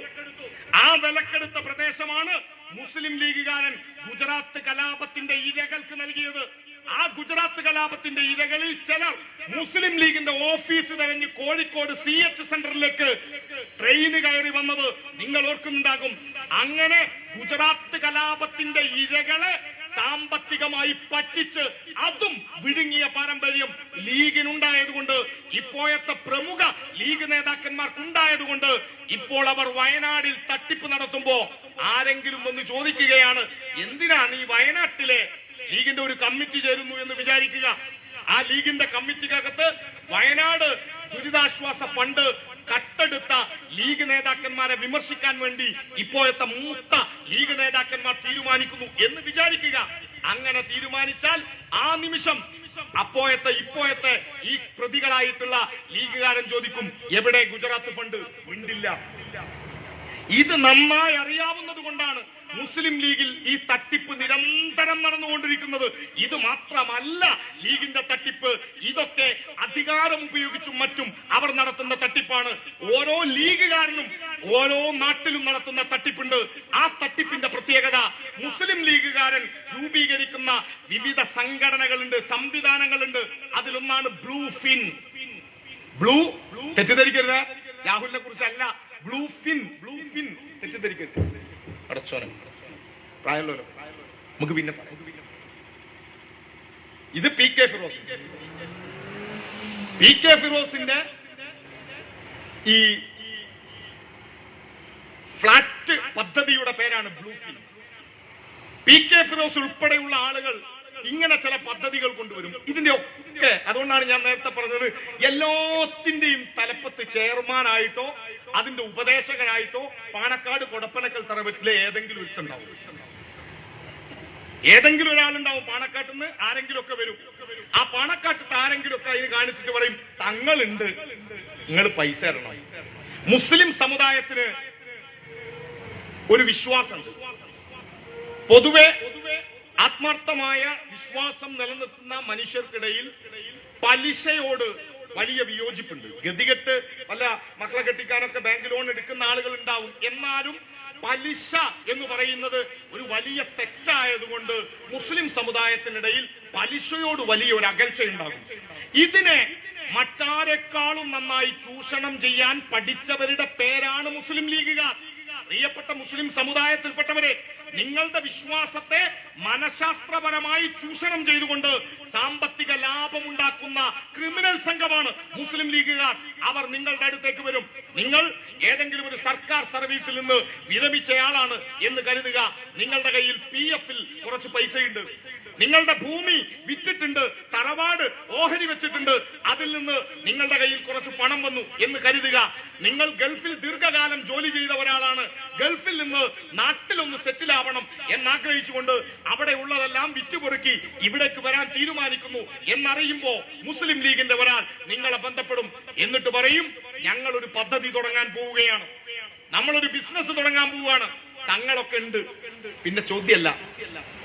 ആ വിലക്കെടുത്ത പ്രദേശമാണ് മുസ്ലിം ലീഗുകാരൻ ഗുജറാത്ത് കലാപത്തിന്റെ ഇരകൾക്ക് നൽകിയത്. ആ ഗുജറാത്ത് കലാപത്തിന്റെ ഇരകളിൽ ചിലർ മുസ്ലിം ലീഗിന്റെ ഓഫീസ് തെരഞ്ഞ് കോഴിക്കോട് CH സെന്ററിലേക്ക് ട്രെയിന് കയറി വന്നത് നിങ്ങൾ ഓർക്കുന്നുണ്ടാകും. അങ്ങനെ ഗുജറാത്ത് കലാപത്തിന്റെ ഇരകളെ സാമ്പത്തികമായി പറ്റിച്ച് അതും വിഴുങ്ങിയ പാരമ്പര്യം ലീഗിനുണ്ടായതുകൊണ്ട്, ഇപ്പോഴത്തെ പ്രമുഖ ലീഗ് നേതാക്കന്മാർക്കുണ്ടായതുകൊണ്ട് ഇപ്പോൾ അവർ വയനാടിൽ തട്ടിപ്പ് നടത്തുമ്പോ ആരെങ്കിലും ഒന്ന് ചോദിക്കുകയാണ്, എന്തിനാണ് ഈ വയനാട്ടിലെ ലീഗിന്റെ ഒരു കമ്മിറ്റി ചേരുന്നു എന്ന് വിചാരിക്കുക. ആ ലീഗിന്റെ കമ്മിറ്റിക്കകത്ത് വയനാട് ദുരിതാശ്വാസ ഫണ്ട് കട്ടെടുത്ത ലീഗ് നേതാക്കന്മാരെ വിമർശിക്കാൻ വേണ്ടി ഇപ്പോഴത്തെ മൂത്ത ലീഗ് നേതാക്കന്മാർ തീരുമാനിക്കുന്നു എന്ന് വിചാരിക്കുക. അങ്ങനെ തീരുമാനിച്ചാൽ ആ നിമിഷം ഇപ്പോഴത്തെ ഈ പ്രതികളായിട്ടുള്ള ലീഗുകാരൻ ചോദിക്കും, എവിടെ ഗുജറാത്ത് ഫണ്ട്? മിണ്ടില്ല. ഇത് നന്നായി അറിയാവുന്നത് കൊണ്ടാണ് മുസ്ലിം ലീഗിൽ ഈ തട്ടിപ്പ് നിരന്തരം നടന്നുകൊണ്ടിരിക്കുന്നത്. ഇത് മാത്രമല്ല ലീഗിന്റെ തട്ടിപ്പ്, ഇതൊക്കെ അധികാരം ഉപയോഗിച്ചും മറ്റും അവർ നടത്തുന്ന തട്ടിപ്പാണ്. ഓരോ ലീഗുകാരനും ഓരോ നാട്ടിലും നടത്തുന്ന തട്ടിപ്പുണ്ട്. ആ തട്ടിപ്പിന്റെ പ്രത്യേകത, മുസ്ലിം ലീഗുകാരൻ രൂപീകരിക്കുന്ന വിവിധ സംഘടനകളുണ്ട്, സംവിധാനങ്ങളുണ്ട്. അതിലൊന്നാണ് ബ്ലൂ ഫിൻ. ബ്ലൂ തെറ്റിദ്ധരിക്കരുത്, രാഹുലിനെ കുറിച്ചല്ല. ബ്ലൂ ഫിൻ തെറ്റിദ്ധരിക്കരുത്. അടച്ചോനം പ്രായമുള്ളവരോ നമുക്ക് പിന്നെ പറയാം. ഇത് പി കെ ഫിറോസിന്റെ ഈ ഫ്ലാറ്റ് പദ്ധതിയുടെ പേരാണ് blue fin. P K Firoz ഉൾപ്പെടെയുള്ള ആളുകൾ ഇങ്ങനെ ചില പദ്ധതികൾ കൊണ്ടുവരും. ഇതിന്റെ ഒക്കെ അതുകൊണ്ടാണ് ഞാൻ നേരത്തെ പറഞ്ഞത്, എല്ലാത്തിന്റെയും തലപ്പത്ത് ചെയർമാനായിട്ടോ അതിന്റെ ഉപദേശകനായിട്ടോ പാണക്കാട് കൊടപ്പനക്കൽ തറവറ്റിലെ ഏതെങ്കിലും ഒരുത്തുണ്ടാവും. ഏതെങ്കിലും ഒരാളുണ്ടാവും. പാണക്കാട്ടിൽ നിന്ന് ആരെങ്കിലും ഒക്കെ വരും. ആ പാണക്കാട്ടത്ത് ആരെങ്കിലും ഒക്കെ അതിന് കാണിച്ചിട്ട് പറയും, തങ്ങളുണ്ട്, നിങ്ങൾ പൈസ തരണം. മുസ്ലിം സമുദായത്തിന് ഒരു വിശ്വാസമുണ്ട്. പൊതുവെ ആത്മാർത്ഥമായ വിശ്വാസം നിലനിർത്തുന്ന മനുഷ്യർക്കിടയിൽ പലിശയോട് വലിയ വിയോജിപ്പുണ്ട്. ഗതികെട്ട് വല്ല മക്കളെ കെട്ടിക്കാനൊക്കെ ബാങ്ക് ലോൺ എടുക്കുന്ന ആളുകൾ ഉണ്ടാവും. എന്നാലും പലിശ എന്ന് പറയുന്നത് ഒരു വലിയ തെറ്റായതുകൊണ്ട് മുസ്ലിം സമുദായത്തിനിടയിൽ പലിശയോട് വലിയ ഒരു അകൽച്ചയുണ്ടാകും. ഇതിനെ മറ്റാരെക്കാളും നന്നായി ചൂഷണം ചെയ്യാൻ പഠിച്ചവരുടെ പേരാണ് മുസ്ലിം ലീഗുകാർ. പ്രിയപ്പെട്ട മുസ്ലിം സമുദായത്തിൽപ്പെട്ടവരെ, നിങ്ങളുടെ വിശ്വാസത്തെ മനഃശാസ്ത്രപരമായി ചൂഷണം ചെയ്തുകൊണ്ട് സാമ്പത്തിക ലാഭമുണ്ടാക്കുന്ന ക്രിമിനൽ സംഘമാണ് മുസ്ലിം ലീഗുകാർ. അവർ നിങ്ങളുടെ അടുത്തേക്ക് വരും. നിങ്ങൾ ഏതെങ്കിലും ഒരു സർക്കാർ സർവീസിൽ നിന്ന് വിരമിച്ചയാളാണ് എന്ന് കരുതുക. നിങ്ങളുടെ കയ്യിൽ PF കുറച്ച് പൈസയുണ്ട്. നിങ്ങളുടെ ഭൂമി വിറ്റിട്ടുണ്ട്, തറവാട് ഓഹരി വെച്ചിട്ടുണ്ട്, അതിൽ നിന്ന് നിങ്ങളുടെ കയ്യിൽ കുറച്ച് പണം വന്നു എന്ന് കരുതുക. നിങ്ങൾ ഗൾഫിൽ ദീർഘകാലം ജോലി ചെയ്ത ഒരാളാണ്. ഗൾഫിൽ നിന്ന് നാട്ടിലൊന്ന് സെറ്റിൽ ആവണം എന്നാഗ്രഹിച്ചുകൊണ്ട് അവിടെ ഉള്ളതെല്ലാം വിറ്റുപൊറുക്കി ഇവിടേക്ക് വരാൻ തീരുമാനിക്കുന്നു എന്നറിയുമ്പോ മുസ്ലിം ലീഗിന്റെ ഒരാൾ നിങ്ങളെ ബന്ധപ്പെടും. എന്നിട്ട് പറയും, ഞങ്ങൾ ഒരു പദ്ധതി തുടങ്ങാൻ പോവുകയാണ്, നമ്മളൊരു ബിസിനസ് തുടങ്ങാൻ പോവുകയാണ്, തങ്ങളൊക്കെ ഉണ്ട്. പിന്നെ ചോദ്യമല്ല,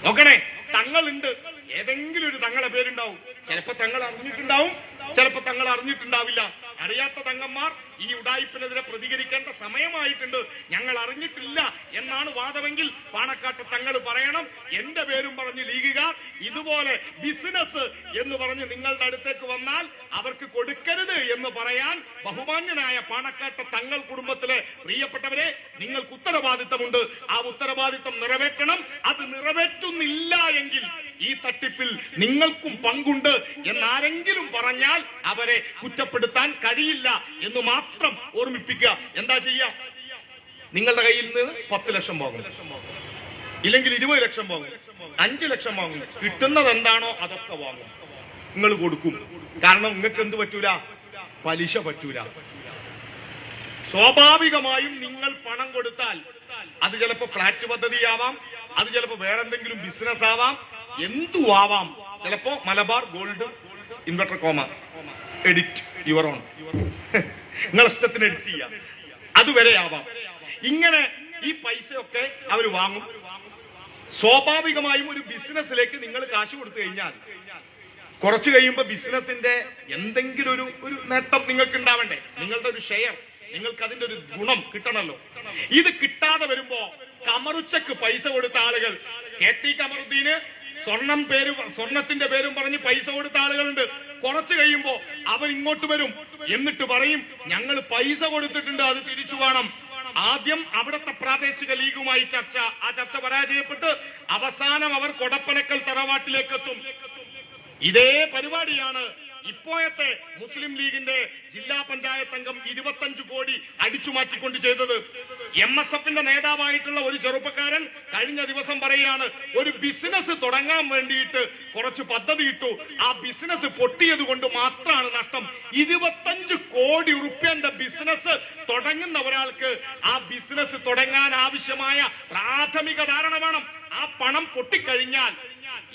നോക്കണേ, തങ്ങളുണ്ട്, ഏതെങ്കിലും ഒരു തങ്ങളെ പേരുണ്ടാവും. ചിലപ്പോ തങ്ങൾ അറിഞ്ഞിട്ടുണ്ടാവും, ചിലപ്പോ തങ്ങൾ അറിഞ്ഞിട്ടുണ്ടാവില്ല. അറിയാത്ത തങ്ങന്മാർ ഈ ഉഡായിപ്പിനെതിരെ പ്രതികരിക്കേണ്ട സമയമായിട്ടുണ്ട്. ഞങ്ങൾ അറിഞ്ഞിട്ടില്ല എന്നാണ് വാദമെങ്കിൽ പാണക്കാട്ട് തങ്ങൾ പറയണം, എന്റെ പേരും പറഞ്ഞ് ലീഗുകാർ ഇതുപോലെ ബിസിനസ് എന്ന് പറഞ്ഞ് നിങ്ങളുടെ അടുത്തേക്ക് വന്നാൽ അവർക്ക് കൊടുക്കരുത് എന്ന് പറയാൻ ബഹുമാന്യനായ പാണക്കാട്ട് തങ്ങൾ കുടുംബത്തിലെ പ്രിയപ്പെട്ടവരെ, നിങ്ങൾക്ക് ഉത്തരവാദിത്തമുണ്ട്. ആ ഉത്തരവാദിത്തം നിറവേറ്റണം. അത് നിറവേറ്റുന്നില്ല എങ്കിൽ ഈ തട്ടിപ്പിൽ നിങ്ങൾക്കും പങ്കുണ്ട് എന്നാരെങ്കിലും പറഞ്ഞാൽ അവരെ കുറ്റപ്പെടുത്താൻ കഴിയില്ല എന്ന് മാത്രം ഓർമ്മിപ്പിക്കുക. എന്താ ചെയ്യാ? നിങ്ങളുടെ കയ്യിൽ നിന്ന് 10 ലക്ഷം വാങ്ങും, ഇല്ലെങ്കിൽ 20 ലക്ഷം വാങ്ങും, 5 ലക്ഷം വാങ്ങും. കിട്ടുന്നത് എന്താണോ അതൊക്കെ വാങ്ങും, നിങ്ങൾ കൊടുക്കും. കാരണം നിങ്ങൾക്ക് എന്ത് പറ്റൂല? പലിശ പറ്റൂല. സ്വാഭാവികമായും നിങ്ങൾ പണം കൊടുത്താൽ അത് ചിലപ്പോ ഫ്ലാറ്റ് പദ്ധതിയാവാം, അത് ചിലപ്പോ വേറെന്തെങ്കിലും ബിസിനസ് ആവാം, എന്തു ആവാം. ചിലപ്പോ Malabar gold inverter comma edit your own, നിങ്ങളെ ഇഷ്ടത്തിന് എഡിറ്റ് ചെയ്യാം, അതുവരെ ആവാം. ഇങ്ങനെ ഈ പൈസയൊക്കെ അവർ വാങ്ങും. സ്വാഭാവികമായും ഒരു ബിസിനസ്സിലേക്ക് നിങ്ങൾ കാശ് കൊടുത്തു കഴിഞ്ഞാൽ കുറച്ചു കഴിയുമ്പോ ബിസിനസിന്റെ എന്തെങ്കിലും ഒരു നേട്ടം നിങ്ങൾക്ക് ഉണ്ടാവണ്ടേ? നിങ്ങളുടെ ഒരു ഷെയർ, നിങ്ങൾക്ക് അതിന്റെ ഒരു ഗുണം കിട്ടണമല്ലോ. ഇത് കിട്ടാതെ വരുമ്പോ കമറുച്ചക്ക് പൈസ കൊടുത്ത ആളുകൾ, KT കമറുദ്ദീന് സ്വർണത്തിന്റെ പേരും പറഞ്ഞ് പൈസ കൊടുത്ത ആളുകളുണ്ട്. കുറച്ചു കഴിയുമ്പോ അവർ ഇങ്ങോട്ട് വരും, എന്നിട്ട് പറയും, ഞങ്ങൾ പൈസ കൊടുത്തിട്ടുണ്ട്, അത് തിരിച്ചു വേണം. ആദ്യം അവിടുത്തെ പ്രാദേശിക ലീഗുമായി ചർച്ച, ആ ചർച്ച പരാജയപ്പെട്ട് അവസാനം അവർ കൊടപ്പനക്കൽ തറവാട്ടിലേക്ക് എത്തും. ഇതേ പരിപാടിയാണ് ഇപ്പോഴത്തെ മുസ്ലിം ലീഗിന്റെ ജില്ലാ പഞ്ചായത്ത് അംഗം 25 കോടി അടിച്ചു മാറ്റിക്കൊണ്ട് ചെയ്തത്. MSFന്റെ നേതാവായിട്ടുള്ള ഒരു ചെറുപ്പക്കാരൻ കഴിഞ്ഞ ദിവസം പറയുകയാണ്, ഒരു ബിസിനസ് തുടങ്ങാൻ വേണ്ടിയിട്ട് കുറച്ച് പദ്ധതി ഇട്ടു, ആ ബിസിനസ് പൊട്ടിയത് കൊണ്ട് മാത്രമാണ് നഷ്ടം. 25 കോടി റുപ്യന്റെ ബിസിനസ് തുടങ്ങുന്ന ഒരാൾക്ക് ആ ബിസിനസ് തുടങ്ങാൻ ആവശ്യമായ പ്രാഥമിക ധാരണ വേണം. ആ പണം പൊട്ടിക്കഴിഞ്ഞാൽ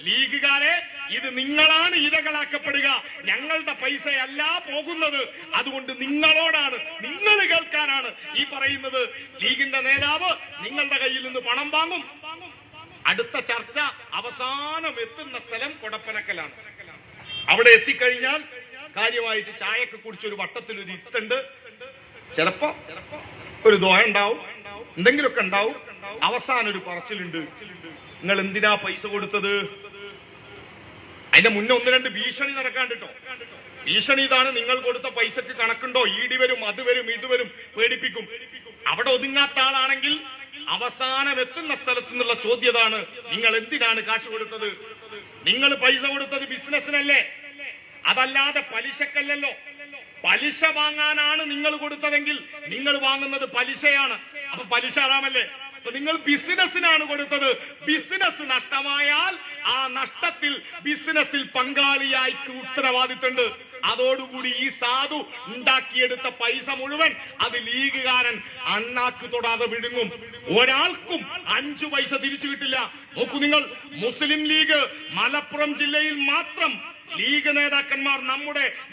ലീഗുകാരെ ഇത് നിങ്ങളാണ് ഇരകളാക്കപ്പെടുക, ഞങ്ങളുടെ പൈസയല്ല പോകുന്നത്, അതുകൊണ്ട് നിങ്ങളോടാണ്, നിങ്ങൾ കേൾക്കാനാണ് ഈ പറയുന്നത്. ലീഗിന്റെ നേതാവ് നിങ്ങളുടെ കയ്യിൽ നിന്ന് പണം വാങ്ങും. അടുത്ത ചർച്ച അവസാനം എത്തുന്ന സ്ഥലം കൊടപ്പനക്കലാണ്. അവിടെ എത്തിക്കഴിഞ്ഞാൽ കാര്യമായിട്ട് ചായയൊക്കെ കുടിച്ചൊരു വട്ടത്തിൽ ഒരു ഇരുത്തുണ്ട്, ചിലപ്പോ ഒരു ദോയ ഉണ്ടാവും, എന്തെങ്കിലുമൊക്കെ ഉണ്ടാവും. അവസാനം ഒരു പറച്ചിലുണ്ട്, നിങ്ങൾ എന്തിനാ പൈസ കൊടുത്തത്? അതിന്റെ മുന്നേ 1-2 ഭീഷണി നടക്കാണ്ടിട്ടോ. ഭീഷണി ഇതാണ്, നിങ്ങൾ കൊടുത്ത പൈസക്ക് കണക്കുണ്ടോ, ഈടി വരും, അത് വരും, ഇത് വരും, പേടിപ്പിക്കും. അവിടെ ഒതുങ്ങാത്ത ആളാണെങ്കിൽ അവസാനം എത്തുന്ന സ്ഥലത്ത് നിന്നുള്ള ചോദ്യതാണ്, നിങ്ങൾ എന്തിനാണ് കാശ് കൊടുത്തത്? നിങ്ങൾ പൈസ കൊടുത്തത് ബിസിനസ്സിനല്ലേ, അതല്ലാതെ പലിശക്കല്ലല്ലോ. പലിശ വാങ്ങാനാണ് നിങ്ങൾ കൊടുത്തതെങ്കിൽ നിങ്ങൾ വാങ്ങുന്നത് പലിശയാണ്, അപ്പൊ പലിശ ഹറാമല്ലേ. അപ്പൊ നിങ്ങൾ ബിസിനസ്സിനാണ് കൊടുത്തത്. ബിസിനസ് നഷ്ടമായാൽ ആ നഷ്ടത്തിൽ ബിസിനസ്സിൽ പങ്കാളിയായിട്ട് ഉത്തരവാദിത്തമുണ്ട്. അതോടുകൂടി ഈ സാധു ഉണ്ടാക്കിയെടുത്ത പൈസ മുഴുവൻ അത് ലീഗുകാരൻ അണ്ണാക്ക് തൊടാതെ വിഴുങ്ങും. ഒരാൾക്കും 5 പൈസ തിരിച്ചു കിട്ടില്ല. നോക്കൂ നിങ്ങൾ, മുസ്ലിം ലീഗ് മലപ്പുറം ജില്ലയിൽ മാത്രം ലീഗ് നേതാക്കന്മാർ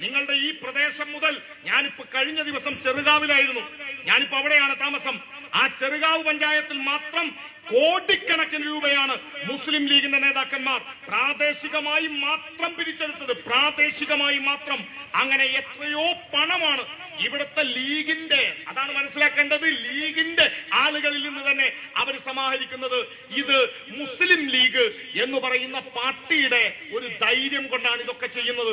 നിങ്ങളുടെ ഈ പ്രദേശം മുതൽ, ഞാനിപ്പോ കഴിഞ്ഞ ദിവസം ചെറുകാവിലായിരുന്നു, ഞാനിപ്പോ അവിടെയാണ് താമസം. ആ ചെറുകാവ് പഞ്ചായത്തിൽ മാത്രം കോടിക്കണക്കിന് രൂപയാണ് മുസ്ലിം ലീഗിന്റെ നേതാക്കന്മാർ പ്രാദേശികമായി മാത്രം പിരിച്ചെടുത്തത്. പ്രാദേശികമായി മാത്രം. അങ്ങനെ എത്രയോ പണമാണ് ഇവിടുത്തെ ലീഗിന്റെ, അതാണ് മനസ്സിലാക്കേണ്ടത്, ലീഗിന്റെ ആളുകളിൽ നിന്ന് തന്നെ അവർ സമാഹരിക്കുന്നത്. ഇത് മുസ്ലിം ലീഗ് എന്ന് പറയുന്ന പാർട്ടിയുടെ ഒരു ധൈര്യം കൊണ്ടാണ് ഇതൊക്കെ ചെയ്യുന്നത്.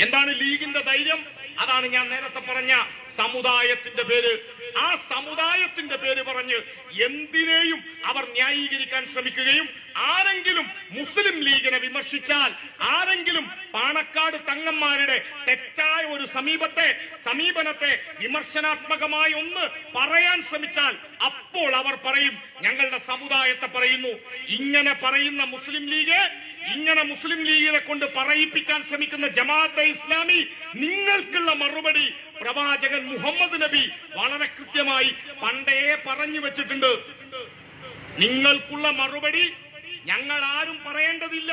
എന്താണ് ലീഗിന്റെ ധൈര്യം? അതാണ് ഞാൻ നേരത്തെ പറഞ്ഞ സമുദായത്തിന്റെ പേര്. ആ സമുദായത്തിന്റെ പേര് പറഞ്ഞ് എന്തിനേയും അവർ ന്യായീകരിക്കാൻ ശ്രമിക്കുകയും ആരെങ്കിലും മുസ്ലിം ലീഗിനെ വിമർശിച്ചാൽ, ആരെങ്കിലും പാണക്കാട് തങ്ങന്മാരുടെ തെറ്റായ ഒരു സമീപനത്തെ വിമർശനാത്മകമായി ഒന്ന് പറയാൻ ശ്രമിച്ചാൽ അപ്പോൾ അവർ പറയും ഞങ്ങളുടെ സമുദായത്തെ പറയുന്നു. ഇങ്ങനെ പറയുന്ന മുസ്ലിം ലീഗ്, ഇങ്ങനെ മുസ്ലിം ലീഗിനെ കൊണ്ട് പറയിപ്പിക്കാൻ ശ്രമിക്കുന്ന ജമാഅത്തെ ഇസ്ലാമി, നിങ്ങൾക്കുള്ള മറുപടി പ്രവാചകൻ മുഹമ്മദ് നബി വളരെ കൃത്യമായി പണ്ടേ പറഞ്ഞു വെച്ചിട്ടുണ്ട്. നിങ്ങൾക്കുള്ള മറുപടി ഞങ്ങൾ ആരും പറയേണ്ടതില്ല.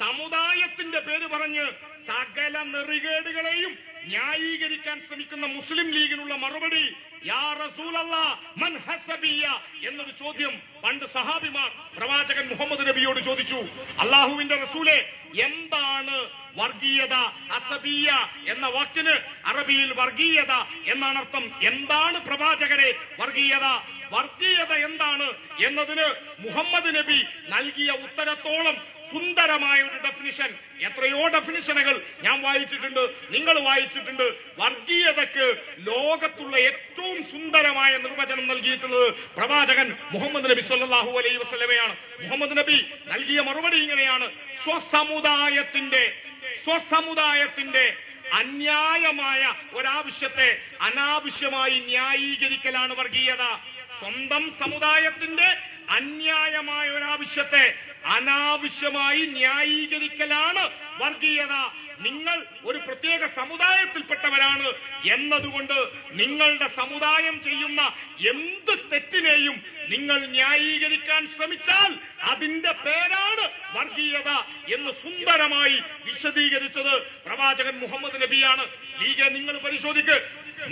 സമുദായത്തിന്റെ പേര് പറഞ്ഞ് സകല നെറികേടുകളെയും ന്യായീകരിക്കാൻ ശ്രമിക്കുന്ന മുസ്ലിം ലീഗിനുള്ള മറുപടി, യാ റസൂലല്ലാഹ് മൻ ഹസബിയ എന്നൊരു ചോദ്യം പണ്ട് സഹാബിമാർ പ്രവാചകൻ മുഹമ്മദ് നബിയോട് ചോദിച്ചു. അള്ളാഹുവിന്റെ റസൂലെ, എന്താണ് വർഗീയത? അസബിയ എന്ന വാക്കിന് അറബിയിൽ വർഗീയത എന്നാണ് അർത്ഥം. എന്താണ് പ്രവാചകരെ വർഗീയത? വർഗീയത എന്താണ് എന്നതിന് മുഹമ്മദ് നബി നൽകിയ ഉത്തരത്തോളം സുന്ദരമായ ഒരു ഡെഫിനിഷൻ, എത്രയോ ഡെഫിനിഷനുകൾ ഞാൻ വായിച്ചിട്ടുണ്ട്, നിങ്ങൾ വായിച്ചിട്ടുണ്ട്. വർഗീയതയ്ക്ക് ലോകത്തുള്ള ഏറ്റവും സുന്ദരമായ നിർവചനം നൽകിയിട്ടുള്ളത് പ്രവാചകൻ മുഹമ്മദ് നബി സല്ലല്ലാഹു അലൈഹി വസല്ലമയാണ്. മുഹമ്മദ് നബി നൽകിയ മറുപടി ഇങ്ങനെയാണ്: സ്വസമുദായത്തിന്റെ അന്യായമായ ഒരാവശ്യത്തെ അനാവശ്യമായി ന്യായീകരിക്കലാണ് വർഗീയത. സ്വന്തം സമുദായത്തിന്റെ അന്യായമായ ഒരാവശ്യത്തെ അനാവശ്യമായി ന്യായീകരിക്കലാണ് വർഗീയത. നിങ്ങൾ ഒരു പ്രത്യേക സമുദായത്തിൽപ്പെട്ടവരാണ് എന്നതുകൊണ്ട് നിങ്ങളുടെ സമുദായം ചെയ്യുന്ന എന്ത് തെറ്റിനെയും നിങ്ങൾ ന്യായീകരിക്കാൻ ശ്രമിച്ചാൽ അതിന്റെ പേരാണ് വർഗീയത എന്ന് സുന്ദരമായി വിശദീകരിച്ചത് പ്രവാചകൻ മുഹമ്മദ് നബിയാണ്. ലീഗെ, നിങ്ങൾ പരിശോധിക്ക്.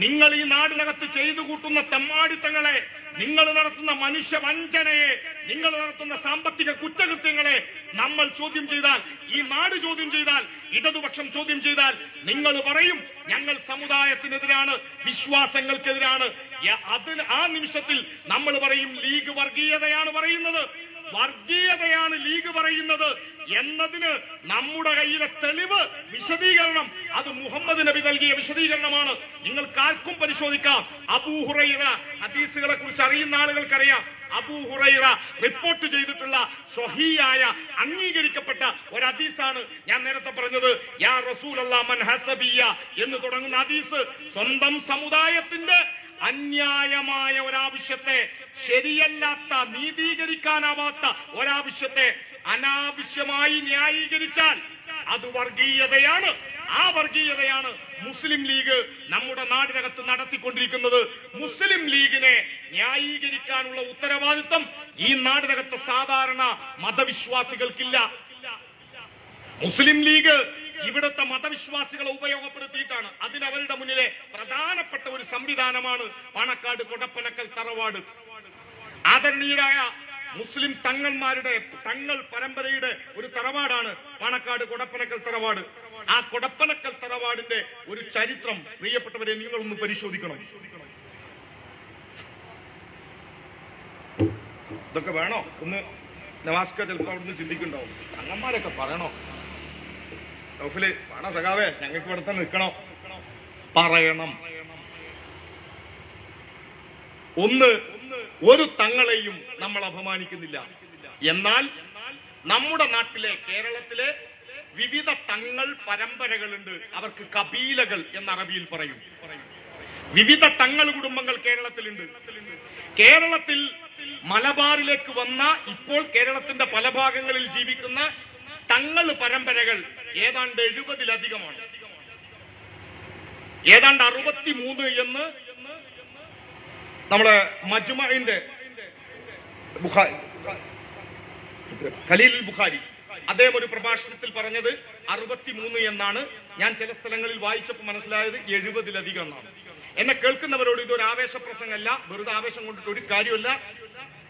നിങ്ങൾ ഈ നാടിനകത്ത് ചെയ്തു കൂട്ടുന്ന തെമ്മാടിത്തങ്ങളെ, നിങ്ങൾ നടത്തുന്ന മനുഷ്യവഞ്ചനയെ, നിങ്ങൾ നടത്തുന്ന സാമ്പത്തിക കുറ്റകൃത്യങ്ങളെ നമ്മൾ ചോദ്യം ചെയ്താൽ, ഈ നാട് ചോദ്യം ചെയ്താൽ, ഇടതുപക്ഷം ചോദ്യം ചെയ്താൽ, നിങ്ങൾ പറയും ഞങ്ങൾ സമുദായത്തിനെതിരാണ്, വിശ്വാസങ്ങൾക്കെതിരാണ്. ആ നിമിഷത്തിൽ നമ്മൾ പറയും ലീഗ് വർഗീയതയാണ് പറയുന്നത്. വർഗീയതയാണ് ലീഗ് പറയുന്നത് എന്നതിന് നമ്മുടെ കയ്യിലെ തെളിവ്, വിശദീകരണം, അത് മുഹമ്മദ് നബി നൽകിയ വിശദീകരണമാണ്. നിങ്ങൾക്കാർക്കും പരിശോധിക്കാം. അബൂ ഹുറൈറ ഹദീസുകളെ കുറിച്ച് അറിയുന്ന ആളുകൾക്കറിയാം. അബൂ ഹുറൈറ റിപ്പോർട്ട് ചെയ്തിട്ടുള്ള സ്വഹീയായ അംഗീകരിക്കപ്പെട്ട ഒരു ഹദീസാണ് ഞാൻ നേരത്തെ പറഞ്ഞത്. യാ റസൂലല്ലാഹ് മൻ ഹസബിയ എന്ന് തുടങ്ങുന്ന ഹദീസ് സ്വന്തം സമുദായത്തിന്റെ അന്യായമായ ഒരാവശ്യത്തെ, ശരിയല്ലാത്ത, നീതീകരിക്കാനാവാത്ത ഒരാവശ്യത്തെ അനാവശ്യമായി ന്യായീകരിച്ചാൽ അത് വർഗീയതയാണ്. ആ വർഗീയതയാണ് മുസ്ലിം ലീഗ് നമ്മുടെ നാടിനകത്ത് നടത്തിക്കൊണ്ടിരിക്കുന്നത്. മുസ്ലിം ലീഗിനെ ന്യായീകരിക്കാനുള്ള ഉത്തരവാദിത്വം ഈ നാടിനകത്ത് സാധാരണ മതവിശ്വാസികൾക്കില്ല. മുസ്ലിം ലീഗ് ഇവിടുത്തെ മതവിശ്വാസികളെ ഉപയോഗപ്പെടുത്തിയിട്ടാണ്. അതിനവരുടെ മുന്നിലെ പ്രധാനപ്പെട്ട ഒരു സംവിധാനമാണ് പാണക്കാട് കൊടപ്പനക്കൽ തറവാട്. ആദരണീയരായ മുസ്ലിം തങ്ങന്മാരുടെ തങ്ങൾ പരമ്പരയുടെ ഒരു തറവാടാണ് പാണക്കാട് കൊടപ്പനക്കൽ തറവാട്. ആ കൊടപ്പനക്കൽ തറവാടിന്റെ ഒരു ചരിത്രം പ്രിയപ്പെട്ടവരെ നിങ്ങളൊന്ന് പരിശോധിക്കണം. ഇതൊക്കെ വേണോ? ഒന്ന് നവാസ്ക ചിലപ്പോൾ അവിടുന്ന് ചിന്തിക്കുന്നുണ്ടാവും, തങ്ങന്മാരൊക്കെ പറയണോ? നൗഫില് വേണോ സഖാവേ? ഞങ്ങൾക്ക് ഇവിടെ തന്നെ നിൽക്കണോ? പറയണം. ഒരു തങ്ങളെയും നമ്മൾ അപമാനിക്കുന്നില്ല. എന്നാൽ നമ്മുടെ നാട്ടിലെ, കേരളത്തിലെ വിവിധ തങ്ങൾ പരമ്പരകളുണ്ട്. അവർക്ക് കബീലകൾ എന്ന് അറബിയിൽ പറയും. വിവിധ തങ്ങൾ കുടുംബങ്ങൾ കേരളത്തിലുണ്ട്. കേരളത്തിൽ മലബാറിലേക്ക് വന്ന, ഇപ്പോൾ കേരളത്തിന്റെ പല ഭാഗങ്ങളിൽ ജീവിക്കുന്ന തങ്ങൾ പരമ്പരകൾ ഏതാണ്ട് 70-ലധികമാണ്. ഏതാണ്ട് 63 എന്ന് നമ്മളെ മജ്മഇന്റെ ഖലീൽ ബുഖാരി അദ്ദേഹം ഒരു പ്രഭാഷണത്തിൽ പറഞ്ഞത് 63 എന്നാണ്. ഞാൻ ചില സ്ഥലങ്ങളിൽ വായിച്ചപ്പോൾ മനസ്സിലായത് 70-ലധികം എന്നാണ്. എന്നെ കേൾക്കുന്നവരോട് ഇതൊരു ആവേശ പ്രസംഗമല്ല, വെറുതെ ആവേശം കൊണ്ടിട്ട് ഒരു കാര്യമല്ല.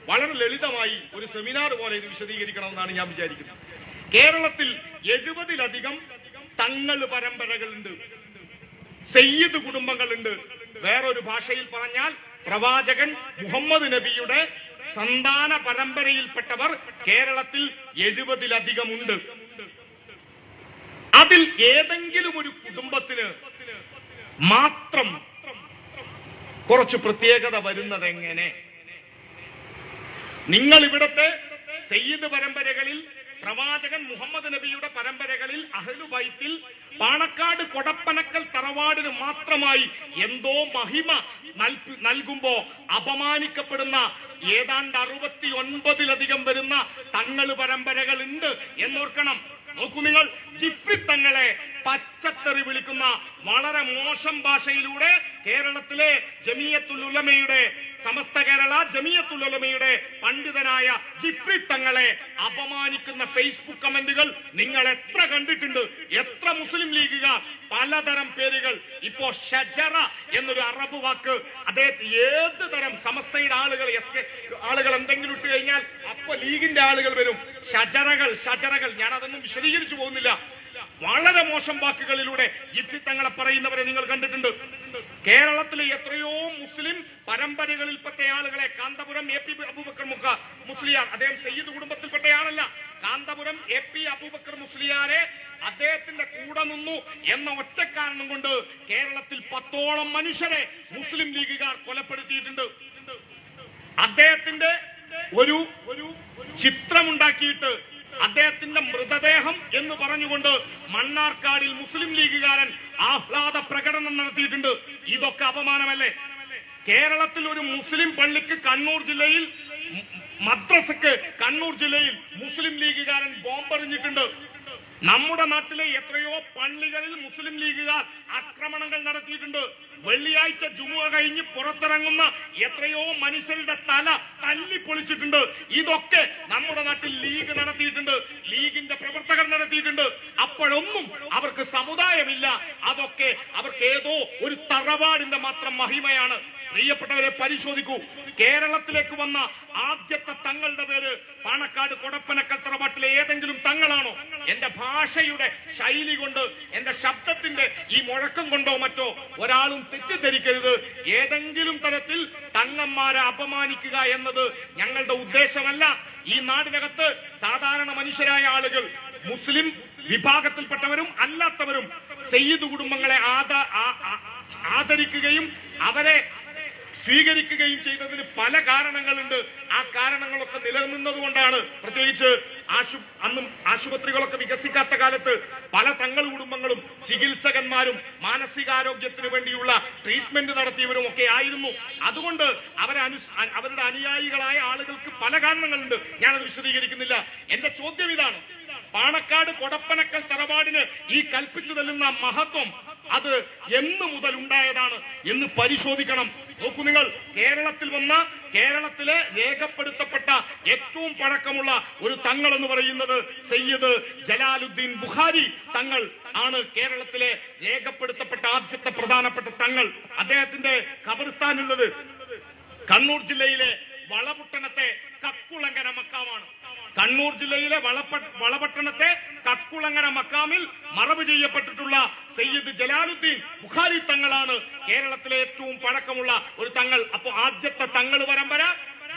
വളരെ ലളിതമായി ഒരു സെമിനാർ പോലെ ഇത് വിശദീകരിക്കണമെന്നാണ് ഞാൻ വിചാരിക്കുന്നത്. കേരളത്തിൽ 70-ലധികം തങ്ങൾ പരമ്പരകളുണ്ട്, സയ്യിദ് കുടുംബങ്ങളുണ്ട്. വേറൊരു ഭാഷയിൽ പറഞ്ഞാൽ പ്രവാചകൻ മുഹമ്മദ് നബിയുടെ സന്താന പരമ്പരയിൽപ്പെട്ടവർ കേരളത്തിൽ 70-ലധികമുണ്ട്. അതിൽ ഏതെങ്കിലും ഒരു കുടുംബത്തിന് മാത്രം കുറച്ച് പ്രത്യേകത വരുന്നത് എങ്ങനെ? നിങ്ങൾ ഇവിടത്തെ സയ്യിദ് പരമ്പരകളിൽ, പ്രവാചകൻ മുഹമ്മദ് നബിയുടെ പരമ്പരകളിൽ, അഹ്ലു ബൈത്തിൽ പാണക്കാട് കൊടപ്പനക്കൽ തറവാടിന് മാത്രമായി എന്തോ മഹിമ നൽകുമ്പോ അപമാനിക്കപ്പെടുന്ന ഏതാണ്ട് 69-ലധികം വരുന്ന തങ്ങള് പരമ്പരകൾ ഉണ്ട് എന്നോർക്കണം. നോക്കൂ നിങ്ങൾ, ജിഫ്രി തങ്ങളെ പച്ചത്തെറി വിളിക്കുന്ന വളരെ മോശം ഭാഷയിലൂടെ കേരളത്തിലെ ജമിയത്തുൽ ഉലമയുടെ, സമസ്ത കേരള ജമിയത്തുൽ ഉലമയുടെ പണ്ഡിതനായ ജിഫ്രി തങ്ങളെ അപമാനിക്കുന്ന ഫേസ്ബുക്ക് കമന്റുകൾ നിങ്ങൾ എത്ര കണ്ടിട്ടുണ്ട്? എത്ര മുസ്ലിം ലീഗുകാർ പലതരം പേരുകൾ. ഇപ്പോ ഷജറ എന്നൊരു അറബ് വാക്ക് അദ്ദേഹത്തെ ഏത് തരം സമസ്തയുടെ ആളുകൾ എന്തെങ്കിലും ഇട്ട് കഴിഞ്ഞാൽ അപ്പൊ ലീഗിന്റെ ആളുകൾ വരും. ഷജറകൾ ഞാൻ അതൊന്നും വിശദീകരിച്ചു പോകുന്നില്ല. വളരെ മോശം വാക്കുകളിലൂടെ ജിഫ്രി തങ്ങളെ പറയുന്നവരെ നിങ്ങൾ കണ്ടിട്ടുണ്ട്. കേരളത്തിലെ എത്രയോ മുസ്ലിം പരമ്പരകളിൽപ്പെട്ട ആളുകളെ, കാന്തപുരം AP അബൂബക്കർ മുസ്ലിയാർ, അദ്ദേഹം സയ്യിദ് കുടുംബത്തിൽപ്പെട്ടയാളല്ല. കാന്തപുരം AP അബൂബക്കർ മുസ്ലിയാരെ അദ്ദേഹത്തിന്റെ കൂടെ നിന്നു എന്ന ഒറ്റ കാരണം കൊണ്ട് കേരളത്തിൽ 10ഓളം മനുഷ്യരെ മുസ്ലിം ലീഗുകാർ കൊലപ്പെടുത്തിയിട്ടുണ്ട്. അദ്ദേഹത്തിന്റെ ഒരു ചിത്രമുണ്ടാക്കിയിട്ട് അദ്ദേഹത്തിന്റെ മൃതദേഹം എന്ന് പറഞ്ഞുകൊണ്ട് മണ്ണാർക്കാടിൽ മുസ്ലിം ലീഗുകാരൻ ആഹ്ലാദ പ്രകടനം നടത്തിയിട്ടുണ്ട്. ഇതൊക്കെ അപമാനമല്ലേ? കേരളത്തിൽ ഒരു മുസ്ലിം പള്ളിക്ക് കണ്ണൂർ ജില്ലയിൽ, മദ്രസക്ക് കണ്ണൂർ ജില്ലയിൽ മുസ്ലിം ലീഗുകാരൻ ബോംബെറിഞ്ഞിട്ടുണ്ട്. നമ്മുടെ നാട്ടിലെ എത്രയോ പള്ളികളിൽ മുസ്ലിം ലീഗുകാർ ആക്രമണങ്ങൾ നടത്തിയിട്ടുണ്ട്. വെള്ളിയാഴ്ച ജുമുഅ കഴിഞ്ഞ് പുറത്തിറങ്ങുന്ന എത്രയോ മനുഷ്യരുടെ തല തല്ലിപ്പൊളിച്ചിട്ടുണ്ട്. ഇതൊക്കെ നമ്മുടെ നാട്ടിൽ ലീഗ് നടത്തിയിട്ടുണ്ട്, ലീഗിന്റെ പ്രവർത്തകർ നടത്തിയിട്ടുണ്ട്. അപ്പോഴൊന്നും അവർക്ക് സമുദായമില്ല. അതൊക്കെ അവർക്ക് ഏതോ ഒരു തറ തറവാടിന്റെ മാത്രം മഹിമയാണ്. പ്രിയപ്പെട്ടവരെ, പരിശോധിക്കൂ. കേരളത്തിലേക്ക് വന്ന ആദ്യത്തെ തങ്ങളുടെ പേര് പാണക്കാട് കൊടപ്പനക്കൽ തറവാട്ടിലെ ഏതെങ്കിലും തങ്ങളാണോ? എന്റെ ഭാഷയുടെ ശൈലി കൊണ്ട്, എന്റെ ശബ്ദത്തിന്റെ ഈ മുഴക്കം കൊണ്ടോ മറ്റോ ഒരാളും തെറ്റിദ്ധരിക്കരുത്. ഏതെങ്കിലും തരത്തിൽ തങ്ങന്മാരെ അപമാനിക്കുക എന്നത് ഞങ്ങളുടെ ഉദ്ദേശമല്ല. ഈ നാടിനകത്ത് സാധാരണ മനുഷ്യരായ ആളുകൾ, മുസ്ലിം വിഭാഗത്തിൽപ്പെട്ടവരും അല്ലാത്തവരും സയ്യിദ് കുടുംബങ്ങളെ ആദരിക്കുകയും അവരെ സ്വീകരിക്കുകയും ചെയ്തതിന് പല കാരണങ്ങളുണ്ട്. ആ കാരണങ്ങളൊക്കെ നിലനിന്നതുകൊണ്ടാണ്, പ്രത്യേകിച്ച് അന്നും ആശുപത്രികളൊക്കെ വികസിക്കാത്ത കാലത്ത് പല തങ്ങൾ കുടുംബങ്ങളും ചികിത്സകന്മാരും മാനസികാരോഗ്യത്തിന് വേണ്ടിയുള്ള ട്രീറ്റ്മെന്റ് നടത്തിയവരും ഒക്കെ ആയിരുന്നു. അതുകൊണ്ട് അവരുടെ അനുയായികളായ ആളുകൾക്ക് പല കാരണങ്ങളുണ്ട്. ഞാനത് വിശദീകരിക്കുന്നില്ല. എന്റെ ചോദ്യം ഇതാണ്: പാണക്കാട് കൊടപ്പനക്കൽ തറവാടിന് ഈ കൽപ്പിച്ചു തല്ലുന്ന മഹത്വം അത് എന്ന് മുതൽ ഉണ്ടായതാണ് എന്ന് പരിശോധിക്കണം. നോക്കൂ നിങ്ങൾ, കേരളത്തിൽ വന്ന, കേരളത്തിലെ രേഖപ്പെടുത്തപ്പെട്ട ഏറ്റവും പഴക്കമുള്ള ഒരു തങ്ങൾ എന്ന് പറയുന്നത് സയ്യിദ് ജലാലുദ്ദീൻ ബുഖാരി തങ്ങൾ ആണ്. കേരളത്തിലെ രേഖപ്പെടുത്തപ്പെട്ട ആദ്യത്തെ പ്രധാനപ്പെട്ട തങ്ങൾ. അദ്ദേഹത്തിന്റെ ഖബർസ്ഥാനുള്ളത് കണ്ണൂർ ജില്ലയിലെ വളപട്ടണത്തെ കക്കുളങ്ങര മക്കാമാണ്. കണ്ണൂർ ജില്ലയിലെ വളപട്ടണത്തെ കക്കുളങ്ങര മക്കാമിൽ മറവ് ചെയ്യപ്പെട്ടിട്ടുള്ള സയ്യിദ് ജലാലുദ്ദീൻ ബുഖാരി തങ്ങളാണ് കേരളത്തിലെ ഏറ്റവും പഴക്കമുള്ള ഒരു തങ്ങൾ. അപ്പോ ആദ്യത്തെ തങ്ങൾ പരമ്പര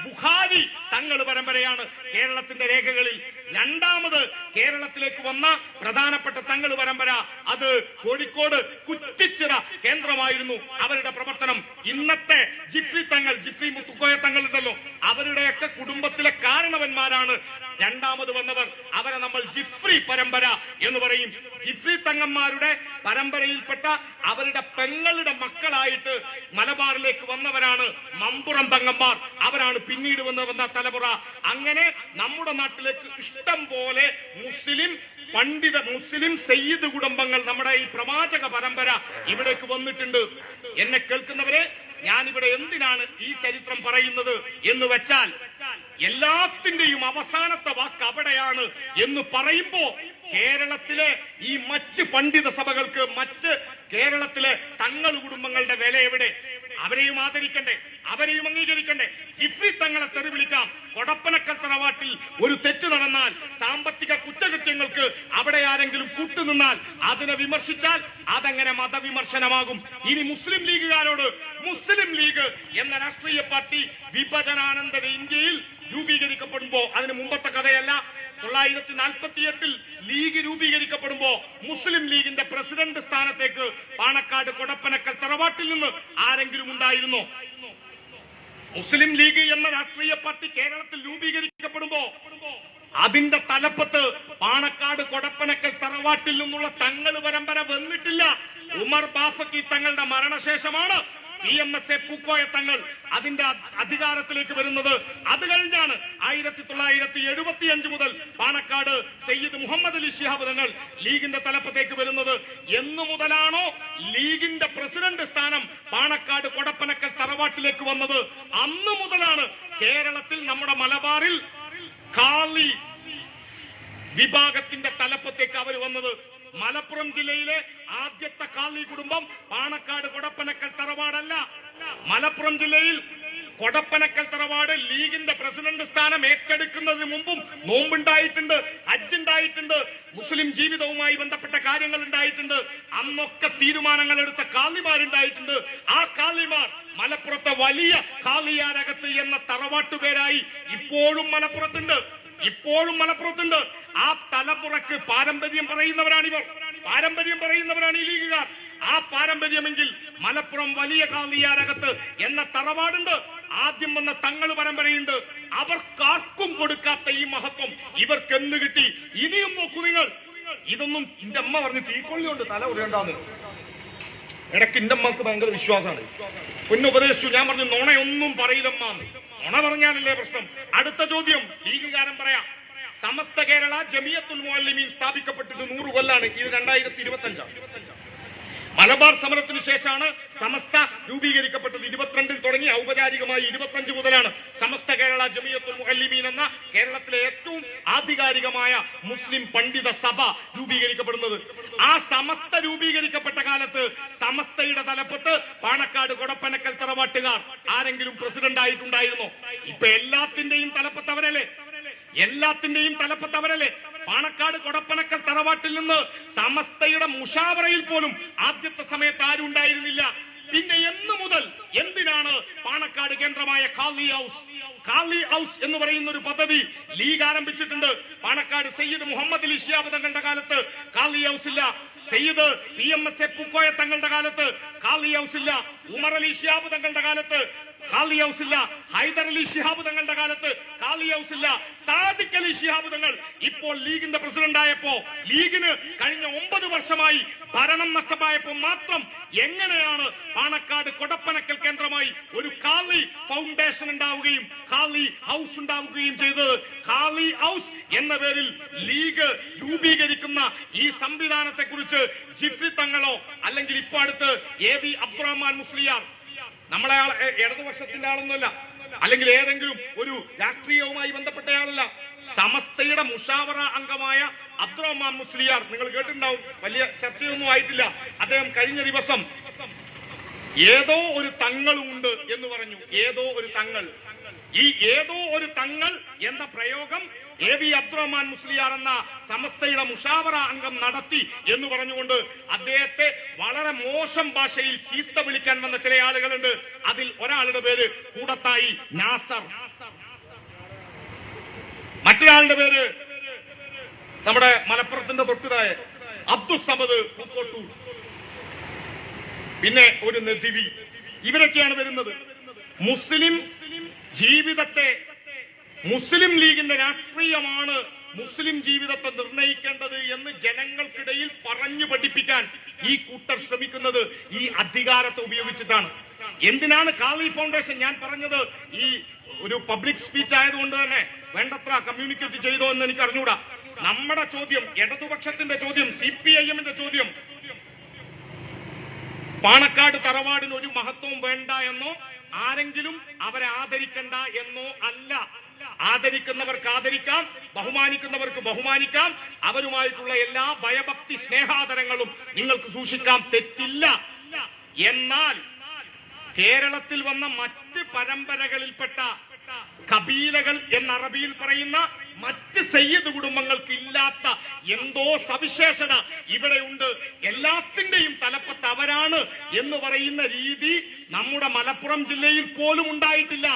ബുഖാരി തങ്ങൾ പരമ്പരയാണ് കേരളത്തിന്റെ രേഖകളിൽ. രണ്ടാമത് കേരളത്തിലേക്ക് വന്ന പ്രധാനപ്പെട്ട തങ്ങൾ പരമ്പര അത് കോഴിക്കോട് കുറ്റിച്ചിറ കേന്ദ്രമായിരുന്നു അവരുടെ പ്രവർത്തനം. ഇന്നത്തെ ജിഫ്രി തങ്ങൾ, ജിഫ്രി മുത്തുക്കോയ തങ്ങൾ ഉണ്ടല്ലോ, അവരുടെയൊക്കെ കുടുംബത്തിലെ കാരണവന്മാരാണ് രണ്ടാമത് വന്നവർ. അവരെ നമ്മൾ ജിഫ്രി പരമ്പര എന്ന് പറയും. ജിഫ്രി തങ്ങന്മാരുടെ പരമ്പരയിൽപ്പെട്ട അവരുടെ പെങ്ങളുടെ മക്കളായിട്ട് മലബാറിലേക്ക് വന്നവരാണ് മമ്പുറം തങ്ങന്മാർ. അവരാണ് പിന്നീട് വന്ന തലമുറ. അങ്ങനെ നമ്മുടെ നാട്ടിലേക്ക് ഇഷ്ടം പോലെ മുസ്ലിം സയ്യിദ് കുടുംബങ്ങൾ, നമ്മുടെ ഈ പ്രവാചക പരമ്പര ഇവിടേക്ക് വന്നിട്ടുണ്ട്. എന്നെ കേൾക്കുന്നവരെ, ഞാനിവിടെ എന്തിനാണ് ഈ ചരിത്രം പറയുന്നത് എന്ന് വെച്ചാൽ, എല്ലാത്തിന്റെയും അവസാനത്തെ വാക്ക് അവിടെയാണ് എന്ന് പറയുമ്പോ കേരളത്തിലെ ഈ മറ്റ് പണ്ഡിത സഭകൾക്ക്, മറ്റ് കേരളത്തിലെ തങ്ങൾ കുടുംബങ്ങളുടെ വില എവിടെ? അവരെയും ആദരിക്കണ്ടേ, അവരെയും അംഗീകരിക്കണ്ടേ? ജിഫ്രി തങ്ങളെ തെറി വിളിക്കാം. കൊടപ്പനക്കൽ തറവാട്ടിൽ ഒരു തെറ്റ് നടന്നാൽ, സാമ്പത്തിക കുറ്റകൃത്യങ്ങൾക്ക് അവിടെ ആരെങ്കിലും കൂട്ടുനിന്നാൽ, അതിനെ വിമർശിച്ചാൽ അതെങ്ങനെ മതവിമർശനമാകും? ഇനി മുസ്ലിം ലീഗുകാരോട്, മുസ്ലിം ലീഗ് എന്ന രാഷ്ട്രീയ പാർട്ടി വിഭജനാനന്തര ഇന്ത്യയിൽ രൂപീകരിക്കപ്പെടുമ്പോ, അതിന് മുമ്പത്തെ കഥയല്ല, 1948 ലീഗ് രൂപീകരിക്കപ്പെടുമ്പോ മുസ്ലിം ലീഗിന്റെ പ്രസിഡന്റ് സ്ഥാനത്തേക്ക് പാണക്കാട് കൊടപ്പനക്കൽ തറവാട്ടിൽ നിന്ന് ആരെങ്കിലും ഉണ്ടായിരുന്നോ? മുസ്ലിം ലീഗ് എന്ന രാഷ്ട്രീയ പാർട്ടി കേരളത്തിൽ രൂപീകരിക്കപ്പെടുമ്പോ അതിന്റെ തലപ്പത്ത് പാണക്കാട് കൊടപ്പനക്കൽ തറവാട്ടിൽ നിന്നുള്ള തങ്ങൾ പരമ്പര വന്നിട്ടില്ല. ഉമർ ബാഫക്കി തങ്ങളുടെ മരണശേഷമാണ് PMSA പൂക്കോയ തങ്ങൾ അതിന്റെ അധികാരത്തിലേക്ക് വരുന്നത്. അത് കഴിഞ്ഞാണ് 1975 മുതൽ പാണക്കാട് സയ്യിദ് മുഹമ്മദ് അലി ശിഹാബ് തങ്ങൾ ലീഗിന്റെ തലപ്പത്തേക്ക് വരുന്നത്. എന്നു മുതലാണോ ലീഗിന്റെ പ്രസിഡന്റ് സ്ഥാനം പാണക്കാട് കൊടപ്പനക്കൽ തറവാട്ടിലേക്ക് വന്നത്, അന്നു മുതലാണ് കേരളത്തിൽ, നമ്മുടെ മലബാറിൽ കാളി വിഭാഗത്തിന്റെ തലപ്പത്തേക്ക് അവർ വന്നത്. മലപ്പുറം ജില്ലയിലെ ആദ്യത്തെ കാളി കുടുംബം പാണക്കാട് കൊടപ്പനക്കൽ തറവാടല്ല. മലപ്പുറം ജില്ലയിൽ കൊടപ്പനക്കൽ തറവാട് ലീഗിന്റെ പ്രസിഡന്റ് സ്ഥാനം ഏറ്റെടുക്കുന്നതിന് മുമ്പും നോമ്പുണ്ടായിട്ടുണ്ട്, ഹജ്ജുണ്ടായിട്ടുണ്ട്, മുസ്ലിം ജീവിതവുമായി ബന്ധപ്പെട്ട കാര്യങ്ങൾ ഉണ്ടായിട്ടുണ്ട്. അന്നൊക്കെ തീരുമാനങ്ങൾ എടുത്ത കാളിമാരുണ്ടായിട്ടുണ്ട്. ആ കാളിമാർ മലപ്പുറത്തെ വലിയ കാളിയാരകത്ത് എന്ന തറവാട്ടുപേരായി ഇപ്പോഴും മലപ്പുറത്തുണ്ട്. ആ തലമുറക്ക് പാരമ്പര്യം പറയുന്നവരാണിവർ, പാരമ്പര്യം പറയുന്നവരാണ് ഈ ലീഗുകാർ. ആ പാരമ്പര്യമെങ്കിൽ മലപ്പുറം വലിയ കാളിയാരകത്ത് എന്ന തറവാടുണ്ട്. ആദ്യം വന്ന തങ്ങൾ പരമ്പരയുണ്ട്. അവർക്കാർക്കും കൊടുക്കാത്ത ഈ മഹത്വം ഇവർക്ക് എന്ത് കിട്ടി? ഇനിയും നോക്കൂ നിങ്ങൾ. ഇതൊന്നും എന്റെ അമ്മ പറഞ്ഞ് തീക്കൊള്ളിയുണ്ട് തല ഉടണ്ടാന്ന്. ഇടയ്ക്ക് എന്റെ അമ്മക്ക് ഭയങ്കര വിശ്വാസമാണ്. പിന്നെ ഉപദേശിച്ചു, ഞാൻ പറഞ്ഞു നുണയൊന്നും പറയില്ലമ്മാന്ന്. നുണ പറഞ്ഞാലല്ലേ പ്രശ്നം. അടുത്ത ചോദ്യം ലീഗുകാരൻ പറയാം. സമസ്ത കേരള ജമിയത്തുൽ മുഅല്ലിമീൻ സ്ഥാപിക്കപ്പെട്ടിട്ട് 100 കൊല്ലാണ്. ഇത് 2025. മലബാർ സമരത്തിന് ശേഷമാണ് സമസ്ത രൂപീകരിക്കപ്പെട്ടത്. 22-ൽ തുടങ്ങി ഔപചാരികമായി 25 മുതലാണ് സമസ്ത കേരള ജമിയത്തുൽ മുഅല്ലിമീൻ എന്ന കേരളത്തിലെ ഏറ്റവും ആധികാരികമായ മുസ്ലിം പണ്ഡിത സഭ രൂപീകരിക്കപ്പെടുന്നത്. ആ സമസ്ത രൂപീകരിക്കപ്പെട്ട കാലത്ത് സമസ്തയുടെ തലപ്പത്ത് പാണക്കാട് കൊടപ്പനക്കൽ തറവാട്ടുകാർ ആരെങ്കിലും പ്രസിഡന്റ് ആയിട്ടുണ്ടായിരുന്നോ? ഇപ്പൊ എല്ലാത്തിന്റെയും തലപ്പത്തവരല്ലേ? പാണക്കാട് കൊടപ്പനക്കൽ തറവാട്ടിൽ നിന്ന് സമസ്തയുടെ മുഷാവറയിൽ പോലും ആദ്യത്തെ സമയത്ത് ആരും ഉണ്ടായിരുന്നില്ല. പിന്നെ എന്ന് മുതൽ എന്തിനാണ് പാണക്കാട് കേന്ദ്രമായ ഖാലി ഹൗസ് എന്ന് പറയുന്ന ഒരു പദ്ധതി ലീഗ് ആരംഭിച്ചിട്ടുണ്ട്. പാണക്കാട് സയ്യിദ് മുഹമ്മദ് അലി ശിഹാബ് തങ്ങളുടെ കാലത്ത് ഖാലി ഹൗസ് ഇല്ല. സയ്യിദ് PMS പൂക്കോയ തങ്ങളുടെ കാലത്ത് ഖാലി ഹൗസ് ഇല്ല. ഉമർ അലി ശിഹാബ് തങ്ങളുടെ കാലത്ത് ഖാലി ഹൗസ് ഇല്ല. ഹൈദർ അലി ശിഹാബ് തങ്ങളുടെ കാലത്ത് ഖാലി ഹൗസ് ഇല്ല. സാദിഖ് അലി ശിഹാബ് തങ്ങൾ ഇപ്പോൾ ലീഗിന്റെ പ്രസിഡന്റ് ആയപ്പോ, ലീഗിന് കഴിഞ്ഞ 9 വർഷമായി ഭരണം നഷ്ടമായപ്പോ മാത്രം എങ്ങനെയാണ് പാണക്കാട് കൊടപ്പനക്കൽ കേന്ദ്രമായി ഒരു ഖാലി ഫൗണ്ടേഷൻ ഉണ്ടാവുകയും ഖാലി ഹൗസ് ഉണ്ടാവുകയും ചെയ്തത്? ഖാലി ഹൗസ് എന്ന പേരിൽ ലീഗ് രൂപീകരിക്കുന്ന ഈ സംവിധാനത്തെ കുറിച്ച് ജിഫ്രി തങ്ങളോ അല്ലെങ്കിൽ ഇപ്പൊ അടുത്ത് AV അബ്ദുറഹ്മാൻ മുസ്ലിയാർ, നമ്മളെ ഇടതുപക്ഷത്തിന്റെ ആളൊന്നുമല്ല, അല്ലെങ്കിൽ ഏതെങ്കിലും ഒരു രാഷ്ട്രീയവുമായി ബന്ധപ്പെട്ടയാളല്ല, സമസ്തയുടെ മുഷാവറ അംഗമായ അബ്ദുറഹ്മാൻ മുസ്ലിയാർ, നിങ്ങൾ കേട്ടിട്ടുണ്ടാവും, വലിയ ചർച്ചയൊന്നും ആയിട്ടില്ല. അദ്ദേഹം കഴിഞ്ഞ ദിവസം ഏതോ ഒരു തങ്ങളുണ്ട് എന്ന് പറഞ്ഞു. ഏതോ ഒരു തങ്ങൾ. ഈ ഏതോ ഒരു തങ്ങൾ എന്ന പ്രയോഗം AV അബ്ദുറഹ്മാൻ മുസ്ലിയാർ എന്ന സമസ്തയുടെ മുഷാവറ അംഗം നടത്തി എന്ന് പറഞ്ഞുകൊണ്ട് അദ്ദേഹത്തെ വളരെ മോശം ഭാഷയിൽ ചീത്ത വിളിക്കാൻ വന്ന ചില ആളുകളുണ്ട്. അതിൽ ഒരാളുടെ പേര് കൂടത്തായി നാസർ, മറ്റൊരാളുടെ പേര് നമ്മുടെ മലപ്പുറത്തിന്റെ തൊട്ടുതായ അബ്ദുസമദ് പൂക്കോട്ടൂർ, പിന്നെ ഒരു നദിവി. ഇവരൊക്കെയാണ് വരുന്നത്. മുസ്ലിം ജീവിതത്തെ, മുസ്ലിം ലീഗിന്റെ രാഷ്ട്രീയമാണ് മുസ്ലിം ജീവിതത്തെ നിർണയിക്കേണ്ടത് എന്ന് ജനങ്ങൾക്കിടയിൽ പറഞ്ഞു പഠിപ്പിക്കാൻ ഈ കൂട്ടർ ശ്രമിക്കുന്നത് ഈ അധികാരത്തെ ഉപയോഗിച്ചിട്ടാണ്. എന്തിനാണ് ഖാലി ഫൗണ്ടേഷൻ? ഞാൻ പറഞ്ഞത് ഈ ഒരു പബ്ലിക് സ്പീച്ച് ആയതുകൊണ്ട് തന്നെ വേണ്ടത്ര കമ്മ്യൂണിക്കേറ്റ് ചെയ്തോ എന്ന് എനിക്ക് അറിഞ്ഞൂടാ. നമ്മുടെ ചോദ്യം, ഇടതുപക്ഷത്തിന്റെ ചോദ്യം, CPIM-ന്റെ ചോദ്യം, പാണക്കാട് തറവാടിന് ഒരു മഹത്വവും വേണ്ട എന്നോ ആരെങ്കിലും അവരെ ആദരിക്കണ്ട എന്നോ അല്ല. ആദരിക്കുന്നവർക്ക് ആദരിക്കാം, ബഹുമാനിക്കുന്നവർക്ക് ബഹുമാനിക്കാം. അവരുമായിട്ടുള്ള എല്ലാ ഭയഭക്തി സ്നേഹാദരങ്ങളും നിങ്ങൾക്ക് സൂക്ഷിക്കാം, തെറ്റില്ല. എന്നാൽ കേരളത്തിൽ വന്ന മറ്റ് പരമ്പരകളിൽപ്പെട്ട കബീലകൾ എന്ന അറബിയിൽ പറയുന്ന മറ്റ് സയ്യിദ് കുടുംബങ്ങൾക്ക് ഇല്ലാത്ത എന്തോ സവിശേഷത ഇവിടെയുണ്ട്. എല്ലാത്തിന്റെയും തലപ്പത്ത് അവരാണ് എന്ന് പറയുന്ന രീതി നമ്മുടെ മലപ്പുറം ജില്ലയിൽ പോലും ഉണ്ടായിട്ടില്ല.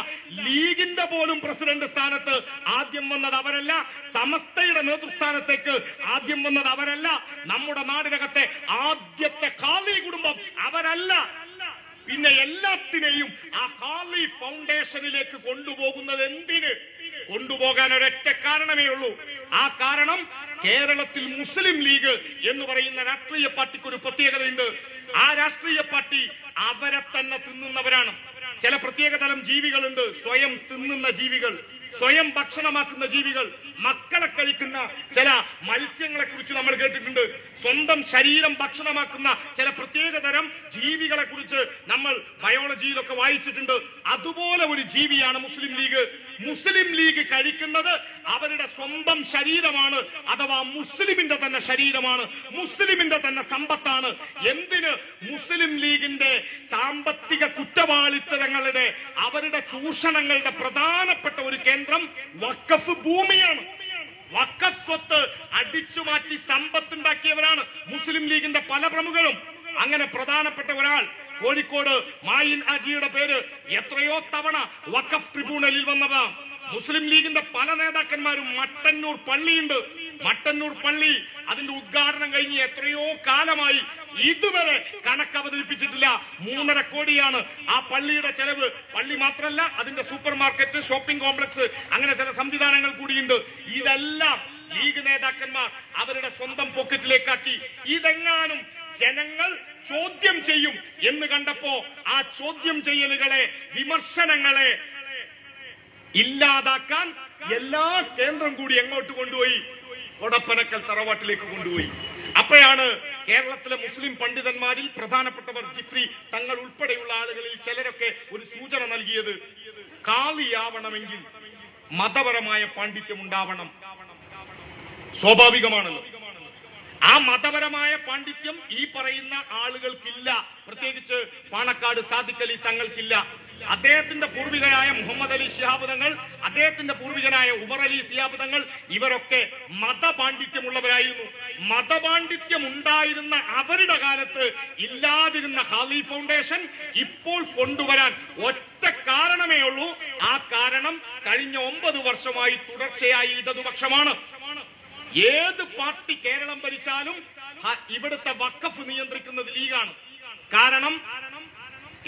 ലീഗിന്റെ പോലും പ്രസിഡന്റ് സ്ഥാനത്ത് ആദ്യം വന്നത് അവരല്ല. സമസ്തയുടെ നേതൃസ്ഥാനത്തേക്ക് ആദ്യം വന്നത് അവരല്ല. നമ്മുടെ നാടിനകത്തെ ആദ്യത്തെ ഖാലി കുടുംബം അവരല്ല. പിന്നെ എല്ലാത്തിനെയും ആ ഖാലി ഫൗണ്ടേഷനിലേക്ക് കൊണ്ടുപോകുന്നത് എന്തിന്? കൊണ്ടുപോകാൻ ഒരൊറ്റ കാരണമേ ഉള്ളൂ. ആ കാരണം കേരളത്തിൽ മുസ്ലിം ലീഗ് എന്ന് പറയുന്ന രാഷ്ട്രീയ പാർട്ടിക്ക് ഒരു പ്രത്യേകതയുണ്ട്. ആ രാഷ്ട്രീയ പാർട്ടി അവരെ തന്നെ തിന്നുന്നവരാണ്. ചില പ്രത്യേകതരം ജീവികളുണ്ട്, സ്വയം തിന്നുന്ന ജീവികൾ, സ്വയം ഭക്ഷണമാക്കുന്ന ജീവികൾ. മക്കളെ കഴിക്കുന്ന ചില മത്സ്യങ്ങളെ കുറിച്ച് നമ്മൾ കേട്ടിട്ടുണ്ട്. സ്വന്തം ശരീരം ഭക്ഷണമാക്കുന്ന ചില പ്രത്യേകതരം ജീവികളെ കുറിച്ച് നമ്മൾ ബയോളജിയിലൊക്കെ വായിച്ചിട്ടുണ്ട്. അതുപോലെ ഒരു ജീവിയാണ് മുസ്ലിം ലീഗ്. മുസ്ലിം ലീഗ് കഴിക്കുന്നത് അവരുടെ സ്വന്തം ശരീരമാണ്, അഥവാ മുസ്ലിമിന്റെ തന്നെ ശരീരമാണ്, മുസ്ലിമിന്റെ തന്നെ സമ്പത്താണ്. എന്തിന്? മുസ്ലിം ലീഗിന്റെ സാമ്പത്തിക കുറ്റവാളിത്തരങ്ങളുടെ, അവരുടെ ചൂഷണങ്ങളുടെ പ്രധാനപ്പെട്ട ഒരു കേന്ദ്രം വഖഫ് ഭൂമിയാണ്. വഖഫ് സ്വത്ത് അടിച്ചുമാറ്റി സമ്പത്തുണ്ടാക്കിയവരാണ് മുസ്ലിം ലീഗിന്റെ പല പ്രമുഖരും. അങ്ങനെ പ്രധാനപ്പെട്ട ഒരാൾ കോഴിക്കോട് മായിൻ അജിയുടെ പേര് എത്രയോ തവണ വഖഫ് ട്രിബ്യൂണലിൽ വന്നതാണ്. മുസ്ലിം ലീഗിന്റെ പല നേതാക്കന്മാരും, മട്ടന്നൂർ പള്ളിയുണ്ട്, മട്ടന്നൂർ പള്ളി അതിന്റെ ഉദ്ഘാടനം കഴിഞ്ഞ് എത്രയോ കാലമായി ഇതുവരെ കണക്ക് അവതരിപ്പിച്ചിട്ടില്ല. 3.5 കോടിയാണ് ആ പള്ളിയുടെ ചെലവ്. പള്ളി മാത്രമല്ല, അതിന്റെ സൂപ്പർ മാർക്കറ്റ്, ഷോപ്പിംഗ് കോംപ്ലക്സ്, അങ്ങനെ ചില സംവിധാനങ്ങൾ കൂടിയുണ്ട്. ഇതെല്ലാം ലീഗ് നേതാക്കന്മാർ അവരുടെ സ്വന്തം പോക്കറ്റിലേക്കാക്കി. ഇതെങ്ങാനും ജനങ്ങൾ ചോദ്യം ചെയ്യും എന്ന് കണ്ടപ്പോ ആ ചോദ്യം ചെയ്യലുകളെ, വിമർശനങ്ങളെ ഇല്ലാതാക്കാൻ എല്ലാ കേന്ദ്രം കൂടി എങ്ങോട്ട് കൊണ്ടുപോയി? കൊടപ്പനക്കൽ തറവാട്ടിലേക്ക് കൊണ്ടുപോയി. അപ്പോഴാണ് കേരളത്തിലെ മുസ്ലിം പണ്ഡിതന്മാരിൽ പ്രധാനപ്പെട്ടവർ ജിഫ്രി തങ്ങൾ ഉൾപ്പെടെയുള്ള ആളുകളിൽ ചിലരൊക്കെ ഒരു സൂചന നൽകിയത്, കാളിയാവണമെങ്കിൽ മതപരമായ പാണ്ഡിത്യം ഉണ്ടാവണം. സ്വാഭാവികമാണല്ലോ. ആ മതപരമായ പാണ്ഡിത്യം ഈ പറയുന്ന ആളുകൾക്കില്ല. പ്രത്യേകിച്ച് പാണക്കാട് സാദിഖ് അലി തങ്ങൾക്കില്ല. അദ്ദേഹത്തിന്റെ പൂർവികനായ മുഹമ്മദ് അലി ശിഹാബ് തങ്ങൾ, അദ്ദേഹത്തിന്റെ പൂർവികനായ ഉമർ അലി ശിഹാബ് തങ്ങൾ, ഇവരൊക്കെ മതപാണ്ഡിത്യമുള്ളവരായിരുന്നു. മതപാണ്ഡിത്യം ഉണ്ടായിരുന്ന അവരുടെ കാലത്ത് ഇല്ലാതിരുന്ന ഖാലി ഫൗണ്ടേഷൻ ഇപ്പോൾ കൊണ്ടുവരാൻ ഒറ്റ കാരണമേ ഉള്ളൂ. ആ കാരണം കഴിഞ്ഞ 9 വർഷമായി തുടർച്ചയായി ഇടതുപക്ഷമാണ്. ഏത് പാർട്ടി കേരളം ഭരിച്ചാലും ഇവിടുത്തെ വഖഫ് നിയന്ത്രിക്കുന്നത് ലീഗാണ്. കാരണം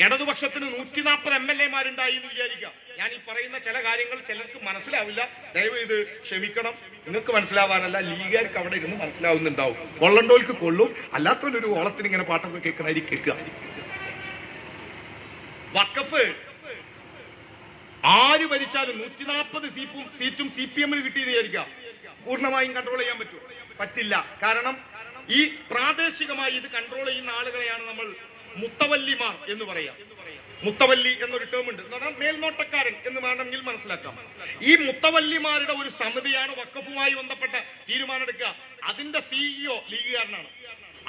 ഇടതുപക്ഷത്തിന് 140 MLA-മാരുണ്ടായി എന്ന് വിചാരിക്കാം. ഞാൻ ഈ പറയുന്ന ചില കാര്യങ്ങൾ ചിലർക്ക് മനസ്സിലാവില്ല, ദയവ് ഇത് ക്ഷമിക്കണം. നിങ്ങൾക്ക് മനസ്സിലാവാനല്ല, ലീഗുകാർക്ക് അവിടെ ഇരുന്ന് മനസ്സിലാവുന്നുണ്ടാവും. കൊള്ളണ്ടോൽക്ക് കൊള്ളും, അല്ലാത്തൊരു ഓളത്തിന് ഇങ്ങനെ പാട്ടൊക്കെ കേൾക്കണായിരിക്കും കേൾക്കുക. വഖഫ് ആര് ഭരിച്ചാലും 140 സീറ്റും CPM-ന് കിട്ടിയെന്ന് വിചാരിക്കാം. പൂർണ്ണമായും കൺട്രോൾ ചെയ്യാൻ പറ്റില്ല. കാരണം ഈ പ്രാദേശികമായി ഇത് കൺട്രോൾ ചെയ്യുന്ന ആളുകളെയാണ് നമ്മൾ മുത്തവല്ലിമാർ എന്ന് പറയാം. മുത്തവല്ലി എന്നൊരു ടേം ഉണ്ട്, എന്ന് പറഞ്ഞാൽ മേൽനോട്ടക്കാരൻ എന്ന് വേണമെങ്കിൽ മനസ്സിലാക്കാം. ഈ മുത്തവല്ലിമാരുടെ ഒരു സമിതിയാണ് വഖഫുമായി ബന്ധപ്പെട്ട തീരുമാനമെടുക്കുക. അതിന്റെ CEO ലീഗുകാരനാണ്.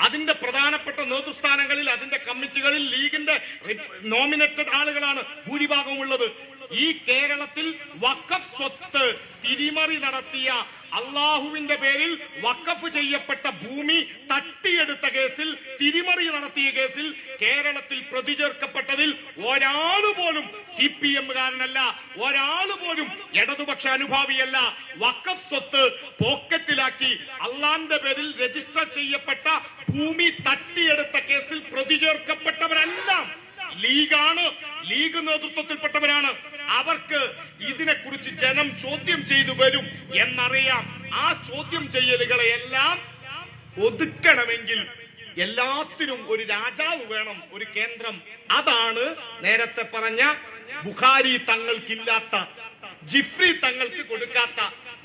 അതിന്റെ പ്രധാനപ്പെട്ട നേതൃസ്ഥാനങ്ങളിൽ, അതിന്റെ കമ്മിറ്റികളിൽ ലീഗിന്റെ നോമിനേറ്റഡ് ആളുകളാണ് ഭൂരിഭാഗവും ഉള്ളത്. ഈ കേരളത്തിൽ വഖഫ് സ്വത്ത് തിരിമറി നടത്തിയ, അള്ളാഹുവിന്റെ പേരിൽ വഖഫ് ചെയ്യപ്പെട്ട ഭൂമി തട്ടിയെടുത്ത കേസിൽ, തിരിമറി നടത്തിയ കേസിൽ കേരളത്തിൽ പ്രതി ചേർക്കപ്പെട്ടതിൽ ഒരാൾ പോലും CPM-കാരനല്ല, ഒരാൾ പോലും ഇടതുപക്ഷ അനുഭാവിയല്ല. വഖഫ് സ്വത്ത് പോക്കറ്റിലാക്കി അള്ളാന്റെ പേരിൽ രജിസ്റ്റർ ചെയ്യപ്പെട്ട ഭൂമി തട്ടിയെടുത്ത കേസിൽ പ്രതി ചേർക്കപ്പെട്ടവരെല്ലാം ലീഗാണ്, ലീഗ് നേതൃത്വത്തിൽപ്പെട്ടവരാണ്. അവർക്ക് ഇതിനെക്കുറിച്ച് ജനം ചോദ്യം ചെയ്തു വരും എന്നറിയാം. ആ ചോദ്യം ചെയ്യലുകളെയെല്ലാം ഒതുക്കണമെങ്കിൽ എല്ലാത്തിനും ഒരു രാജാവ് വേണം, ഒരു കേന്ദ്രം. അതാണ് നേരത്തെ പറഞ്ഞ ബുഖാരി തങ്ങൾക്കില്ലാത്ത, ജിഫ്രി തങ്ങൾക്ക് കൊടുക്കാത്ത,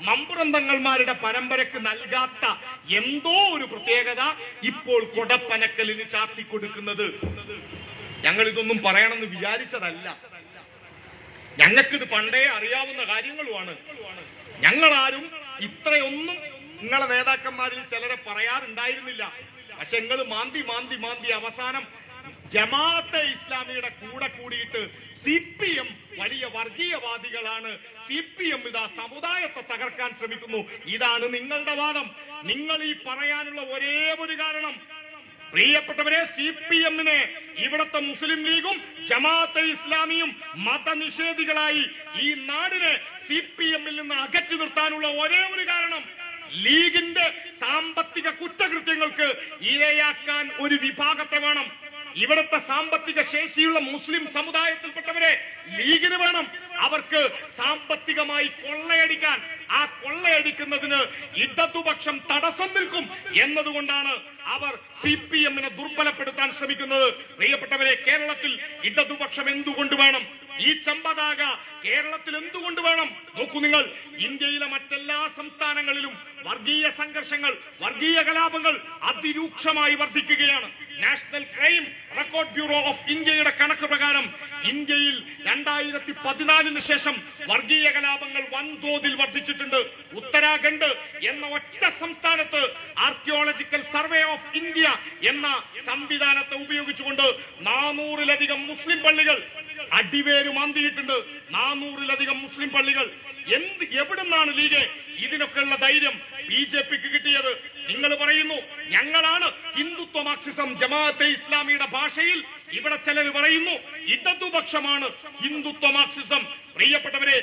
മമ്പുറം തങ്ങൾമാരുടെ പരമ്പരക്ക് നൽകാത്ത എന്തോ ഒരു പ്രത്യേകത ഇപ്പോൾ കൊടപ്പനക്കലിന് ചാർത്തിക്കൊടുക്കുന്നത്. ഞങ്ങൾ ഇതൊന്നും പറയണമെന്ന് വിചാരിച്ചതല്ല. ഞങ്ങൾക്കിത് പണ്ടേ അറിയാവുന്ന കാര്യങ്ങളുമാണ്. ഞങ്ങളാരും ഇത്രയൊന്നും നിങ്ങളെ നേതാക്കന്മാരിൽ ചിലരെ പറയാറുണ്ടായിരുന്നില്ല. പക്ഷെ നിങ്ങൾ മാന്തി അവസാനം ജമാഅത്തെ ഇസ്ലാമിയുടെ കൂടെ കൂടിയിട്ട് CPM വലിയ വർഗീയവാദികളാണ്, CPM ഇതാ സമുദായത്തെ തകർക്കാൻ ശ്രമിക്കുന്നു. ഇതാണ് നിങ്ങളുടെ വാദം. നിങ്ങൾ ഈ പറയാനുള്ള ഒരേ ഒരു കാരണം, പ്രിയപ്പെട്ടവരെ, CPM-നെ ഇവിടത്തെ മുസ്ലിം ലീഗും ജമാഅത്തെ ഇസ്ലാമിയും മതനിഷേധികളായി ഈ നാടിനെ CPM-ൽ നിന്ന് അകറ്റി നിർത്താനുള്ള ഒരേ ഒരു കാരണം, ലീഗിന്റെ സാമ്പത്തിക കുറ്റകൃത്യങ്ങൾക്ക് ഇരയാക്കാൻ ഒരു വിഭാഗത്തെ വേണം. ഇവിടുത്തെ സാമ്പത്തിക ശേഷിയുള്ള മുസ്ലിം സമുദായത്തിൽപ്പെട്ടവരെ ലീഗിന് വേണം. അവർക്ക് സാമ്പത്തികമായി കൊള്ളയടിക്കാൻ, ആ കൊള്ളയടിക്കുന്നതിന് ഇടതുപക്ഷം തടസ്സം നിൽക്കും എന്നതുകൊണ്ടാണ് അവർ CPM-നെ ദുർബലപ്പെടുത്താൻ ശ്രമിക്കുന്നത്. പ്രിയപ്പെട്ടവരെ, കേരളത്തിൽ ഇടതുപക്ഷം എന്തുകൊണ്ട് വേണം? ഈ ചെമ്പതാക കേരളത്തിൽ എന്തുകൊണ്ട് വേണം? നോക്കൂ നിങ്ങൾ, ഇന്ത്യയിലെ മറ്റെല്ലാ സംസ്ഥാനങ്ങളിലും വർഗീയ സംഘർഷങ്ങൾ, വർഗീയ കലാപങ്ങൾ അതിരൂക്ഷമായി വർദ്ധിക്കുകയാണ്. National crime record bureau of ഇന്ത്യയുടെ കണക്ക് പ്രകാരം ഇന്ത്യയിൽ 2014 ശേഷം വർഗീയ കലാപങ്ങൾ വൻതോതിൽ വർദ്ധിച്ചിട്ടുണ്ട്. ഉത്തരാഖണ്ഡ് എന്ന ഒറ്റ സംസ്ഥാനത്ത് ആർക്കിയോളജിക്കൽ സർവേ ഓഫ് ഇന്ത്യ എന്ന സംവിധാനത്തെ ഉപയോഗിച്ചുകൊണ്ട് 400-ലധികം മുസ്ലിം പള്ളികൾ അടിവേര് മാന്തിയിട്ടുണ്ട്. 400-ലധികം മുസ്ലിം പള്ളികൾ. എവിടുന്നാണ് ലീഗ് ഇതിനൊക്കെയുള്ള ധൈര്യം BJP-ക്ക് കിട്ടിയത്? നിങ്ങൾ പറയുന്നു ഞങ്ങളാണ് ഹിന്ദുത്വ മാർക്സിസം, ജമാഅത്തെ ഇസ്ലാമിയുടെ ഭാഷയിൽ ഇവിടെ ചിലർ പറയുന്നു ഇടതുപക്ഷമാണ് ഹിന്ദുത്വ മാർക്സിസം. പ്രിയപ്പെട്ടവരെ,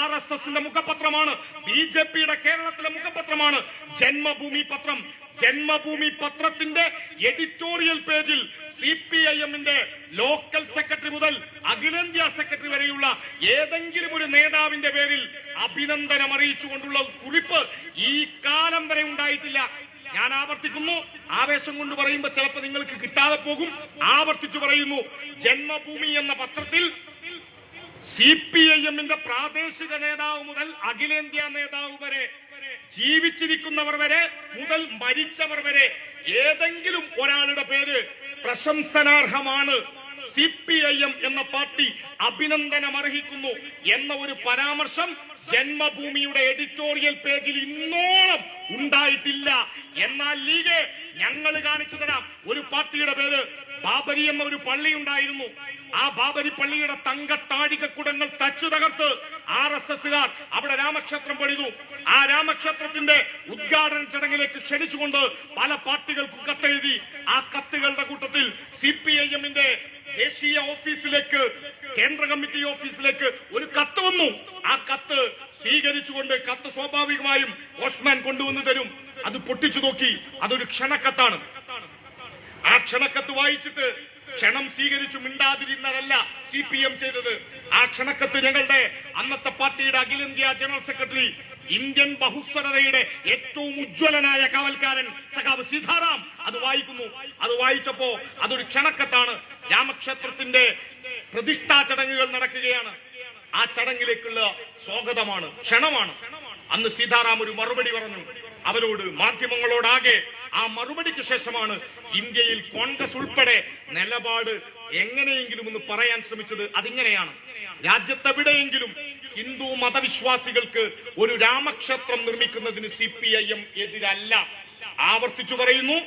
RSSന്റെ മുഖപത്രമാണ്, BJP-യുടെ കേരളത്തിലെ മുഖപത്രമാണ് ജന്മഭൂമി പത്രം. ജന്മഭൂമി പത്രത്തിന്റെ എഡിറ്റോറിയൽ പേജിൽ CPIM-ന്റെ ലോക്കൽ സെക്രട്ടറി മുതൽ അഖിലേന്ത്യാ സെക്രട്ടറി വരെയുള്ള ഏതെങ്കിലും ഒരു നേതാവിന്റെ പേരിൽ അഭിനന്ദനം അറിയിച്ചുകൊണ്ടുള്ള കുറിപ്പ് ഈ കാലം വരെ ഉണ്ടായിട്ടില്ല. ഞാൻ ആവർത്തിക്കുന്നു, ആവേശം കൊണ്ട് പറയുമ്പോൾ ചിലപ്പോൾ നിങ്ങൾക്ക് കിട്ടാതെ പോകും. ആവർത്തിച്ചു പറയുന്നു, ജന്മഭൂമി എന്ന പത്രത്തിൽ CPIM-ന്റെ പ്രാദേശിക നേതാവ് മുതൽ അഖിലേന്ത്യാ നേതാവ് വരെ, ജീവിച്ചിരിക്കുന്നവർ വരെ മുതൽ മരിച്ചവർ വരെ ഏതെങ്കിലും ഒരാളുടെ പേര് പ്രശംസനാർഹമാണ്, CPIM എന്ന പാർട്ടി അഭിനന്ദനം അർഹിക്കുന്നു എന്ന ഒരു പരാമർശം ജന്മഭൂമിയുടെ എഡിറ്റോറിയൽ പേജിൽ ഇന്നോളം ഉണ്ടായിട്ടില്ല. എന്നാൽ ലീഗ് ഞങ്ങൾ കാണിച്ചു തരാം. ഒരു പാർട്ടിയുടെ പേര് ബാബരി എന്ന ഒരു പള്ളി ഉണ്ടായിരുന്നു. ആ ബാബരി പള്ളിയുടെ തങ്കത്താഴികക്കുടങ്ങൾ തച്ചു തകർത്ത് RSSകാർ അവിടെ രാമക്ഷേത്രം പണിതു. ആ രാമക്ഷേത്രത്തിന്റെ ഉദ്ഘാടന ചടങ്ങിലേക്ക് ക്ഷണിച്ചുകൊണ്ട് പല പാർട്ടികൾക്കും കത്തെഴുതി. ആ കത്തുകളുടെ കൂട്ടത്തിൽ CPIMന്റെ ദേശീയ ഓഫീസിലേക്ക്, കേന്ദ്ര കമ്മിറ്റി ഓഫീസിലേക്ക് ഒരു കത്ത് വന്നു. ആ കത്ത് സ്വീകരിച്ചുകൊണ്ട്, കത്ത് സ്വാഭാവികമായും പോസ്റ്റ്മാൻ കൊണ്ടുവന്ന് തരും, അത് പൊട്ടിച്ചു നോക്കി. അതൊരു ക്ഷണക്കത്താണ്. ആ ക്ഷണക്കത്ത് വായിച്ചിട്ട് ക്ഷണം സ്വീകരിച്ചു മിണ്ടാതിരുന്നതല്ല CPM ചെയ്തത്. ആ ക്ഷണക്കത്ത് ഞങ്ങളുടെ അന്നത്തെ പാർട്ടിയുടെ അഖിലേന്ത്യാ ജനറൽ സെക്രട്ടറി, ഇന്ത്യൻ ബഹുസ്വരതയുടെ ഏറ്റവും ഉജ്ജ്വലനായ കാവൽക്കാരൻ സഖാവ് സീതാറാം അത് വായിക്കുന്നു. അത് വായിച്ചപ്പോ അതൊരു ക്ഷണക്കത്താണ്. രാമക്ഷേത്രത്തിന്റെ പ്രതിഷ്ഠാ ചടങ്ങുകൾ നടക്കുകയാണ്. ആ ചടങ്ങിലേക്കുള്ള സ്വാഗതമാണ്, ക്ഷണമാണ്. അന്ന് സീതാറാം ഒരു മറുപടി പറഞ്ഞു അവരോട്, മാധ്യമങ്ങളോടാകെ. ആ മറുപടിക്ക് ശേഷമാണ് ഇന്ത്യയിൽ കോൺഗ്രസ് ഉൾപ്പെടെ നിലപാട് എങ്ങനെയെങ്കിലും ഒന്ന് പറയാൻ ശ്രമിച്ചത്. അതിങ്ങനെയാണ്: രാജ്യത്തെവിടെയെങ്കിലും ഹിന്ദു മതവിശ്വാസികൾക്ക് ഒരു രാമക്ഷേത്രം നിർമ്മിക്കുന്നതിന് CPIM എതിരല്ല. ആവർത്തിച്ചു പറയുന്നു,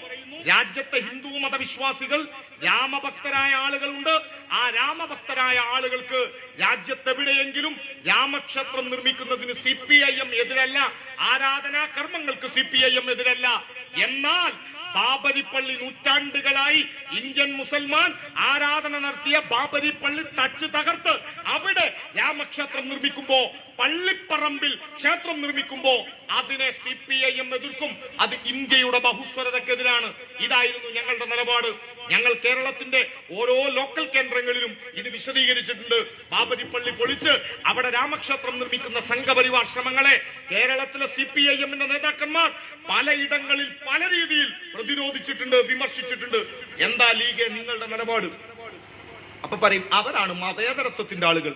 രാജ്യത്തെ ഹിന്ദു മതവിശ്വാസികൾ രാമഭക്തരായ ആളുകളുണ്ട്. ആ രാമഭക്തരായ ആളുകൾക്ക് രാജ്യത്തെവിടെയെങ്കിലും രാമക്ഷേത്രം നിർമ്മിക്കുന്നതിന് CPIM എതിരല്ല. ആരാധനാ കർമ്മങ്ങൾക്ക് CPIM എതിരല്ല. എന്നാൽ ബാബരി പള്ളി നൂറ്റാണ്ടുകളായി ഇന്ത്യൻ മുസൽമാൻ ആരാധന നടത്തിയ ബാബരി പള്ളി തച്ച് തകർത്ത് അവിടെ രാമക്ഷേത്രം നിർമ്മിക്കുമ്പോ, പള്ളിപ്പറമ്പിൽ ക്ഷേത്രം നിർമ്മിക്കുമ്പോ അതിനെ CPIM എതിർക്കും. അത് ഇന്ത്യയുടെ ബഹുസ്വരതക്കെതിരാണ്. ഇതായിരുന്നു ഞങ്ങളുടെ നിലപാട്. ഞങ്ങൾ കേരളത്തിന്റെ ഓരോ ലോക്കൽ കേന്ദ്രങ്ങളിലും ഇത് വിശദീകരിച്ചിട്ടുണ്ട്. ബാബരി പള്ളി പൊളിച്ച് അവിടെ രാമക്ഷേത്രം നിർമ്മിക്കുന്ന സംഘപരിവാർ ശ്രമങ്ങളെ കേരളത്തിലെ CPIMന്റെ നേതാക്കന്മാർ പലയിടങ്ങളിൽ പല രീതിയിൽ പ്രതിരോധിച്ചിട്ടുണ്ട്, വിമർശിച്ചിട്ടുണ്ട്. എന്താ ലീഗ് നിങ്ങളുടെ നിലപാട്? അപ്പൊ പറയും അവരാണ് മതേതരത്വത്തിന്റെ ആളുകൾ.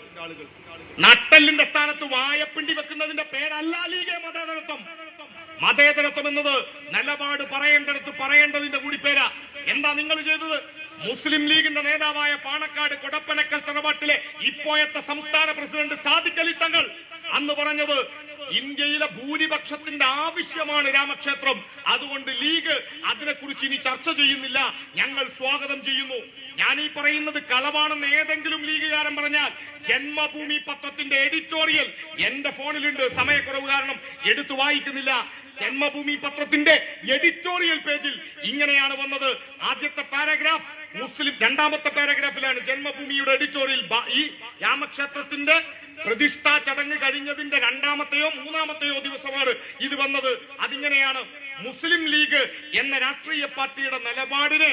നട്ടെല്ലിന്റെ സ്ഥാനത്ത് വായപ്പിണ്ടി വെക്കുന്നതിന്റെ പേരല്ല ലീഗ് മതേതരത്വം. മതേതരത്വം എന്നത് നിലപാട് പറയേണ്ടടുത്ത് പറയേണ്ടതിന്റെ കൂടി പേരാ. എന്താ നിങ്ങൾ ചെയ്തത്? മുസ്ലിം ലീഗിന്റെ നേതാവായ പാണക്കാട് കൊടപ്പനക്കൽ തറവാട്ടിലെ ഇപ്പോഴത്തെ സംസ്ഥാന പ്രസിഡന്റ് സാദിഖ് അലി തങ്ങൾ അന്ന് പറഞ്ഞത്, ഇന്ത്യയിലെ ഭൂരിപക്ഷത്തിന്റെ ആവശ്യമാണ് രാമക്ഷേത്രം, അതുകൊണ്ട് ലീഗ് അതിനെക്കുറിച്ച് ഇനി ചർച്ച ചെയ്യുന്നില്ല, ഞങ്ങൾ സ്വാഗതം ചെയ്യുന്നു. ഞാൻ ഈ പറയുന്നത് കളവാണെന്ന് ഏതെങ്കിലും ലീഗുകാരൻ പറഞ്ഞാൽ ജന്മഭൂമി പത്രത്തിന്റെ എഡിറ്റോറിയൽ എന്റെ ഫോണിലുണ്ട്. സമയക്കുറവ് കാരണം എടുത്തു വായിക്കുന്നില്ല. ജന്മഭൂമി പത്രത്തിന്റെ എഡിറ്റോറിയൽ പേജിൽ ഇങ്ങനെയാണ് വന്നത്. ആദ്യത്തെ പാരഗ്രാഫ് മുസ്ലിം, രണ്ടാമത്തെ പാരഗ്രാഫിലാണ് ജന്മഭൂമിയുടെ എഡിറ്റോറിയൽ. ഈ രാമക്ഷേത്രത്തിന്റെ പ്രതിഷ്ഠാ ചടങ്ങ് കഴിഞ്ഞതിന്റെ രണ്ടാമത്തെയോ മൂന്നാമത്തെയോ ദിവസമാണ് ഇത് വന്നത്. അതിങ്ങനെയാണ്: മുസ്ലിം ലീഗ് എന്ന രാഷ്ട്രീയ പാർട്ടിയുടെ നിലപാടിനെ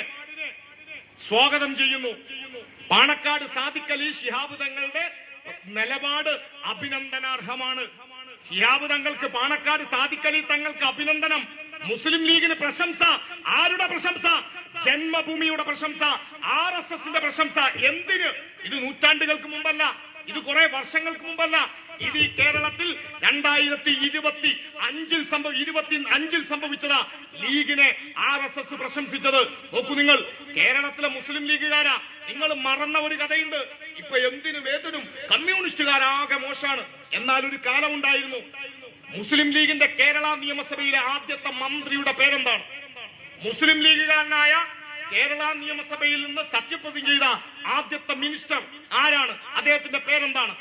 സ്വാഗതം ചെയ്യുന്നു. പാണക്കാട് സാദിഖ് അലി ശിഹാബ് തങ്ങളുടെ നിലപാട് അഭിനന്ദനാർഹമാണ്. ശിഹാബ് തങ്ങൾക്ക്, പാണക്കാട് സാദിഖ് അലി തങ്ങൾക്ക് അഭിനന്ദനം. മുസ്ലിം ലീഗിന് പ്രശംസ. ആരുടെ പ്രശംസ? ജന്മഭൂമിയുടെ പ്രശംസ, RSSന്റെ പ്രശംസ. എന്തിന്? ഇത് നൂറ്റാണ്ടുകൾക്ക് മുമ്പല്ല, ഇത് കുറെ വർഷങ്ങൾക്ക് മുമ്പല്ല. ഇത് ഈ കേരളത്തിൽ 2025 സംഭവിച്ചതാ. ലീഗിനെ RSS പ്രശംസിച്ചത്. നോക്കൂ നിങ്ങൾ, കേരളത്തിലെ മുസ്ലിം ലീഗുകാരാ, നിങ്ങൾ മറന്ന ഒരു കഥയുണ്ട്. ഇപ്പൊ എന്തിനും ഏതിനും കമ്മ്യൂണിസ്റ്റുകാരാകെ മോശമാണ്. എന്നാൽ ഒരു കാലമുണ്ടായിരുന്നു. മുസ്ലിം ലീഗിന്റെ കേരള നിയമസഭയിലെ ആദ്യത്തെ മന്ത്രിയുടെ പേരെന്താണ്? മുസ്ലിം ലീഗുകാരനായ കേരള നിയമസഭയിൽ നിന്ന് സത്യപ്രതിജ്ഞ ചെയ്ത ആദ്യത്തെ മിനിസ്റ്റർ ആരാണ്? അദ്ദേഹത്തിന്റെ പേരെന്താണ്?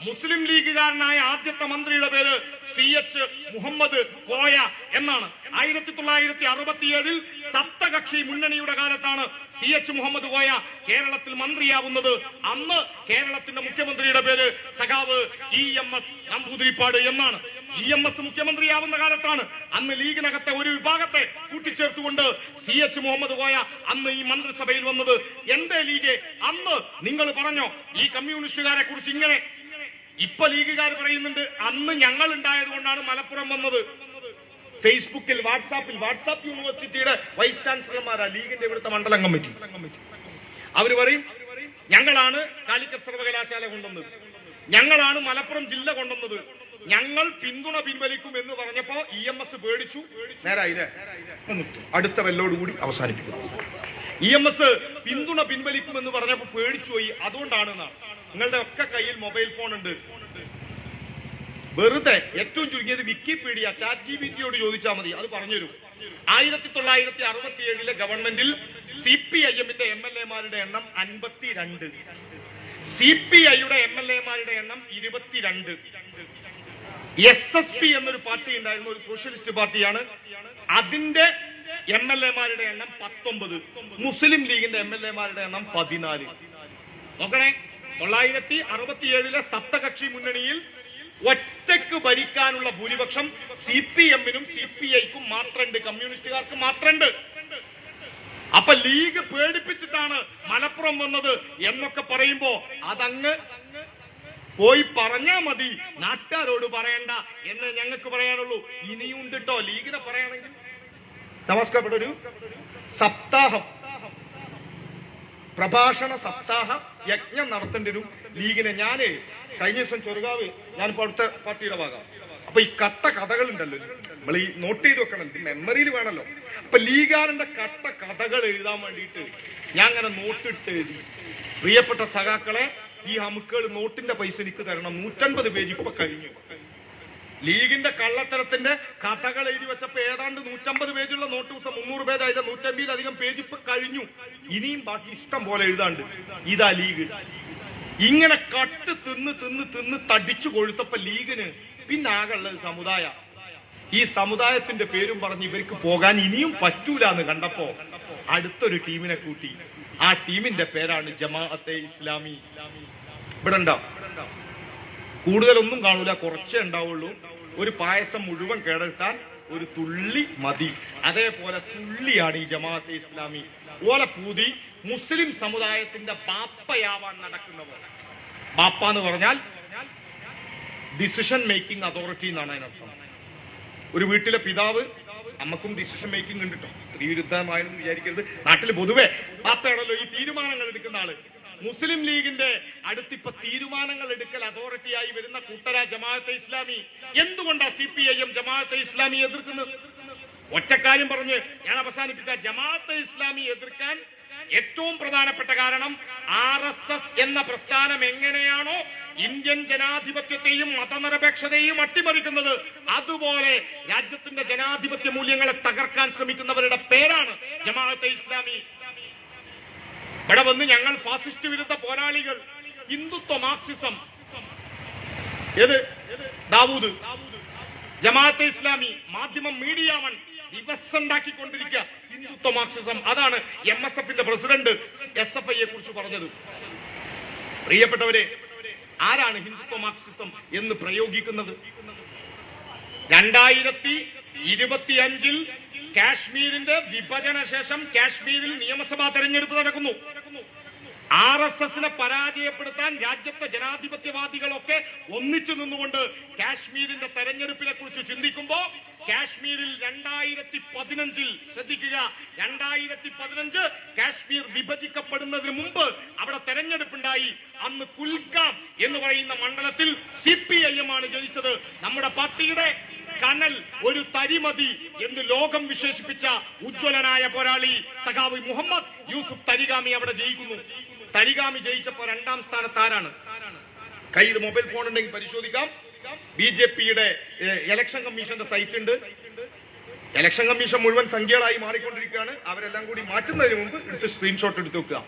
മുസ്ലിം ലീഗുകാരനായ ആദ്യത്തെ മന്ത്രിയുടെ പേര് CH മുഹമ്മദ് കോയ എന്നാണ്. 1967 സപ്തകക്ഷി മുന്നണിയുടെ കാലത്താണ് CH മുഹമ്മദ് കോയ കേരളത്തിൽ മന്ത്രിയാവുന്നത്. അന്ന് കേരളത്തിന്റെ മുഖ്യമന്ത്രിയുടെ പേര് സഖാവ് EMS നമ്പൂതിരിപ്പാട് എന്നാണ്. EMS മുഖ്യമന്ത്രിയാവുന്ന കാലത്താണ് അന്ന് ലീഗിനകത്തെ ഒരു വിഭാഗത്തെ കൂട്ടിച്ചേർത്തുകൊണ്ട് CH മുഹമ്മദ് കോയ അന്ന് ഈ മന്ത്രിസഭയിൽ വന്നത്. എന്തേ ലീഗ് അന്ന് നിങ്ങൾ പറഞ്ഞോ ഈ കമ്മ്യൂണിസ്റ്റുകാരെ കുറിച്ച് ഇങ്ങനെ? ഇപ്പൊ ലീഗുകാർ പറയുന്നുണ്ട് അന്ന് ഞങ്ങൾ ഉണ്ടായത് കൊണ്ടാണ് മലപ്പുറം വന്നത്. ഫേസ്ബുക്കിൽ, വാട്സാപ്പ് യൂണിവേഴ്സിറ്റിയുടെ വൈസ് ചാൻസലർമാരാ ലീഗിന്റെ ഇവിടുത്തെ മണ്ഡലം കമ്മിറ്റി. അവര് പറയും ഞങ്ങളാണ് കാലിക്കറ്റ് സർവകലാശാല കൊണ്ടുവന്നത്, ഞങ്ങളാണ് മലപ്പുറം ജില്ല കൊണ്ടുവന്നത്, ഞങ്ങൾ പിന്തുണ പിൻവലിക്കും എന്ന് പറഞ്ഞപ്പോ EMS പേടിച്ചു. നേരായില്ലേ? അടുത്ത വെല്ലോടുകൂടി അവസാനിപ്പിക്കുന്നു. EMS പിന്തുണ പിൻവലിക്കും എന്ന് പറഞ്ഞപ്പോ പേടിച്ചുപോയി. അതുകൊണ്ടാണ് നിങ്ങളുടെ ഒക്കെ കയ്യിൽ മൊബൈൽ ഫോൺ ഉണ്ട്. വെറുതെ ഏറ്റവും ചുരുങ്ങിയത് വിക്കിപീഡിയ ChatGPT-യോട് ചോദിച്ചാൽ മതി, അത് പറഞ്ഞുതരും. 1967 ഗവൺമെന്റിൽ CPIM-ന്റെ MLA-മാരുടെ എണ്ണം 52, CPI-യുടെ MLA-മാരുടെ എണ്ണം 22. SSP എന്നൊരു പാർട്ടി ഉണ്ടായിരുന്നു, ഒരു സോഷ്യലിസ്റ്റ് പാർട്ടിയാണ്. അതിന്റെ MLA-മാരുടെ എണ്ണം 19, മുസ്ലിം ലീഗിന്റെ MLA-മാരുടെ എണ്ണം 14. നോക്കണേ, 1967 സപ്തകക്ഷി മുന്നണിയിൽ ഒറ്റയ്ക്ക് ഭരിക്കാനുള്ള ഭൂരിപക്ഷം CPM-നും CPI-ക്കും മാത്രമുണ്ട്, കമ്മ്യൂണിസ്റ്റുകാർക്ക് മാത്രമുണ്ട്. അപ്പൊ ലീഗ് പേടിപ്പിച്ചിട്ടാണ് മലപ്പുറം വന്നത് എന്നൊക്കെ പറയുമ്പോ അതങ്ങ് പോയി പറഞ്ഞാ മതി, നാട്ടുകാരോട് പറയണ്ട എന്ന് ഞങ്ങൾക്ക് പറയാനുള്ളൂ. ഇനിയും ഉണ്ട് കേട്ടോ ലീഗിനെ പറയുകയാണെങ്കിൽ. നമസ്കാരം. ഒരു സപ്താഹം പ്രഭാഷണ സപ്താഹ യജ്ഞം നടത്തേണ്ടി വരും ലീഗിനെ. ഞാന് കഴിഞ്ഞ ദിവസം ചെറുകാവ്, ഞാനിപ്പോ അടുത്ത പാർട്ടിയുടെ ഭാഗം. അപ്പൊ ഈ കട്ട കഥകളുണ്ടല്ലോ, നമ്മൾ ഈ നോട്ട് ചെയ്ത് വെക്കണം, മെമ്മറിയിൽ വേണമല്ലോ. അപ്പൊ ലീഗാരന്റെ കട്ട കഥകൾ എഴുതാൻ വേണ്ടിയിട്ട് ഞാൻ അങ്ങനെ നോട്ടിട്ട് എഴുതി. പ്രിയപ്പെട്ട സഖാക്കളെ, ഈ അമുക്കുകൾ നോട്ടിന്റെ പൈസ എനിക്ക് തരണം. 150 പേജ് ഇപ്പൊ കഴിഞ്ഞു. ലീഗിന്റെ കള്ളത്തരത്തിന്റെ കഥകൾ എഴുതി വെച്ചപ്പോ ഏതാണ്ട് 150 പേജുള്ള നോട്ട് പുസ്തകം 300 പേജ് ആയത് 150-ലധികം പേജ് ഇപ്പൊ കഴിഞ്ഞു. ഇനിയും ബാക്കി ഇഷ്ടം പോലെ എഴുതാണ്ട്. ഇതാ ലീഗ്. ഇങ്ങനെ കട്ട് തിന്ന് തടിച്ചു കൊഴുത്തപ്പോ ലീഗിന് പിന്നെ ആകെയുള്ളത് സമുദായ. ഈ സമുദായത്തിന്റെ പേരും പറഞ്ഞ് ഇവർക്ക് പോകാൻ ഇനിയും പറ്റൂല എന്ന് കണ്ടപ്പോ അടുത്തൊരു ടീമിനെ കൂട്ടി. ആ ടീമിന്റെ പേരാണ് ജമാഅത്തെ ഇസ്ലാമി. ഇവിടെ ഉണ്ടാവും, കൂടുതലൊന്നും കാണൂല, കുറച്ചേ ഉണ്ടാവുള്ളൂ. ഒരു പായസം മുഴുവൻ കേടെടുത്താൽ ഒരു തുള്ളി മതി. അതേപോലെ തുള്ളിയാണ് ഈ ജമാഅത്തെ ഇസ്ലാമി. ഓലെ പൂതി മുസ്ലിം സമുദായത്തിന്റെ ബാപ്പയാവാൻ നടക്കുന്നവർ. ബാപ്പ എന്ന് പറഞ്ഞാൽ ഡിസിഷൻ മേക്കിംഗ് അതോറിറ്റി എന്നാണ് അതിനർത്ഥം. ഒരു വീട്ടിലെ പിതാവ്, നമുക്കും ഡിസിഷൻ മേക്കിംഗ് ഉണ്ട് കേട്ടോ, സ്ത്രീവിരുദ്ധമായെന്ന് വിചാരിക്കരുത്. നാട്ടിൽ പൊതുവെ ബാപ്പയാണല്ലോ ഈ തീരുമാനങ്ങൾ എടുക്കുന്ന ആള്. മുസ്ലിം ലീഗിന്റെ അടുത്തിപ്പോ തീരുമാനങ്ങൾ എടുക്കൽ അതോറിറ്റിയായി വരുന്ന കൂട്ടര ജമാഅത്തെ ഇസ്ലാമി. എന്തുകൊണ്ടാ CPIM ജമാഅത്തെ ഇസ്ലാമി എതിർക്കുന്നത്? ഒറ്റക്കാര്യം പറഞ്ഞ് ഞാൻ അവസാനിപ്പിക്കാം. ജമാഅത്തെ ഇസ്ലാമി എതിർക്കാൻ ഏറ്റവും പ്രധാനപ്പെട്ട കാരണം RSS എന്ന പ്രസ്ഥാനം എങ്ങനെയാണോ ഇന്ത്യൻ ജനാധിപത്യത്തെയും മതനിരപേക്ഷതയും അട്ടിമറിക്കുന്നത്, അതുപോലെ രാജ്യത്തിന്റെ ജനാധിപത്യ മൂല്യങ്ങളെ തകർക്കാൻ ശ്രമിക്കുന്നവരുടെ പേരാണ് ജമാഅത്തെ ഇസ്ലാമി. ഇവിടെ വന്ന് ഞങ്ങൾ ഫാസിസ്റ്റ് വിരുദ്ധ പോരാളികൾ, ഹിന്ദുത്വ മാർക്സിസം, ഏത് ദാവൂദ്, ജമാഅത്തെ ഇസ്ലാമി, മാധ്യമം മീഡിയ വൺ ദിവസം ഉണ്ടാക്കിക്കൊണ്ടിരിക്കുക ഹിന്ദുത്വ മാർക്സിസം. അതാണ് MSF-ന്റെ പ്രസിഡന്റ് SFI-യെ കുറിച്ച് പറഞ്ഞത്. പ്രിയപ്പെട്ടവരെ, ആരാണ് ഹിന്ദുത്വ മാർക്സിസം എന്ന് പ്രയോഗിക്കുന്നത്? 2025 കാശ്മീരിന്റെ വിഭജന ശേഷം കാശ്മീരിൽ നിയമസഭാ തെരഞ്ഞെടുപ്പ് നടക്കുന്നു. RSS-നെ പരാജയപ്പെടുത്താൻ രാജ്യത്തെ ജനാധിപത്യവാദികളൊക്കെ ഒന്നിച്ചു നിന്നുകൊണ്ട് കാശ്മീരിന്റെ തെരഞ്ഞെടുപ്പിനെ കുറിച്ച് ചിന്തിക്കുമ്പോ കാശ്മീരിൽ 2015 ശ്രദ്ധിക്കുക, 2015 കാശ്മീർ വിഭജിക്കപ്പെടുന്നതിന് മുമ്പ് അവിടെ തെരഞ്ഞെടുപ്പുണ്ടായി. അന്ന് കുൽഗാം എന്ന് പറയുന്ന മണ്ഡലത്തിൽ CPIM ആണ് ജയിച്ചത്. നമ്മുടെ പാർട്ടിയുടെ കനൽ ഒരു തരിമതി എന്ന് ലോകം വിശേഷിപ്പിച്ച ഉജ്ജ്വലനായ പോരാളി സഖാവ് മുഹമ്മദ് യൂസുഫ് തരിഗാമി അവിടെ ജയിക്കുന്നു. തരിഗാമി ജയിച്ചപ്പോ 2ാം സ്ഥാനത്ത് ആരാണ്? കയ്യിൽ മൊബൈൽ ഫോൺ ഉണ്ടെങ്കിൽ പരിശോധിക്കാം. BJP-യുടെ ഇലക്ഷൻ കമ്മീഷന്റെ സൈറ്റ് ഉണ്ട്. ഇലക്ഷൻ കമ്മീഷൻ മുഴുവൻ സംഖ്യകളായി മാറിക്കൊണ്ടിരിക്കുകയാണ്. അവരെല്ലാം കൂടി മാറ്റുന്നതിന് മുമ്പ് എടുത്ത് സ്ക്രീൻഷോട്ട് എടുത്ത് വെക്കുക.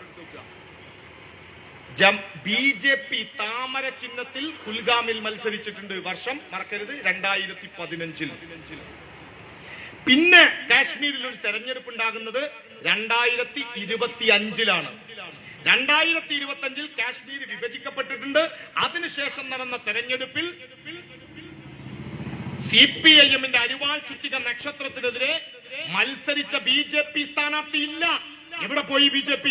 BJP താമര ചിഹ്നത്തിൽ കുൽഗാമിൽ മത്സരിച്ചിട്ടുണ്ട്. വർഷം മറക്കരുത്, 2015. പിന്നെ കാശ്മീരിൽ ഒരു തെരഞ്ഞെടുപ്പ് ഉണ്ടാകുന്നത് 2025-ലാണ്. 2025 കാശ്മീർ വിഭജിക്കപ്പെട്ടിട്ടുണ്ട്. അതിനുശേഷം നടന്ന തെരഞ്ഞെടുപ്പിൽ CPIM-ന്റെ അരിവാൾ ചുറ്റിക നക്ഷത്രത്തിനെതിരെ മത്സരിച്ച BJP സ്ഥാനാർത്ഥി ഇല്ല. എവിടെ പോയി BJP?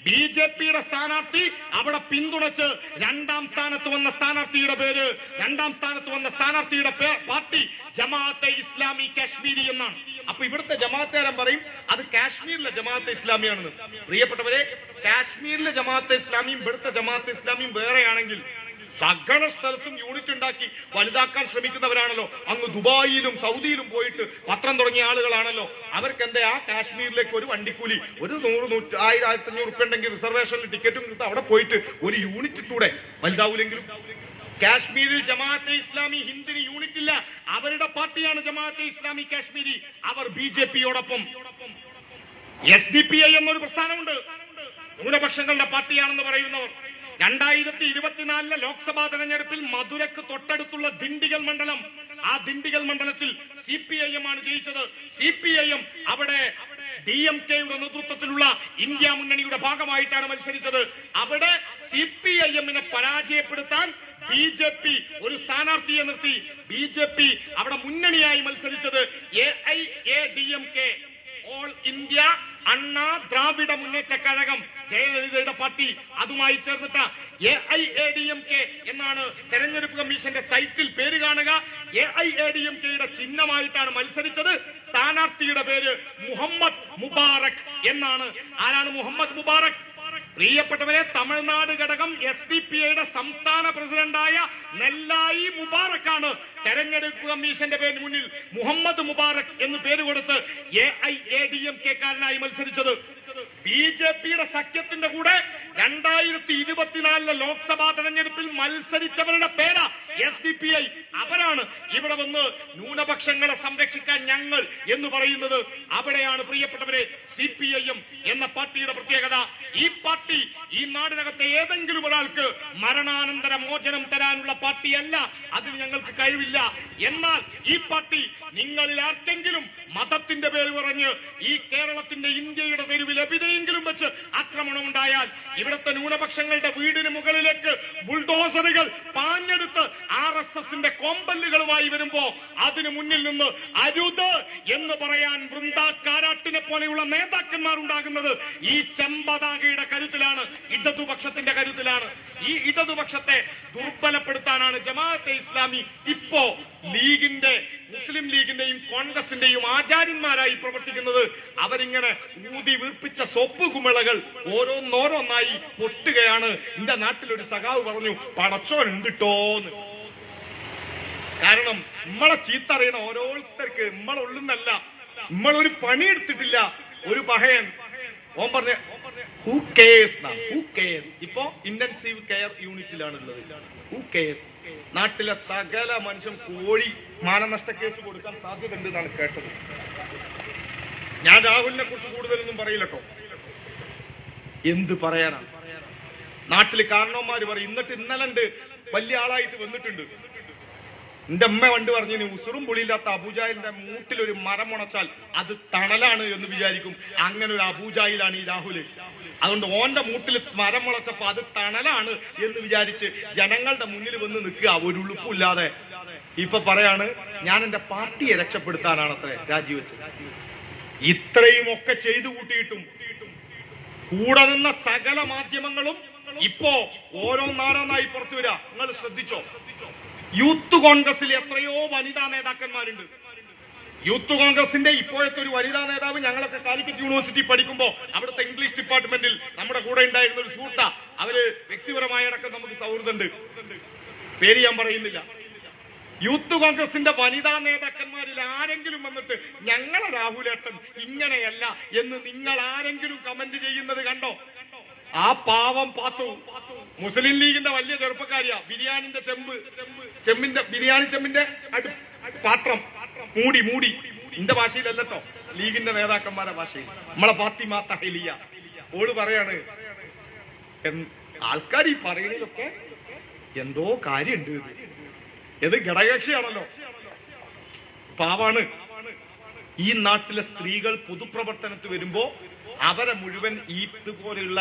BJP-യുടെ സ്ഥാനാർത്ഥി അവിടെ പിന്തുണച്ച് 2ാം സ്ഥാനത്ത് വന്ന സ്ഥാനാർത്ഥിയുടെ പേര്, 2ാം സ്ഥാനത്ത് വന്ന സ്ഥാനാർത്ഥിയുടെ പാർട്ടി ജമാഅത്തെ ഇസ്ലാമി കാശ്മീരി എന്നാണ്. അപ്പൊ ഇവിടുത്തെ ജമാഅത്തുകാരൻ പറയും അത് കാശ്മീരിലെ ജമാഅത്തെ ഇസ്ലാമിയാണെന്ന്. പ്രിയപ്പെട്ടവരെ, കാശ്മീരിലെ ജമാഅത്തെ ഇസ്ലാമിയും ഇവിടുത്തെ ജമാഅത്തെ ഇസ്ലാമിയും വേറെയാണെങ്കിൽ സകല സ്ഥലത്തും യൂണിറ്റ് ഉണ്ടാക്കി വലുതാക്കാൻ ശ്രമിക്കുന്നവരാണല്ലോ. അന്ന് ദുബായിലും സൗദിയിലും പോയിട്ട് പത്രം തുടങ്ങിയ ആളുകളാണല്ലോ. അവർക്ക് എന്താ ആ കാശ്മീരിലേക്ക് ഒരു വണ്ടിക്കൂലി ഒരു 100-1500 ഉറുപ്പ്യ ഉണ്ടെങ്കിൽ റിസർവേഷനിൽ ടിക്കറ്റും കിട്ടും, അവിടെ പോയിട്ട് ഒരു യൂണിറ്റ് ഇട്ടൂടെ? വലുതാവൂലെങ്കിലും. കാശ്മീരിൽ ജമാഅത്തെ ഇസ്ലാമി ഹിന്ദിന് യൂണിറ്റ് ഇല്ല. അവരുടെ പാർട്ടിയാണ് ജമാഅത്തെ ഇസ്ലാമി കാശ്മീരി. അവർ BJPയോടൊപ്പം. SDPI എന്നൊരു പ്രസ്ഥാനമുണ്ട്, ന്യൂനപക്ഷങ്ങളുടെ പാർട്ടിയാണെന്ന് പറയുന്നവർ. 2024 ലോക്സഭാ തെരഞ്ഞെടുപ്പിൽ മധുരക്ക് തൊട്ടടുത്തുള്ള ദിണ്ടിഗൽ മണ്ഡലം, ആ ദിണ്ടിഗൽ മണ്ഡലത്തിൽ CPIM ആണ് ജയിച്ചത്. CPIM അവിടെ DMKയുടെ നേതൃത്വത്തിലുള്ള ഇന്ത്യ മുന്നണിയുടെ ഭാഗമായിട്ടാണ് മത്സരിച്ചത്. അവിടെ CPIM-നെ പരാജയപ്പെടുത്താൻ BJP ഒരു സ്ഥാനാർത്ഥിയെ നിർത്തി. BJP അവിടെ മുന്നണിയായി മത്സരിച്ചത് AIADMK, ഓൾ ഇന്ത്യ അണ്ണാ ദ്രാവിഡ മുന്നേറ്റ കഴകം, ജയലളിതയുടെ പാർട്ടി, അതുമായി ചേർന്നിട്ട് AIADMK എന്നാണ് തെരഞ്ഞെടുപ്പ് കമ്മീഷന്റെ സൈറ്റിൽ പേര് കാണുക. AIADMKയുടെ ചിഹ്നമായിട്ടാണ് മത്സരിച്ചത്. സ്ഥാനാർത്ഥിയുടെ പേര് മുഹമ്മദ് മുബാറക് എന്നാണ്. ആരാണ് മുഹമ്മദ് മുബാറക്? പ്രിയപ്പെട്ടവരെ, തമിഴ്നാട് ഘടകം SDPIയുടെ സംസ്ഥാന പ്രസിഡന്റായ നെല്ലായി മുബാറക്കാണ് തെരഞ്ഞെടുപ്പ് കമ്മീഷന്റെ പേര് മുന്നിൽ മുഹമ്മദ് മുബാറക് എന്ന് പേര് കൊടുത്ത് AIADMK-കാരനായി മത്സരിച്ചത്. BJPയുടെ സഖ്യത്തിന്റെ കൂടെ 2024 ലോക്സഭാ തെരഞ്ഞെടുപ്പിൽ മത്സരിച്ചവരുടെ പേരാ SDPI. അവരാണ് ഇവിടെ വന്ന് ന്യൂനപക്ഷങ്ങളെ സംരക്ഷിക്കാൻ ഞങ്ങൾ എന്ന് പറയുന്നത്. അവിടെയാണ് പ്രിയപ്പെട്ടവരെ CPIM എന്ന പാർട്ടിയുടെ പ്രത്യേകത. ഈ പാർട്ടി ഈ നാടിനകത്തെ ഏതെങ്കിലും ഒരാൾക്ക് മരണാനന്തര മോചനം തരാനുള്ള പാർട്ടിയല്ല. അതിന് ഞങ്ങൾക്ക് കഴിവില്ല. എന്നാൽ ഈ പാർട്ടി നിങ്ങളിൽ ആർക്കെങ്കിലും മതത്തിന്റെ പേര് പറഞ്ഞ് ഈ കേരളത്തിന്റെ ഇന്ത്യയുടെ തെരുവിൽ എവിടെയെങ്കിലും വെച്ച് ആക്രമണം ഉണ്ടായാൽ, ഇവിടുത്തെ ന്യൂനപക്ഷങ്ങളുടെ വീടിന് മുകളിലേക്ക് ബുൾഡോസറുകൾ പാഞ്ഞെടുത്ത് RSSന്റെ കോമ്പല്ലുകളുമായി വരുമ്പോ അതിനു മുന്നിൽ നിന്ന് അരുത് എന്ന് പറയാൻ വൃന്ദാ കാരാട്ടിനെ പോലെയുള്ള നേതാക്കന്മാർ ഉണ്ടാകുന്നത് ഈ ചെമ്പതാകയുടെ കരുത്തിലാണ്, ഇടതുപക്ഷത്തിന്റെ കരുത്തിലാണ്. ഈ ഇടതുപക്ഷത്തെ ദുർബലപ്പെടുത്താനാണ് ജമാഅത്തെ ഇസ്ലാമി ഇപ്പോ ലീഗിന്റെ, മുസ്ലിം ലീഗിന്റെയും കോൺഗ്രസിന്റെയും ആചാര്യന്മാരായി പ്രവർത്തിക്കുന്നത്. അവരിങ്ങനെ ഊതി വീർപ്പിച്ച സോപ്പ് കുമിളകൾ ഓരോന്നോരോന്നായി പൊട്ടുകയാണ്. എന്റെ നാട്ടിലൊരു സഖാവ് പറഞ്ഞു, പടച്ചോൻ ഉണ്ടിട്ടോന്ന്. കാരണം നമ്മളെ ചീത്തറിയണ ഓരോരുത്തർക്ക് നമ്മളൊള്ളുന്നല്ല, നമ്മളൊരു പണിയെടുത്തിട്ടില്ല. ഒരു പഹയൻ ഓൻ പറഞ്ഞ ഹൂ കേസ് ഇപ്പോ ഇന്റൻസീവ് കെയർ യൂണിറ്റിലാണുള്ളത്. ഹൂ കേസ് നാട്ടിലെ സകല മനുഷ്യൻ കോഴി മാനനഷ്ട കേസ് കൊടുക്കാൻ സാധ്യത ഉണ്ട് എന്നാണ് കേട്ടത്. ഞാൻ രാഹുലിനെ കുറിച്ച് കൂടുതലൊന്നും പറയില്ലട്ടോ. എന്ത് പറയാനാണ്? നാട്ടില് കാരണവന്മാര് പറയും. ഇന്നലെ വലിയ ആളായിട്ട് വന്നിട്ടുണ്ട്. എന്റെ അമ്മ പണ്ട് പറഞ്ഞു, ഉസുറും പുളിയില്ലാത്ത അബൂജാഹിലിന്റെ മൂട്ടിലൊരു മരം മുണച്ചാൽ അത് തണലാണ് എന്ന് വിചാരിക്കും. അങ്ങനെ ഒരു അബൂജാഹിലാണ് ഈ രാഹുല്. അതുകൊണ്ട് ഓന്റെ മൂട്ടിൽ മരം മുളച്ചപ്പോ അത് തണലാണ് എന്ന് വിചാരിച്ച് ജനങ്ങളുടെ മുന്നിൽ വന്ന് നിൽക്കുക ഒരു ഉളുപ്പില്ലാതെ. ഇപ്പൊ പറയാണ് ഞാൻ എന്റെ പാർട്ടിയെ രക്ഷപ്പെടുത്താനാണത്രേ രാജിവെച്ചത്. ഇത്രയും ഒക്കെ ചെയ്തു കൂട്ടിയിട്ടും കൂടെ നിന്ന സകല മാധ്യമങ്ങളും ഇപ്പോ ഓരോന്നാരോന്നായി പുറത്തു വരിക. നിങ്ങൾ ശ്രദ്ധിച്ചോ? യൂത്ത് കോൺഗ്രസിൽ എത്രയോ വനിതാ നേതാക്കന്മാരുണ്ട്. യൂത്ത് കോൺഗ്രസിന്റെ ഇപ്പോഴത്തെ ഒരു വനിതാ നേതാവ് ഞങ്ങളൊക്കെ കാലിക്കറ്റ് യൂണിവേഴ്സിറ്റി പഠിക്കുമ്പോ അവിടുത്തെ ഇംഗ്ലീഷ് ഡിപ്പാർട്ട്മെന്റിൽ നമ്മുടെ കൂടെ ഉണ്ടായിരുന്ന ഒരു സുഹൃത്താ. അവര് വ്യക്തിപരമായ അടക്കം നമുക്ക് സൗഹൃദമുണ്ട്, പേര് ഞാൻ പറയുന്നില്ല. യൂത്ത് കോൺഗ്രസിന്റെ വനിതാ നേതാക്കന്മാരിൽ ആരെങ്കിലും വന്നിട്ട് ഞങ്ങളെ രാഹുലേട്ടൻ ഇങ്ങനെയല്ല എന്ന് നിങ്ങൾ ആരെങ്കിലും കമന്റ് ചെയ്യുന്നത് കണ്ടോ? ആ പാവം പാത്തു മുസ്ലിം ലീഗിന്റെ വലിയ ചെറുപ്പക്കാരിയാ. ബിരിയാണിന്റെ ബിരിയാണി ചെമ്പിന്റെ പാത്രം മൂടി എന്റെ ഭാഷയിലല്ലോ, ലീഗിന്റെ നേതാക്കന്മാരുടെ ഭാഷയിൽ. നമ്മളെ ഫാത്തിമ തഹലിയ ഓള് പറയാണ്, ആൾക്കാർ ഈ പറയുന്നതൊക്കെ എന്തോ കാര്യമുണ്ട്. ഇത് ഘടകകക്ഷിയാണല്ലോ, പാവാണ്. ഈ നാട്ടിലെ സ്ത്രീകൾ പൊതുപ്രവർത്തനത്തിൽ വരുമ്പോ അവരെ മുഴുവൻ ഇതുപോലെയുള്ള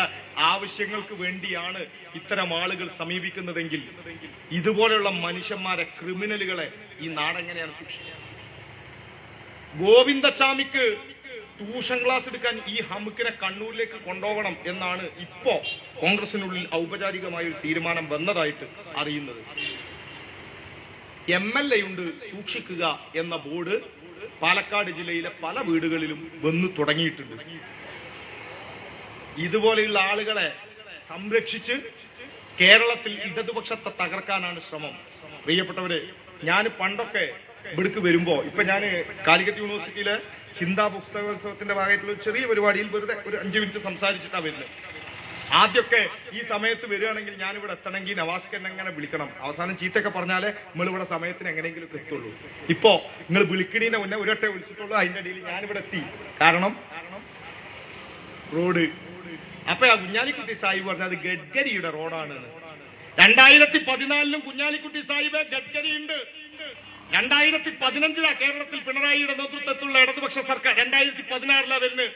ആവശ്യങ്ങൾക്ക് വേണ്ടിയാണ് ഇത്തരം ആളുകൾ സമീപിക്കുന്നതെങ്കിൽ ഇതുപോലെയുള്ള മനുഷ്യന്മാരെ, ക്രിമിനലുകളെ ഈ നാടെങ്ങനെയാണ് സൂക്ഷിക്കുക? ഗോവിന്ദച്ചാമിക്ക് ട്യൂഷൻ ക്ലാസ് എടുക്കാൻ ഈ ഹമുക്കിനെ കണ്ണൂരിലേക്ക് കൊണ്ടുപോകണം എന്നാണ് ഇപ്പോ കോൺഗ്രസിനുള്ളിൽ ഔപചാരികമായ ഒരു തീരുമാനം വന്നതായിട്ട് അറിയുന്നത്. MLA ഉണ്ട് സൂക്ഷിക്കുക എന്ന ബോർഡ് പാലക്കാട് ജില്ലയിലെ പല വീടുകളിലും വന്നു തുടങ്ങിയിട്ടുണ്ട്. ഇതുപോലെയുള്ള ആളുകളെ സംരക്ഷിച്ച് കേരളത്തിൽ ഇടതുപക്ഷത്തെ തകർക്കാനാണ് ശ്രമം. പ്രിയപ്പെട്ടവരെ, ഞാൻ പണ്ടൊക്കെ ഇവിടേക്ക് വരുമ്പോ, ഇപ്പൊ ഞാൻ കാലിക്കറ്റ് യൂണിവേഴ്സിറ്റിയിലെ ചിന്താ പുസ്തകോത്സവത്തിന്റെ ഭാഗമായിട്ടുള്ള ഒരു ചെറിയ പരിപാടിയിൽ വെറുതെ ഒരു 5 മിനിറ്റ് സംസാരിച്ചിട്ടാണ് വരുന്നത്. ആദ്യമൊക്കെ ഈ സമയത്ത് വരികയാണെങ്കിൽ ഞാനിവിടെ എത്തണമെങ്കിൽ നവാസ്കൻ എങ്ങനെ വിളിക്കണം, അവസാനം ചീത്തൊക്കെ പറഞ്ഞാലേ നമ്മൾ ഇവിടെ സമയത്തിന് എങ്ങനെയെങ്കിലും എത്തുള്ളൂ. ഇപ്പോ നിങ്ങൾ വിളിക്കണീനെ മുന്നേ ഒരൊട്ടെ വിളിച്ചിട്ടുള്ളൂ, അതിന്റെ ഇടയിൽ ഞാനിവിടെ എത്തി. കാരണം റോഡ്. അപ്പൊ ആ കുഞ്ഞാലിക്കുട്ടി സാഹിബ് പറഞ്ഞത് ഗഡ്കരിയുടെ റോഡാണ്. 2014 കുഞ്ഞാലിക്കുട്ടി സാഹിബ് ഗഡ്കരി ഉണ്ട്. 2015 കേരളത്തിൽ പിണറായിയുടെ നേതൃത്വത്തിലുള്ള ഇടതുപക്ഷ സർക്കാർ. 2016 വരുന്നത്.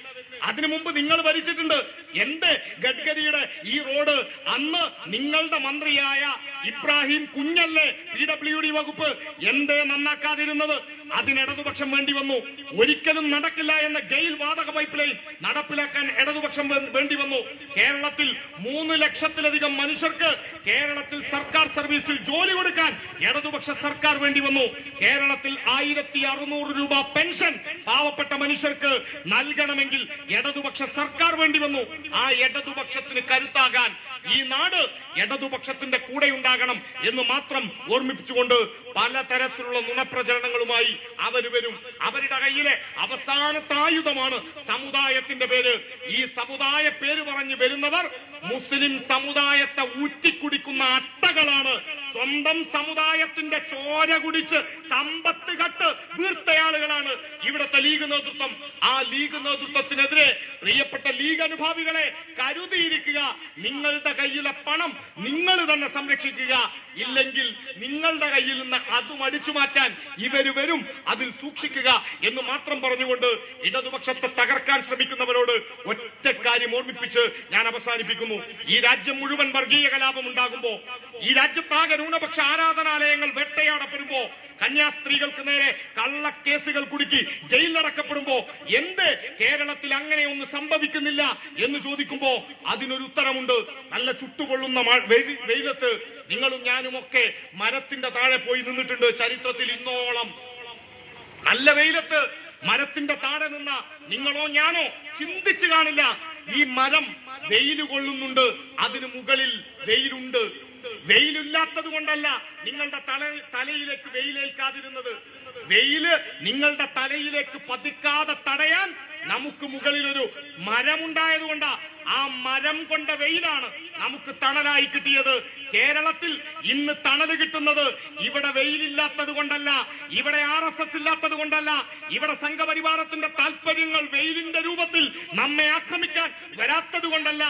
അതിനു മുമ്പ് നിങ്ങൾ ഭരിച്ചിട്ടുണ്ട്. എന്ത് ഗഡ്കരിയുടെ ഈ റോഡ് അന്ന് നിങ്ങളുടെ മന്ത്രിയായ ഇബ്രാഹിം കുഞ്ഞല്ലേ PWD വകുപ്പ് എന്തേ നന്നാക്കാതിരുന്നത്? അതിന് ഇടതുപക്ഷം വേണ്ടി വന്നു. ഒരിക്കലും നടക്കില്ല എന്ന ഗെയിൽ വാതക പൈപ്പ് ലൈൻ നടപ്പിലാക്കാൻ ഇടതുപക്ഷം വേണ്ടി വന്നു. കേരളത്തിൽ 3 ലക്ഷത്തിലധികം മനുഷ്യർക്ക് കേരളത്തിൽ സർക്കാർ സർവീസിൽ ജോലി കൊടുക്കാൻ ഇടതുപക്ഷ സർക്കാർ വേണ്ടി വന്നു. കേരളത്തിൽ 1600 രൂപ പെൻഷൻ പാവപ്പെട്ട മനുഷ്യർക്ക് നൽകണമെങ്കിൽ ഇടതുപക്ഷ സർക്കാർ വേണ്ടി വന്നു. ആ ഇടതുപക്ഷത്തിന് കരുത്താകാൻ ഈ നാട് ഇടതുപക്ഷത്തിന്റെ കൂടെ ഉണ്ടാകണം എന്ന് മാത്രം ഓർമ്മിപ്പിച്ചുകൊണ്ട് പലതരത്തിലുള്ള നുണപ്രചരണങ്ങളുമായി അവർ വരും. അവരുടെ കയ്യിലെ അവസാനത്തെ ആയുധമാണ് സമുദായത്തിന്റെ പേര്. ഈ സമുദായ പേര് പറഞ്ഞു വരുന്നവർ മുസ്ലിം സമുദായത്തെ ഊറ്റിക്കുടിക്കുന്ന അട്ടകളാണ്. സ്വന്തം സമുദായത്തിന്റെ ചോര കുടിച്ച് സമ്പത്ത് കട്ട് വീർത്തയാളുകളാണ് ഇവിടുത്തെ ലീഗ് നേതൃത്വം. ആ ലീഗ് നേതൃത്വത്തിനെതിരെ പ്രിയപ്പെട്ട ലീഗ് അനുഭാവികളെ കരുതിയിരിക്കുക. നിങ്ങളുടെ കയ്യിലെ പണം നിങ്ങൾ തന്നെ സംരക്ഷിക്കുക. ഇല്ലെങ്കിൽ നിങ്ങളുടെ കയ്യിൽ നിന്ന് അതും അടിച്ചു മാറ്റാൻ ഇവര് വരും. അതിൽ സൂക്ഷിക്കുക എന്ന് മാത്രം പറഞ്ഞുകൊണ്ട് ഇടതുപക്ഷത്തെ തകർക്കാൻ ശ്രമിക്കുന്നവരോട് ഒറ്റ കാര്യം ഓർമ്മിപ്പിച്ച് ഞാൻ അവസാനിപ്പിക്കുന്നു. ഈ രാജ്യം മുഴുവൻ വർഗീയ കലാപം ഉണ്ടാകുമ്പോ, ഈ രാജ്യത്താകെ ന്യൂനപക്ഷ ആരാധനാലയങ്ങൾ വേട്ടയാടപ്പെടുമ്പോ, കന്യാസ്ത്രീകൾക്ക് നേരെ കള്ളക്കേസുകൾ കുടുക്കി ജയിലിലടക്കപ്പെടുമ്പോ എന്ത് കേരളത്തിൽ അങ്ങനെയൊന്നും സംഭവിക്കുന്നില്ല എന്ന് ചോദിക്കുമ്പോ അതിനൊരു ഉത്തരമുണ്ട്. നല്ല ചുട്ടുകൊള്ളുന്ന വെയിലത്ത് നിങ്ങളും ഞാനുമൊക്കെ മരത്തിന്റെ താഴെ പോയി നിന്നിട്ടുണ്ട്. ചരിത്രത്തിൽ ഇന്നോളം നല്ല വെയിലത്ത് മരത്തിന്റെ താഴെ നിന്ന നിങ്ങളോ ഞാനോ ചിന്തിച്ചു കാണില്ല ഈ മരം വെയിൽ കൊള്ളുന്നുണ്ട്, അതിന് മുകളിൽ വെയിലുണ്ട്. വെയിലില്ലാത്തത് കൊണ്ടല്ല നിങ്ങളുടെ തലയിലേക്ക് വെയിലേൽക്കാതിരുന്നത്. വെയില് നിങ്ങളുടെ തലയിലേക്ക് പതിക്കാതെ തടയാൻ നമുക്ക് മുകളിലൊരു മരമുണ്ടായതുകൊണ്ടാ. ആ മരം കൊണ്ട വെയിലാണ് നമുക്ക് തണലായി കിട്ടിയത്. കേരളത്തിൽ ഇന്ന് തണല് കിട്ടുന്നത് ഇവിടെ വെയിലില്ലാത്തത് കൊണ്ടല്ല, ഇവിടെ RSS ഇല്ലാത്തത് കൊണ്ടല്ല, ഇവിടെ സംഘപരിവാരത്തിന്റെ താല്പര്യങ്ങൾ വെയിലിന്റെ രൂപത്തിൽ നമ്മെ ആക്രമിക്കാൻ വരാത്തത് കൊണ്ടല്ല.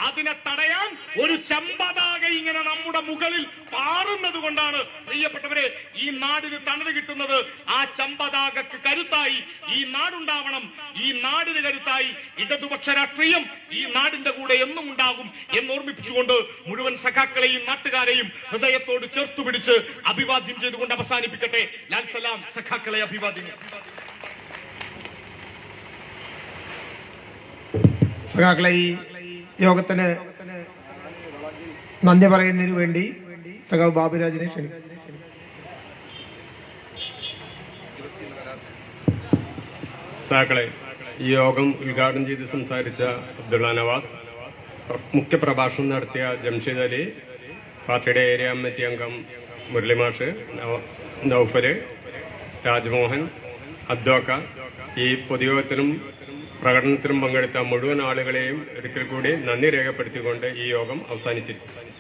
അതിനെ തടയാൻ ഒരു ചെമ്പതാക ഇങ്ങനെ നമ്മുടെ മുകളിൽ പാറുന്നത് കൊണ്ടാണ്. പ്രിയപ്പെട്ടവരെ, ഈ നാടിന് തണല് കിട്ടുന്നത്. ആ ചെമ്പതാകക്ക് കരുത്തായി ഈ നാടുണ്ടാവണം. ഈ നാടിന് കരുത്തായി ഇടതുപക്ഷ രാഷ്ട്രീയം ഈ നാടിന്റെ കൂടെ എന്നും ഉണ്ടാകും എന്ന് ഓർമ്മിപ്പിച്ചുകൊണ്ട് മുഴുവൻ സഖാക്കളെയും നാട്ടുകാരെയും ഹൃദയത്തോട് ചേർത്തു പിടിച്ച് അഭിവാദ്യം ചെയ്തുകൊണ്ട് അവസാനിപ്പിക്കട്ടെ. ലാൽ സലാം. സഖാക്കളെ അഭിവാദ്യം. സഖാക്കളെ, ഈ യോഗത്തിന് നന്ദി പറയുന്നതിന് വേണ്ടി സഖാവ് ബാബുരാജിനെ ക്ഷണിക്കും. സഖാക്കളെ, ഈ യോഗം ഉദ്ഘാടനം ചെയ്ത് സംസാരിച്ച അബ്ദുള്ള നവാസ്, മുഖ്യപ്രഭാഷണം നടത്തിയ ജംഷീദ് അലി, പാർട്ടിയുടെ ഏരിയ കമ്മിറ്റി അംഗം മുരളിമാഷ്, നൌഫല്, രാജ്മോഹൻ, അദ്വാക്ക, ഈ പൊതുയോഗത്തിനും പ്രകടനത്തിനും പങ്കെടുത്ത മുഴുവൻ ആളുകളെയും ഒരിക്കൽ കൂടി നന്ദി രേഖപ്പെടുത്തിക്കൊണ്ട് ഈ യോഗം അവസാനിച്ചിരിക്കും.